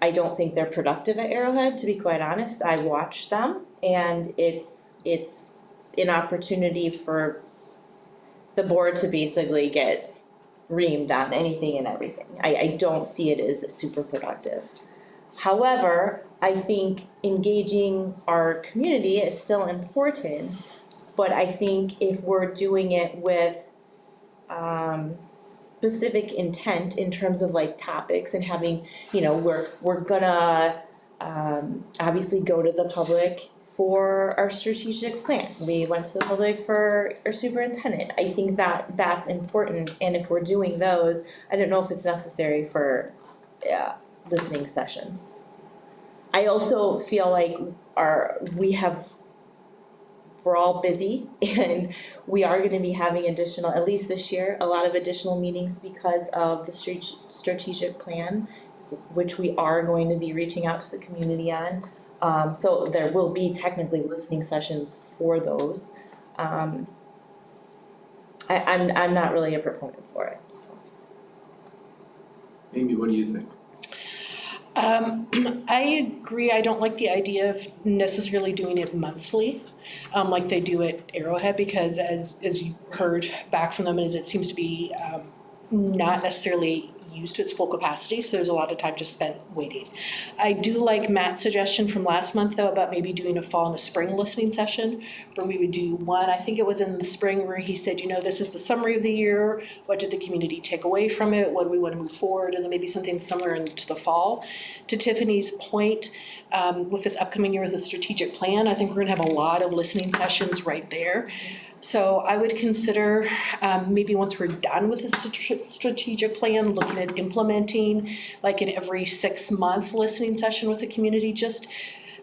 I don't think they're productive at Arrowhead, to be quite honest. I watch them and it's an opportunity for the board to basically get reamed on anything and everything. I don't see it as super productive. However, I think engaging our community is still important, but I think if we're doing it with specific intent in terms of like topics and having, we're gonna obviously go to the public for our strategic plan. We went to the public for our superintendent. I think that that's important, and if we're doing those, I don't know if it's necessary for listening sessions. I also feel like we're all busy and we are gonna be having additional, at least this year, a lot of additional meetings because of the strategic plan, which we are going to be reaching out to the community on. So there will be technically listening sessions for those. I'm not really a proponent for it, so. Amy, what do you think? I agree. I don't like the idea of necessarily doing it monthly, like they do at Arrowhead, because as you heard back from them, is it seems to be not necessarily used to its full capacity, so there's a lot of time just spent waiting. I do like Matt's suggestion from last month though about maybe doing a fall and a spring listening session where we would do one, I think it was in the spring, where he said, this is the summary of the year, what did the community take away from it, what do we want to move forward, and then maybe something similar into the fall. To Tiffany's point, with this upcoming year with the strategic plan, I think we're gonna have a lot of listening sessions right there. So I would consider maybe once we're done with the strategic plan, looking at implementing like an every 6-month listening session with the community, just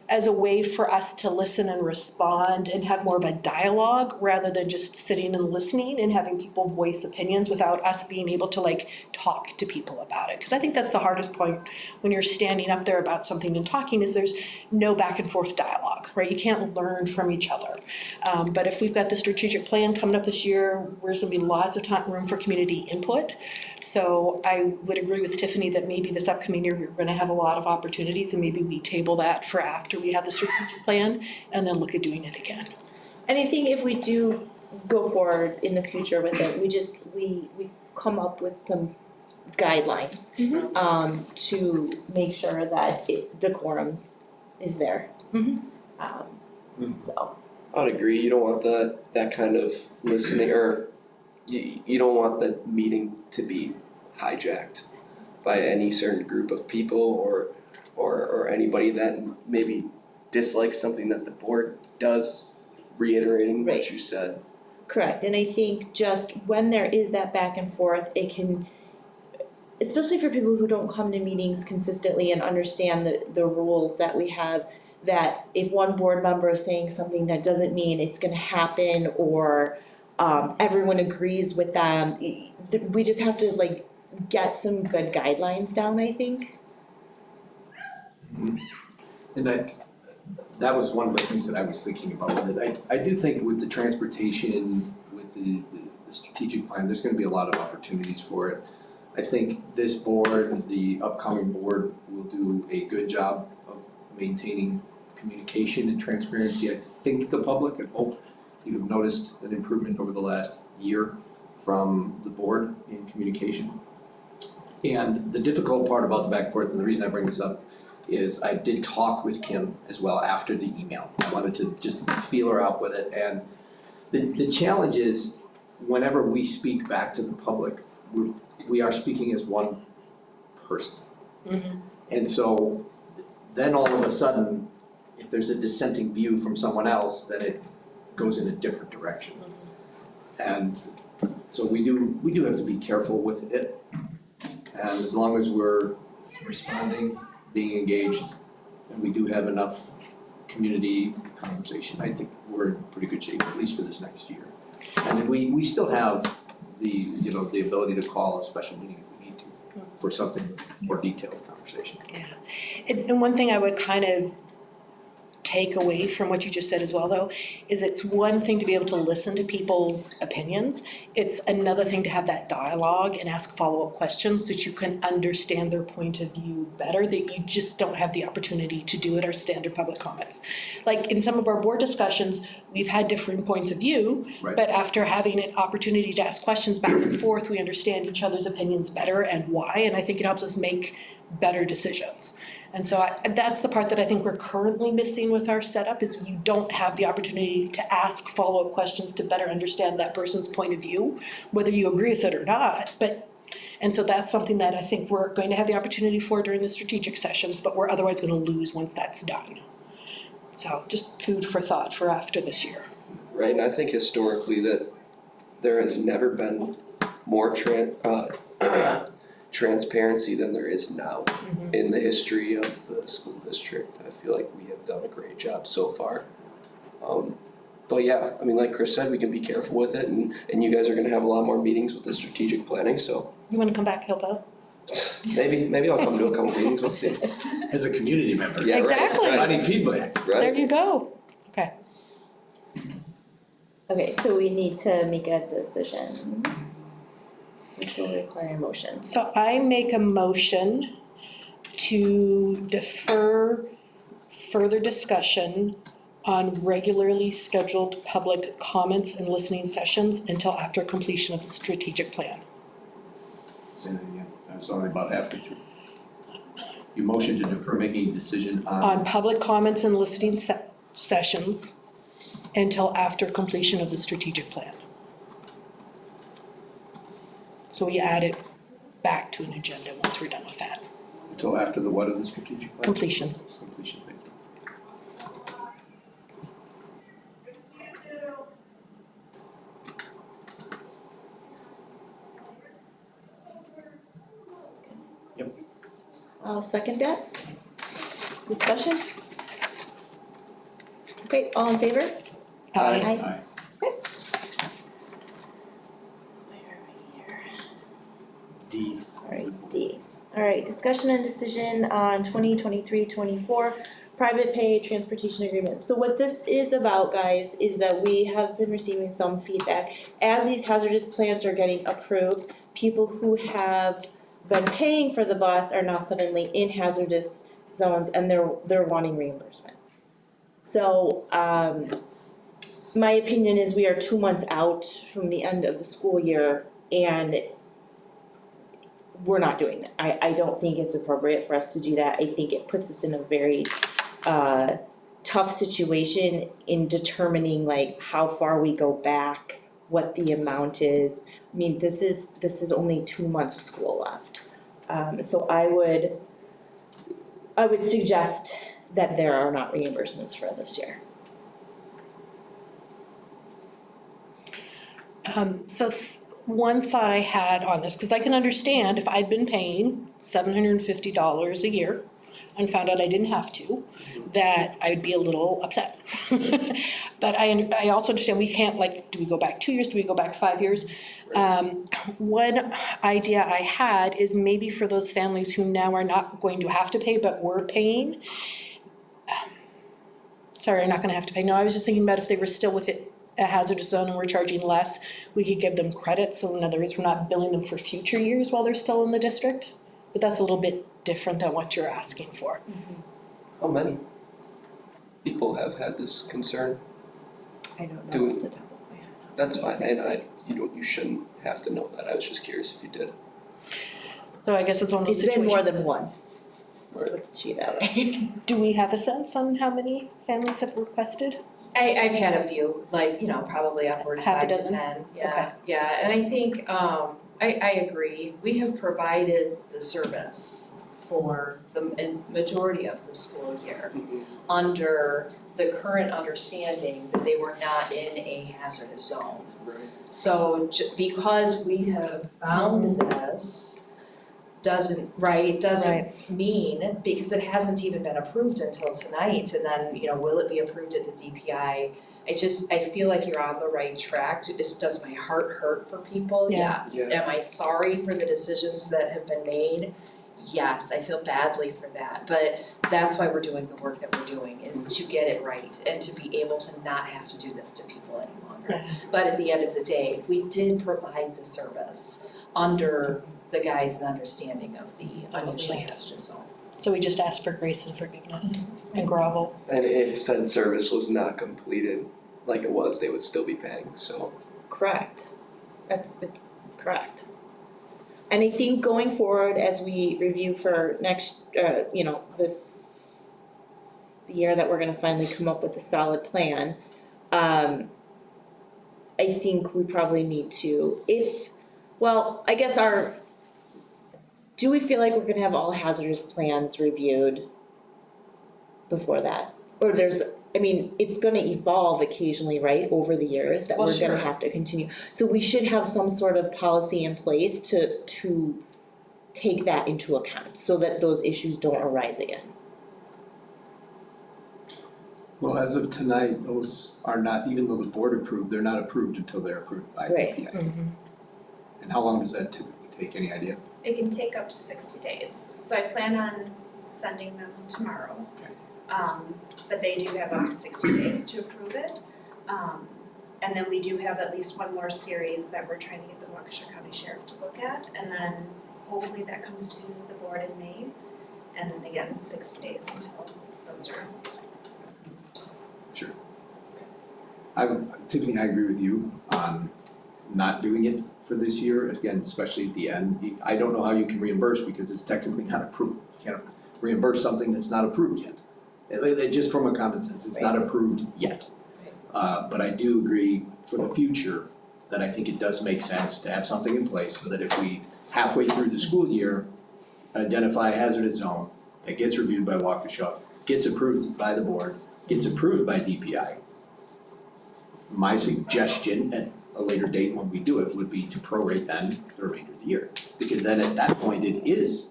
as a way for us to listen and respond and have more of a dialogue rather than just sitting and listening and having people voice opinions without us being able to like talk to people about it. Because I think that's the hardest point when you're standing up there about something and talking, is there's no back and forth dialogue, right? You can't learn from each other. But if we've got the strategic plan coming up this year, there's gonna be lots of room for community input. So I would agree with Tiffany that maybe this upcoming year we're gonna have a lot of opportunities, and maybe we table that for after we have the strategic plan and then look at doing it again. And I think if we do go forward in the future with it, we come up with some guidelines to make sure that decorum is there. So I'd agree, you don't want that kind of listening, or you don't want the meeting to be hijacked by any certain group of people or anybody that maybe dislikes something that the board does, reiterating what you said. correct, and I think just when there is that back and forth, it can, especially for people who don't come to meetings consistently and understand the rules that we have, that if one board member is saying something, that doesn't mean it's gonna happen or everyone agrees with them. We just have to like get some good guidelines down, I think. And that was one of the things that I was thinking about with it. I do think with the transportation, with the strategic plan, there's gonna be a lot of opportunities for it. I think this board, the upcoming board, will do a good job of maintaining communication and transparency. I think the public, I hope you have noticed an improvement over the last year from the board in communication. And the difficult part about the back and forth, and the reason I bring this up, is I did talk with Kim as well after the email. I wanted to just feel her out with it, and the challenge is whenever we speak back to the public, we are speaking as one person. And so then all of a sudden, if there's a dissenting view from someone else, then it goes in a different direction. And so we do have to be careful with it. And as long as we're responding, being engaged, and we do have enough community conversation, I think we're in pretty good shape, at least for this next year. And I mean, we still have the ability to call a special meeting if we need to for something more detailed conversation. And one thing I would kind of take away from what you just said as well, though, is it's one thing to be able to listen to people's opinions. It's another thing to have that dialogue and ask follow-up questions so that you can understand their point of view better, that you just don't have the opportunity to do at our standard public comments. Like in some of our board discussions, we've had different points of view, Right. but after having an opportunity to ask questions back and forth, we understand each other's opinions better and why, and I think it helps us make better decisions. And so that's the part that I think we're currently missing with our setup, is you don't have the opportunity to ask follow-up questions to better understand that person's point of view, whether you agree with it or not. And so that's something that I think we're going to have the opportunity for during the strategic sessions, but we're otherwise going to lose once that's done. So just food for thought for after this year. Right, and I think historically that there has never been more transparency than there is now in the history of the school district. I feel like we have done a great job so far. But yeah, I mean, like Chris said, we can be careful with it, and you guys are gonna have a lot more meetings with the strategic planning, so You want to come back, help out? maybe I'll come to a couple meetings, we'll see. As a community member. Yeah, right, Exactly. right, Providing feedback. There right. you go. Okay. Okay, so we need to make a decision, which will require a motion. So I make a motion to defer further discussion on regularly scheduled public comments and listening sessions until after completion of the strategic plan. Say that again. That's only about halfway through. You motion to defer making a decision On public comments and listening sessions until after completion of the strategic plan. So we add it back to an agenda once we're done with that. until after the what of the strategic plan? Completion. Completion, thank you. I'll second that. Discussion? Okay, all in favor? Aye. Aye. D. Alright, D. Alright, discussion and decision on 2023-24 private pay transportation agreement. So what this is about, guys, is that we have been receiving some feedback. As these hazardous plans are getting approved, people who have been paying for the bus are now suddenly in hazardous zones and they're wanting reimbursement. So, my opinion is we are 2 months out from the end of the school year and we're not doing that. I don't think it's appropriate for us to do that. I think it puts us in a very tough situation in determining like how far we go back, what the amount is. I mean, this is only 2 months of school left. So I would suggest that there are not reimbursements for this year. One thought I had on this, because I can understand if I'd been paying $750 a year and found out I didn't have to, that I'd be a little upset. But I also understand we can't, like, do we go back 2 years, do we go back 5 years? One idea I had is maybe for those families who now are not going to have to pay but were paying. Sorry, I'm not gonna have to pay. No, I was just thinking about if they were still within a hazardous zone and we're charging less, we could give them credit. So in other words, we're not billing them for future years while they're still in the district. But that's a little bit different than what you're asking for. How many people have had this concern? I don't know Doing- off the top of my head. That's fine, and you shouldn't have to know that, I was just curious if you did. So I guess it's one of those It's been situations. more than one. Right. Put it to you that way. Do we have a sense on how many families have requested? I've had a few, like, probably upwards Half a 5 to dozen? 10, Okay. yeah, and I think, I agree, we have provided the service for the majority of the school year under the current understanding that they were not in a hazardous zone. Right. So because we have found this, doesn't mean, because it hasn't even been approved until tonight, and then, will it be approved at the DPI I feel like you're on the right track. Does my heart hurt for people? Yeah. Yes. Am I sorry for the decisions that have been made? Yes, I feel badly for that, but that's why we're doing the work that we're doing, is to get it right and to be able to not have to do this to people any longer. But at the end of the day, we did provide the service under the guise and understanding of the unusually hazardous zone. So we just ask for grace and forgiveness and grovel. And if said service was not completed like it was, they would still be paying, so. Correct. It's correct. And I think going forward, as we review for next, the year that we're gonna finally come up with a solid plan, I think we probably need to, do we feel like we're gonna have all hazardous plans reviewed before that? Or it's gonna evolve occasionally, right, over the years, that Well, we're gonna sure. have to continue. So we should have some sort of policy in place to take that into account, so that those issues don't arise again. Well, as of tonight, those are not, even though the board approved, they're not approved until they're approved by Right. DPI. And how long does that typically take, any idea? It can take up to 60 days, so I plan on sending them tomorrow. Okay. But they do have up to 60 days to approve it. And then we do have at least one more series that we're trying to get the Waukesha County Sheriff to look at, and then hopefully that comes to the board in May. And then again, 60 days until those are. Sure. Tiffany, I agree with you on not doing it for this year, again, especially at the end. I don't know how you can reimburse because it's technically not approved. You can't reimburse something that's not approved yet. Just from a common sense, it's not approved yet. But I do agree for the future that I think it does make sense to have something in place so that if we halfway through the school year identify a hazardous zone that gets reviewed by Waukesha, gets approved by the board, gets approved by DPI. My suggestion at a later date when we do it would be to prorate then the remainder of the year. Because then at that point it is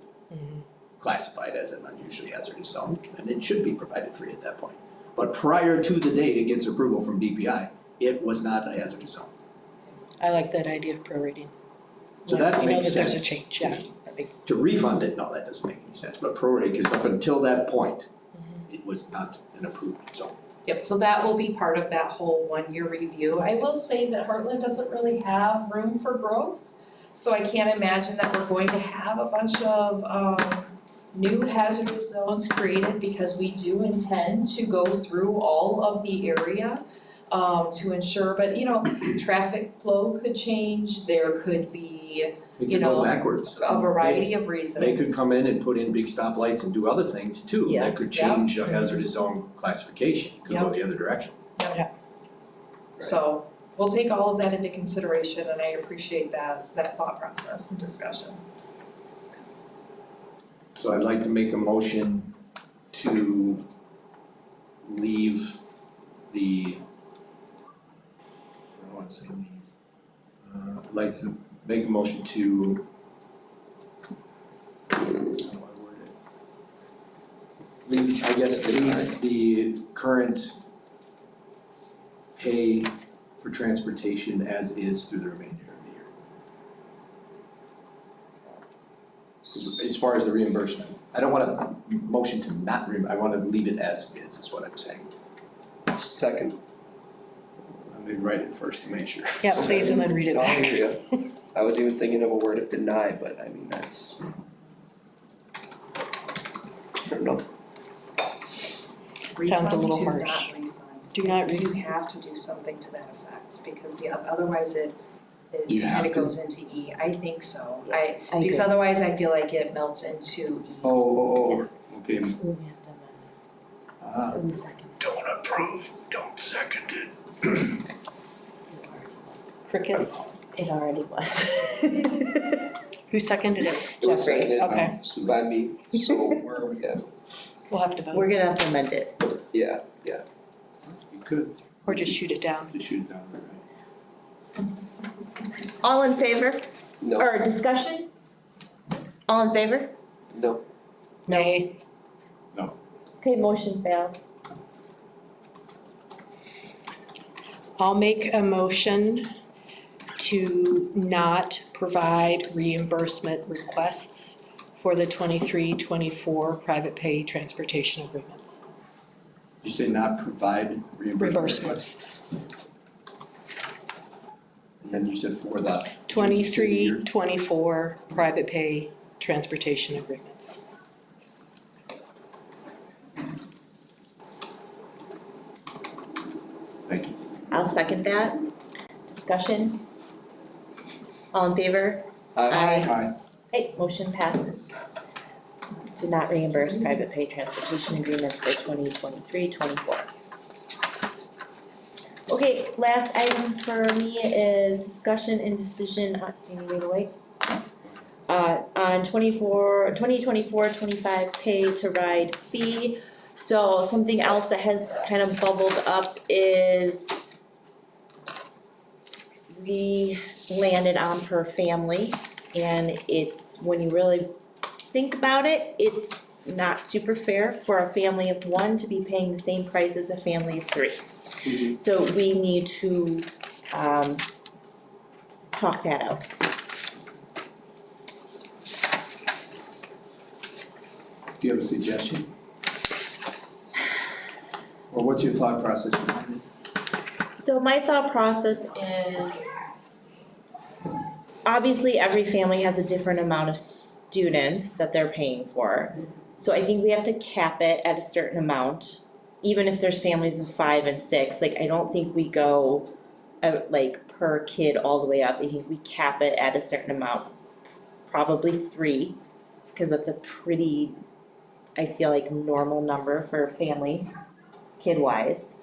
classified as an unusually hazardous zone and it should be provided free at that point. But prior to the day it gets approval from DPI, it was not a hazardous zone. I like that idea of prorating. So that makes We know that there's sense a change, to yeah. me. To refund it, no, that doesn't make any sense, but prorate, because up until that point, it was not an approved zone. Yep, so that will be part of that whole 1-year review. I will say that Hartland doesn't really have room for growth. So I can't imagine that we're going to have a bunch of new hazardous zones created, because we do intend to go through all of the area to ensure, but traffic flow could change, there could be It could go backwards. a variety of reasons. They could come in and put in big stoplights and do other things too, Yeah. that could change a hazardous zone classification, it could go the other direction. So we'll take all of that into consideration, and I appreciate that thought process and discussion. So I'd like to make a motion to leave the, I don't wanna say leave. I'd like to make a motion to, how do I word it? Leave, I guess, leave the current pay for transportation as is through the remainder of the year. As far as the reimbursement, I don't want a motion to not I want to leave it as is what I'm saying. Second. Let me write it first to make sure. Yeah, please, and then read it I back. hear ya. I was even thinking of a word of deny, but I mean, that's. I don't know. Sounds a Refund, do do harsh. not refund. Do not read. You have to do something to that effect, because otherwise it You have kind of to? goes into E. I think so. I Because agree. otherwise I feel like it melts into E. Okay. We have to amend it. In a second. Don't approve, don't second it. Crickets. It already was. Who seconded it? It was Jeffrey, seconded okay. by me, so where are we at? We'll have to vote, We're gonna have to amend it. Yeah, You could or just shoot it down. just shoot it down, right? All in favor? no, Or discussion? All in favor? no, Nay. Okay, motion fails. I'll make a motion to not provide reimbursement requests for the 23-24 private pay transportation agreements. You say not provide reimbursement? Reimbursements. And then you said for the. 23-24 private pay transportation agreements. Thank you. I'll second that. Discussion? All in favor? Aye. Okay, motion passes. To not reimburse private pay transportation agreements for 2023-24. Okay, last item for me is discussion and decision on, can you read away? On 2024-25 pay to ride fee. So something else that has kind of bubbled up is we landed on per family, and it's, when you really think about it, it's not super fair for a family of one to be paying the same price as a family of three. So we need to talk that out. Do you have a suggestion? Or what's your thought process behind it? So my thought process is, obviously every family has a different amount of students that they're paying for. So I think we have to cap it at a certain amount, even if there's families of 5 and 6. Like, I don't think we go like per kid all the way up. I think we cap it at a certain amount, probably 3, because that's a pretty, I feel like, normal number for a family, kid-wise.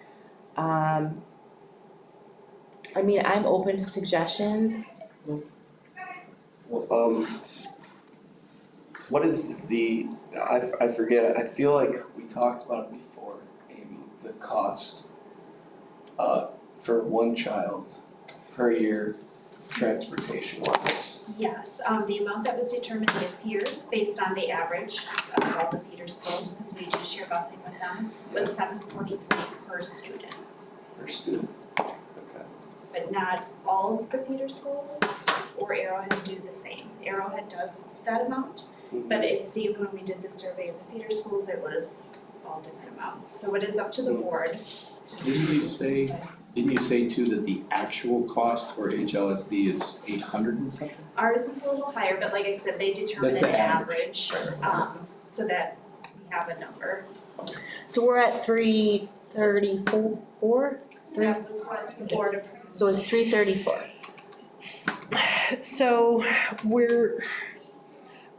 I mean, I'm open to suggestions. What is the, I forget, I feel like we talked about it before, maybe the cost for one child per year transportation wise. Yes, the amount that was determined this year, based on the average of all the feeder schools, because we do share busing with them, was $743 per student. Per student, okay. But not all of the feeder schools or Arrowhead do the same. Arrowhead does that amount, but it seemed when we did the survey of the feeder schools, it was all different amounts. So it is up to the board. Didn't you say too that the actual cost for HLSD is 800 and something? Ours is a little higher, but like I said, they determine That's an the average, so that we have a number. So we're at 334? That was what the board approved. So it's 334. So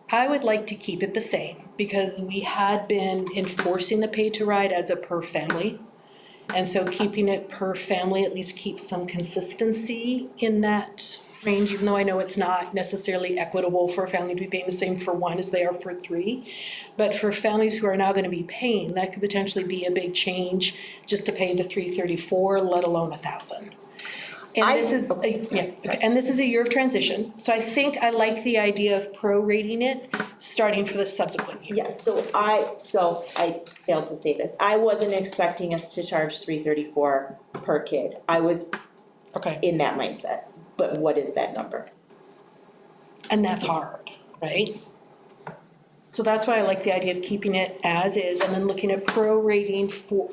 I would like to keep it the same, because we had been enforcing the pay to ride as a per family. And so keeping it per family at least keeps some consistency in that range, even though I know it's not necessarily equitable for a family to be paying the same for one as they are for 3. But for families who are now gonna be paying, that could potentially be a big change just to pay the $334, let alone $1,000. And this is, and this is a year of transition, so I think I like the idea of prorating it, starting for the subsequent year. Yes, so I failed to say this. I wasn't expecting us to charge $334 per kid. I was in that mindset, but what is that number? And that's hard, right? So that's why I like the idea of keeping it as is, and then looking at prorating for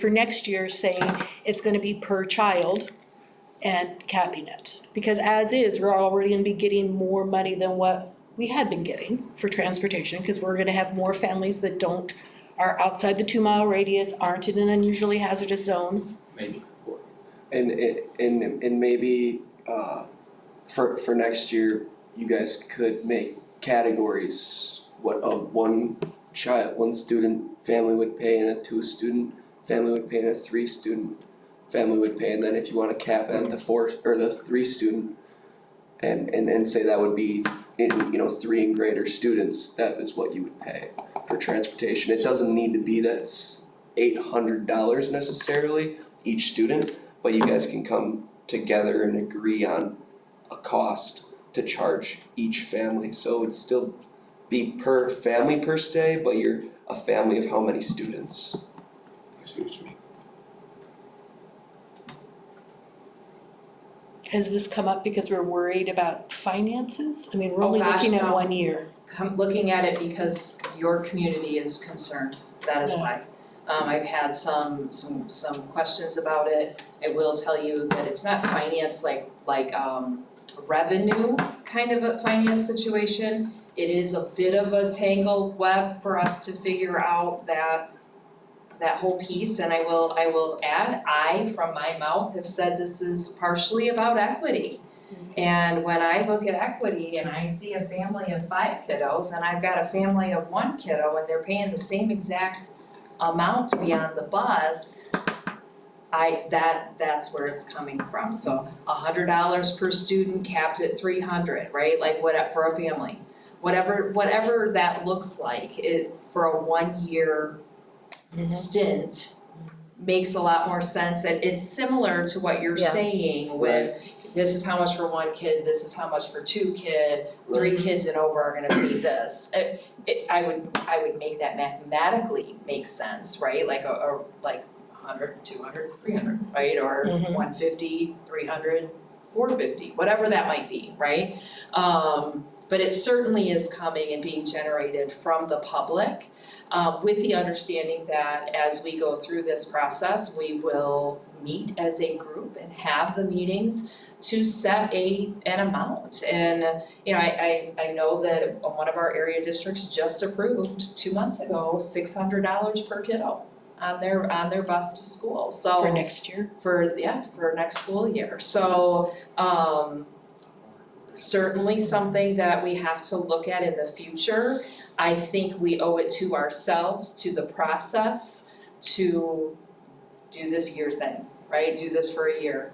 next year, saying it's gonna be per child, and capping it. Because as is, we're already gonna be getting more money than what we had been getting for transportation, because we're gonna have more families that are outside the 2-mile radius, aren't in an unusually hazardous zone. Maybe. And maybe for next year, you guys could make categories, what a one student family would pay, and a 2-student family would pay, and a 3-student family would pay, and then if you wanna cap it at the 4 or the 3-student and say that would be in, 3 and greater students, that is what you would pay for transportation. It doesn't need to be that $800 necessarily each student, but you guys can come together and agree on a cost to charge each family. So it'd still be per family per se, but you're a family of how many students? I see what you mean. Has this come up because we're worried about finances? I mean, we're Oh, only gosh, looking at no. 1 year. Looking at it because your community is concerned, that is Yeah. why. I've had some questions about it. I will tell you that it's not finance like revenue kind of a finance situation. It is a bit of a tangled web for us to figure out that whole piece, and I will add, I, from my mouth, have said this is partially about equity. And when I look at equity and I see a family of 5 kiddos and I've got a family of 1 kiddo and they're paying the same exact amount to be on the bus, that's where it's coming from. So $100 per student capped at $300, right? Like what for a family. Whatever that looks like, it for a 1 year stint makes a lot more sense, and it's similar to what you're saying with this is how much for 1 kid, this is how much for 2 kids, 3 kids and over are gonna pay this. I would make that mathematically make sense, right? Like like 100, 200, 300, right? Or 150, 300, 450, whatever that might be, right? But it certainly is coming and being generated from the public, with the understanding that as we go through this process, we will meet as a group and have the meetings to set an amount. And I know that one of our area districts just approved 2 months ago $600 per kiddo on their bus to school. So For next year? for next school year. So certainly something that we have to look at in the future. I think we owe it to ourselves, to the process, to do this year thing, right? Do this for a year.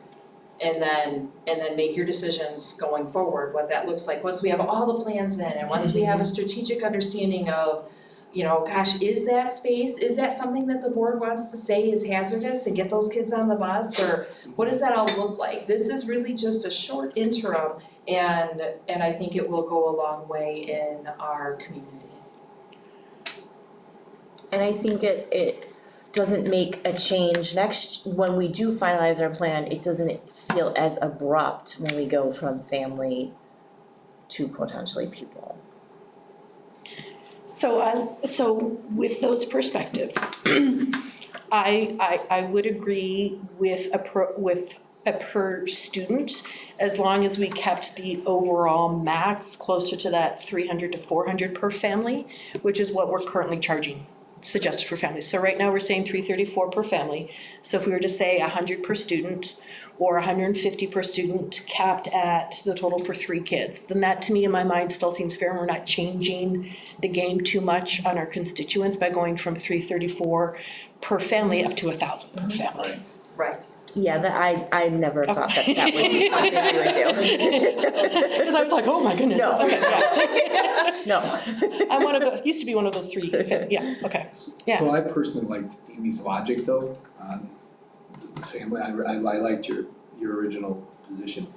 And then make your decisions going forward, what that looks like, once we have all the plans in, and once we have a strategic understanding of, gosh, is that something that the board wants to say is hazardous and get those kids on the bus, or what does that all look like? This is really just a short interim, and I think it will go a long way in our community. And I think it doesn't make a change when we do finalize our plan, it doesn't feel as abrupt when we go from family to potentially pupil. So with those perspectives, I would agree with a per student, as long as we kept the overall max closer to that 300 to 400 per family, which is what we're currently charging, suggested for families. So right now we're saying $334 per family. So if we were to say 100 per student or 150 per student capped at the total for 3 kids, then that to me in my mind still seems fair, and we're not changing the game too much on our constituents by going from $334 per family up to $1,000 per family. Right. Yeah, I never thought that would be something we would do. Because I was like, oh my goodness. No. Okay, yeah. No. I'm used to be one of those 3, yeah, okay, yeah. So I personally liked Amy's logic though, on the family. I liked your original position.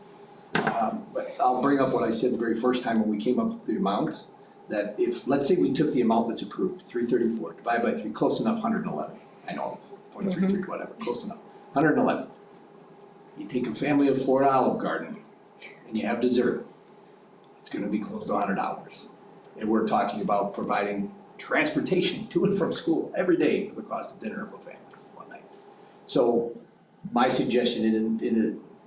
But I'll bring up what I said the very first time when we came up with the amount, that if, let's say we took the amount that's approved, 334, divided by 3, close enough, 111. I know, 0.33, whatever, close enough. 111. You take a family of 4 at Olive Garden and you have dessert, it's gonna be close to $100. And we're talking about providing transportation to and from school every day for the cost of dinner of a family one night. So my suggestion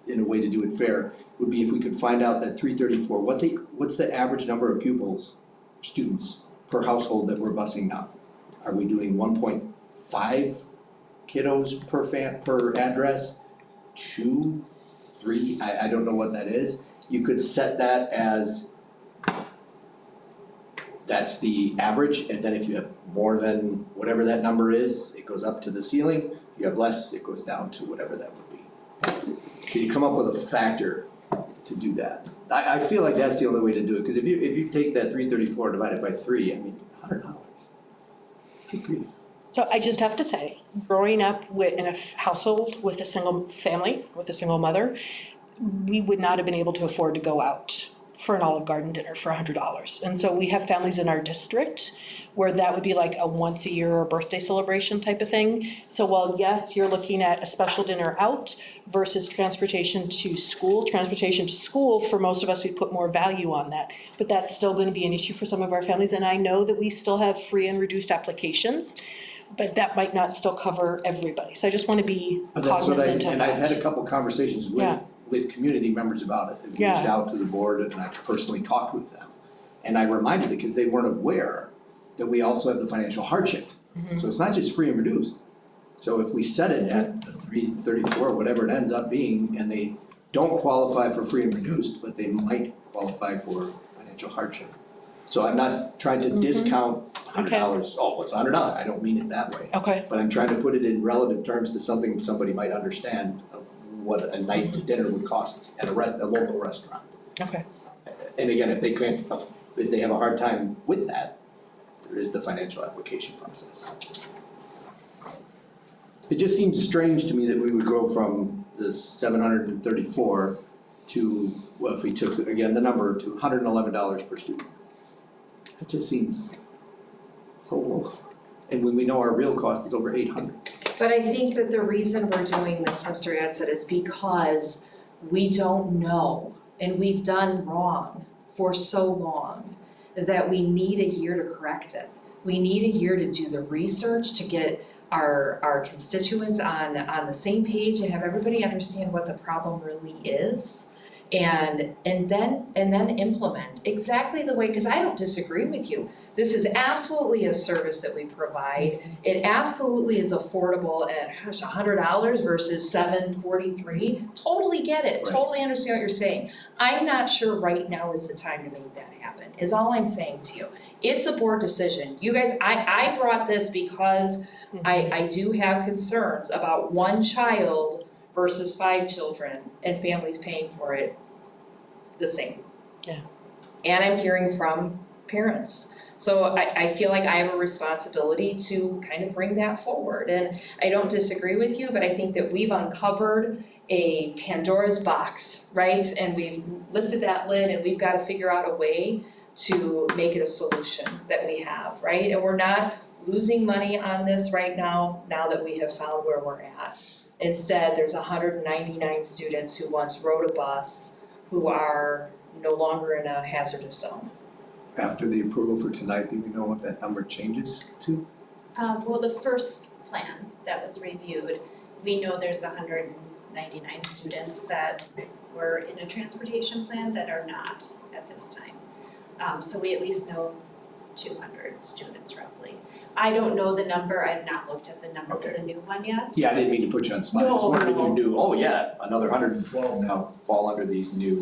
in a way to do it fair would be if we could find out that 334, what's the average number of pupils, students per household that we're busing now? Are we doing 1.5 kiddos per address, 2, 3, I don't know what that is. You could set that as, that's the average, and then if you have more than whatever that number is, it goes up to the ceiling. If you have less, it goes down to whatever that would be. So you come up with a factor to do that. I feel like that's the only way to do it, because if you take that 334 divided by 3, I mean, $100. Good grief. So I just have to say, growing up in a household with a single family, with a single mother, we would not have been able to afford to go out for an Olive Garden dinner for $100. And so we have families in our district where that would be like a once a year or birthday celebration type of thing. So while yes, you're looking at a special dinner out versus transportation to school, for most of us, we put more value on that. But that's still gonna be an issue for some of our families. And I know that we still have free and reduced applications, but that might not still cover everybody. So I just wanna be But that's what cognizant of and that. I've had a couple conversations Yeah. with community members about it. They've reached Yeah. out to the board and I've personally talked with them. And I reminded because they weren't aware that we also have the financial hardship. Mhm. So it's not just free and reduced. So if we set it at the 334, whatever it ends up being, and they don't qualify for free and reduced, but they might qualify for financial hardship. So I'm not trying to discount $100, oh, what's $100? I don't mean it that way. Okay, But I'm trying to put it in relative terms to something somebody might understand of what a night to dinner would cost at a local restaurant. okay. And again, if they have a hard time with that, there is the financial application process. It just seems strange to me that we would go from the 734 to, well, if we took, again, the number to $111 per student. That just seems so low. And when we know our real cost is over 800. But I think that the reason we're doing this, Mr. Adsett, is because we don't know, and we've done wrong for so long, that we need a year to correct it. We need a year to do the research, to get our constituents on the same page and have everybody understand what the problem really is. And then implement exactly the way, because I don't disagree with you. This is absolutely a service that we provide. It absolutely is affordable at $100 versus $743. Totally get it, Right. totally understand what you're saying. I'm not sure right now is the time to make that happen, is all I'm saying to you. It's a board decision. You guys, I brought this because I do have concerns about one child versus 5 children and families paying for it the same. Yeah. And I'm hearing from parents. So I feel like I have a responsibility to kind of bring that forward. And I don't disagree with you, but I think that we've uncovered a Pandora's box, right? And we've lifted that lid and we've got to figure out a way to make it a solution that we have, right? And we're not losing money on this right now that we have found where we're at. Instead, there's 199 students who once rode a bus who are no longer in a hazardous zone. After the approval for tonight, do we know what that number changes to? Well, the first plan that was reviewed, we know there's 199 students that were in a transportation plan that are not at this time. So we at least know 200 students roughly. I don't know the number, I've not looked at the number for the new one yet. Yeah, I didn't mean to put you on the spot, I just wondered if No. you knew, oh yeah, another 112 now fall under these new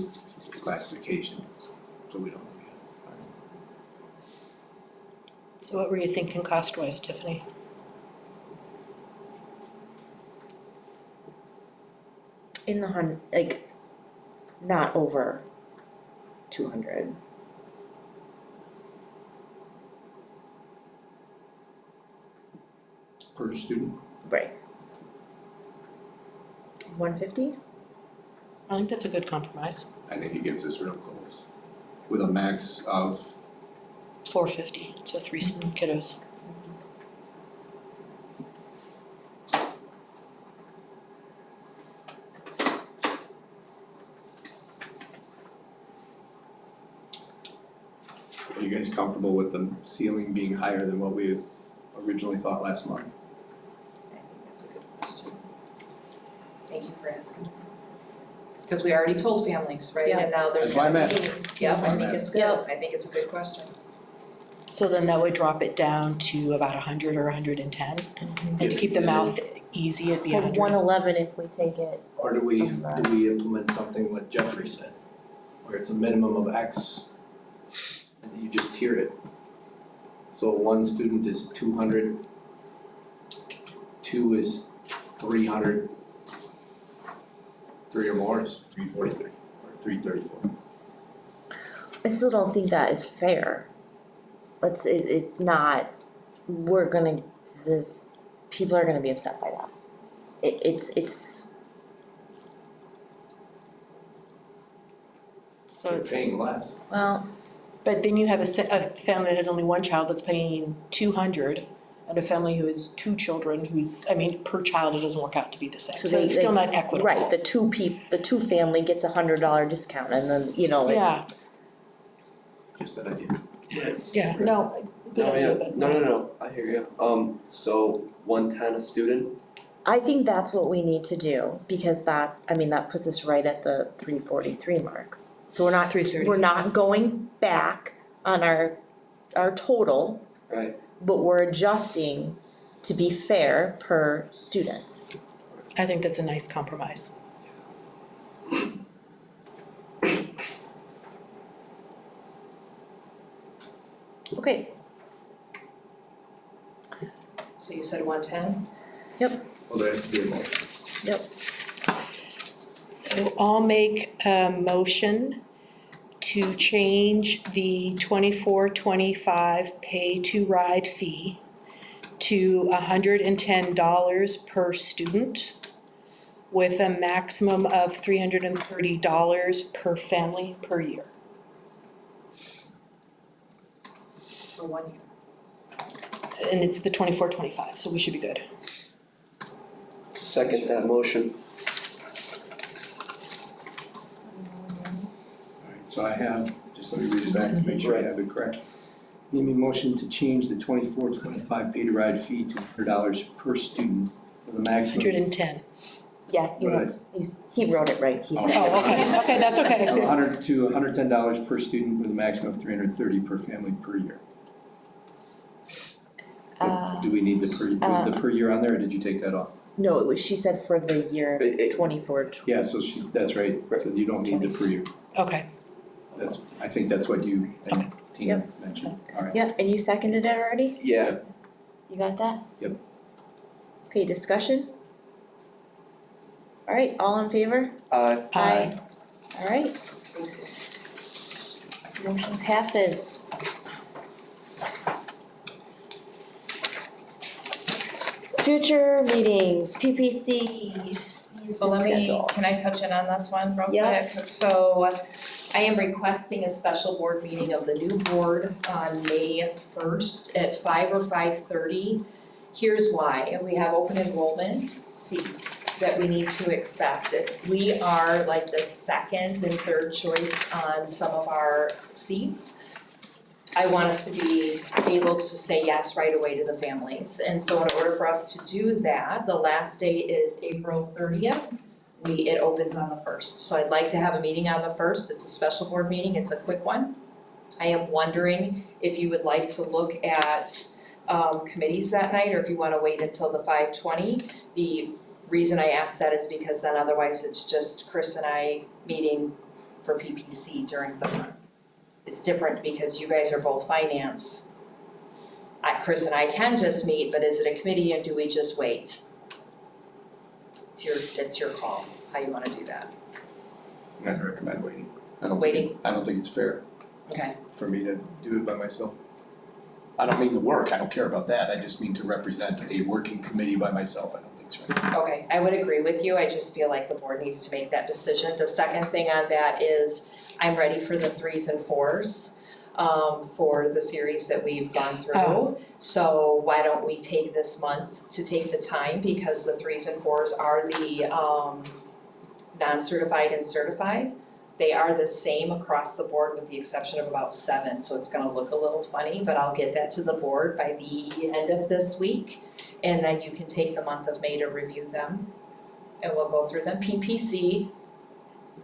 classifications, so we don't know yet. So what were you thinking cost-wise, Tiffany? In the like, not over 200. Per student? Right. 150? I think that's a good compromise. I think it gets us real close, with a max of, 450, so 3 kiddos. are you guys comfortable with the ceiling being higher than what we had originally thought last month? I think that's a good question. Thank you for asking. Because we already told families, right? Yeah. And now there's That's why I'm gonna be, asking. yep, That's why I I'm think it's good. I think it's a good question. So then that would drop it down to about 100 or 110. And to If keep the the- mouth easy, it'd be For 100. 111 if we take it. Or do we implement something like Jeffrey said, where it's a minimum of X, and you just tier it? So one student is 200, 2 is 300, 3 or more is 343, or 334. I still don't think that is fair. It's not, people are gonna be upset by that. So They're it's, paying less. Well, but then you have a family that has only one child that's paying 200, and a family who has two children who's, I mean, per child, it doesn't work out to be the same, So so they- it's still not equitable. right, the two family gets $100 discount and then, you know, it- Yeah, Just an idea. yeah, no, good No, idea, yeah, but. no, I hear you. So 110 a student? I think that's what we need to do, because that puts us right at the 343 mark. So we're not 330. we're not going back on our total, Right. but we're adjusting to be fair per student. I think that's a nice compromise. Okay, So you said 110? Well, there has to be a motion. So I'll make a motion to change the 24-25 pay to ride fee to $110 per student with a maximum of $330 per family per year. For 1 year. And it's the 24-25, so we should be good. Second that motion. Alright, so I have, just let me read it back to make sure I have it correct. Need a motion to change the 24-25 pay to ride fee to $100 per student with a maximum. 110. yeah, he wrote it right, he said. Oh, okay, that's okay. $100 to $110 per student with a maximum of $330 per family per year. Do we need the per, was the per year on there, or did you take that off? No, it was, she said for the year It- 24. Yeah, so that's right, so you don't need the per year. Okay, That's, I think that's what you and Tina mentioned, alright. Yeah, and you seconded it already? Yeah. You got that? Yep. Okay, discussion? All right, all in favor? Aye. All right. Motion passes. Future meetings, PPC, needs Well, to schedule. can I touch in on this one real Yeah. quick? So I am requesting a special board meeting of the new board on May 1st at 5 or 5:30. Here's why, we have open enrollment seats that we need to accept. We are like the second and third choice on some of our seats. I want us to be able to say yes right away to the families. And so in order for us to do that, the last day is April 30th. It opens on the 1st. So I'd like to have a meeting on the 1st. It's a special board meeting. It's a quick one. I am wondering if you would like to look at committees that night, or if you wanna wait until the 5:20. The reason I ask that is because then otherwise it's just Chris and I meeting for PPC during the month. It's different because you guys are both finance. Chris and I can just meet, but is it a committee and do we just wait? It's your call, how you wanna do that. I'd recommend waiting. Waiting. I don't think it's fair Okay. for me to do it by myself. I don't mean the work, I don't care about that, I just mean to represent a working committee by myself, I don't think it's right. Okay, I would agree with you, I just feel like the board needs to make that decision. The second thing on that is, I'm ready for the 3s and 4s, for the series that we've gone through. Oh. So why don't we take this month to take the time, because the 3s and 4s are the, non-certified and certified. They are the same across the board with the exception of about 7, so it's gonna look a little funny, but I'll get that to the board by the end of this week. And then you can take the month of May to review them, and we'll go through them. PPC,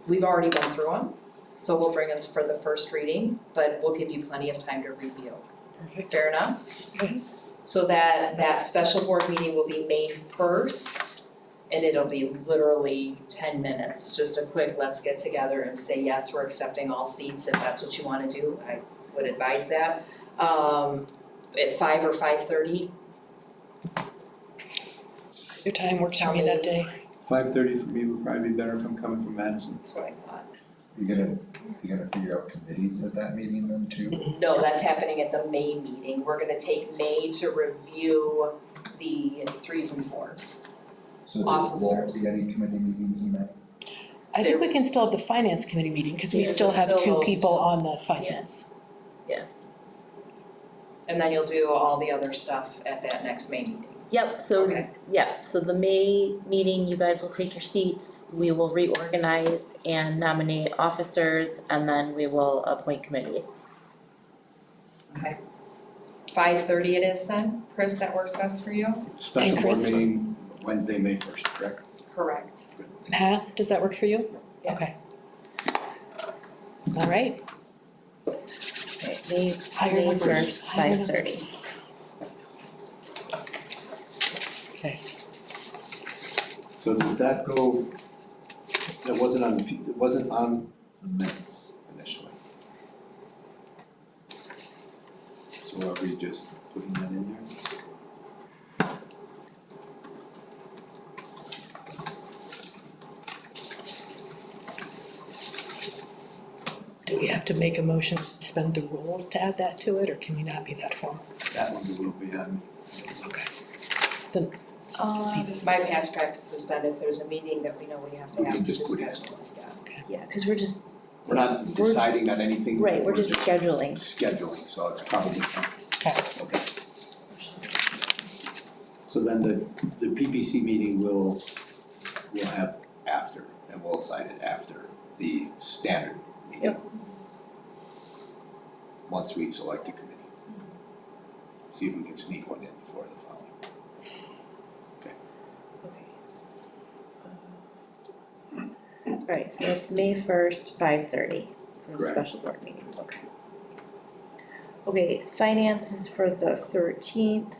we've already been through them, so we'll bring them for the first reading, but we'll give you plenty of time to review. perfect. Fair enough? Okay. So that special board meeting will be May 1st, and it'll be literally 10 minutes, just a quick, let's get together and say, yes, we're accepting all seats, if that's what you wanna do, I would advise that. At 5 or 5:30, Your time works for me that day. 5:30 for me would probably be better if I'm coming from Madison. that's what I thought. You gotta figure out committees at that meeting then too? No, that's happening at the May meeting, we're gonna take May to review the 3s and 4s. So there won't Officers. be any committee meetings in May? I think we can still have the finance committee meeting, because we Yes, still it's have still 2 those people two. on the finance. And then you'll do all the other stuff at that next May meeting. Yep, so, Okay. so the May meeting, you guys will take your seats, we will reorganize and nominate officers, and then we will appoint committees. Okay. 5:30 it is then, Chris, that works best for you? Special board Chris? meeting Wednesday, May 1st, correct? Correct. Matt, does that work for you? Yeah. Okay. All right. Okay, Higher May numbers, 1st, higher 5:30. Okay. So does that go, it wasn't on the minutes initially. So are we just putting that in there? Do we have to make a motion to suspend the rules to add that to it, or can we not be that formal? That one will be on. Okay. Then, My past practice has been if there's a meeting that we know we have to We have, can we just just put it. schedule it, yeah. Yeah, cause we're just, We're not deciding on anything. right, we're just scheduling. Scheduling, so it's probably fine. Okay. Okay. So then the PPC meeting we'll have after, and we'll assign it after the standard meeting. Yep. Once we select a committee. See if we can sneak one in before the following. Right, so it's May 1st, 5:30 for the Correct. special board meeting, okay. Okay, finance is for the 13th.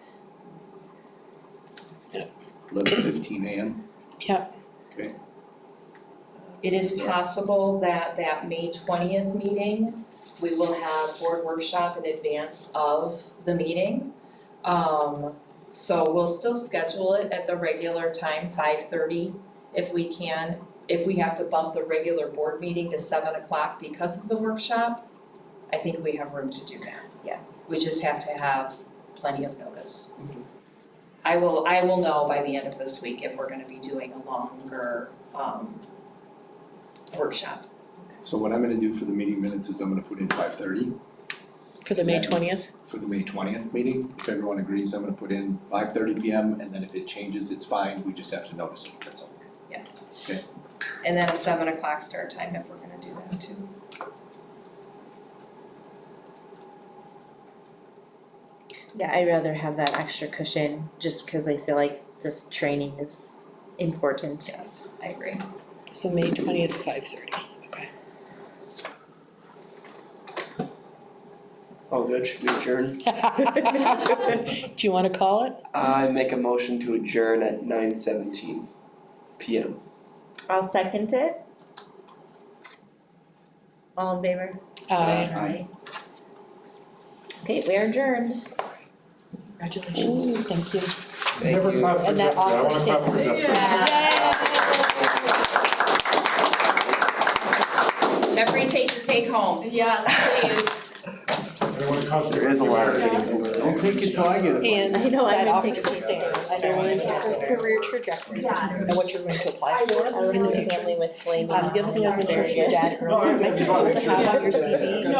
11:15 a.m. Yep. Okay. It is possible that that May 20th meeting, we will have board workshop in advance of the meeting. So we'll still schedule it at the regular time, 5:30, if we can. If we have to bump the regular board meeting to 7 o'clock because of the workshop, I think we have room to do that, yeah. We just have to have plenty of notice. I will know by the end of this week if we're gonna be doing a longer, workshop. So what I'm gonna do for the meeting minutes is I'm gonna put in 5:30 For the May Yeah. 20th? for the May 20th meeting. If everyone agrees, I'm gonna put in 5:30 p.m. and then if it changes, it's fine, we just have to notice it, that's all. Yes. Okay. And then a 7 o'clock start time if we're gonna do that too. Yeah, I'd rather have that extra cushion, just because I feel like this training is important. Yes, I agree. So May 20th, 5:30, okay. Oh, good, should we adjourn? Do you wanna call it? I make a motion to adjourn at 9:17 p.m. I'll second it. All in favor? Aye. Okay, we're adjourned. Congratulations, thank you. Thank you. And that offer stands. Jeffrey, take your cake home. Yes, please. There is a lot of getting. Don't take it till I get it. And I know, I'm that gonna offer take still it. stands. I know when your career trajectory, Yes. and what you're going to apply for I in live the in a future. family with flaming. The other thing I was gonna talk to your dad asparagus. earlier, it might be cool to have on your CV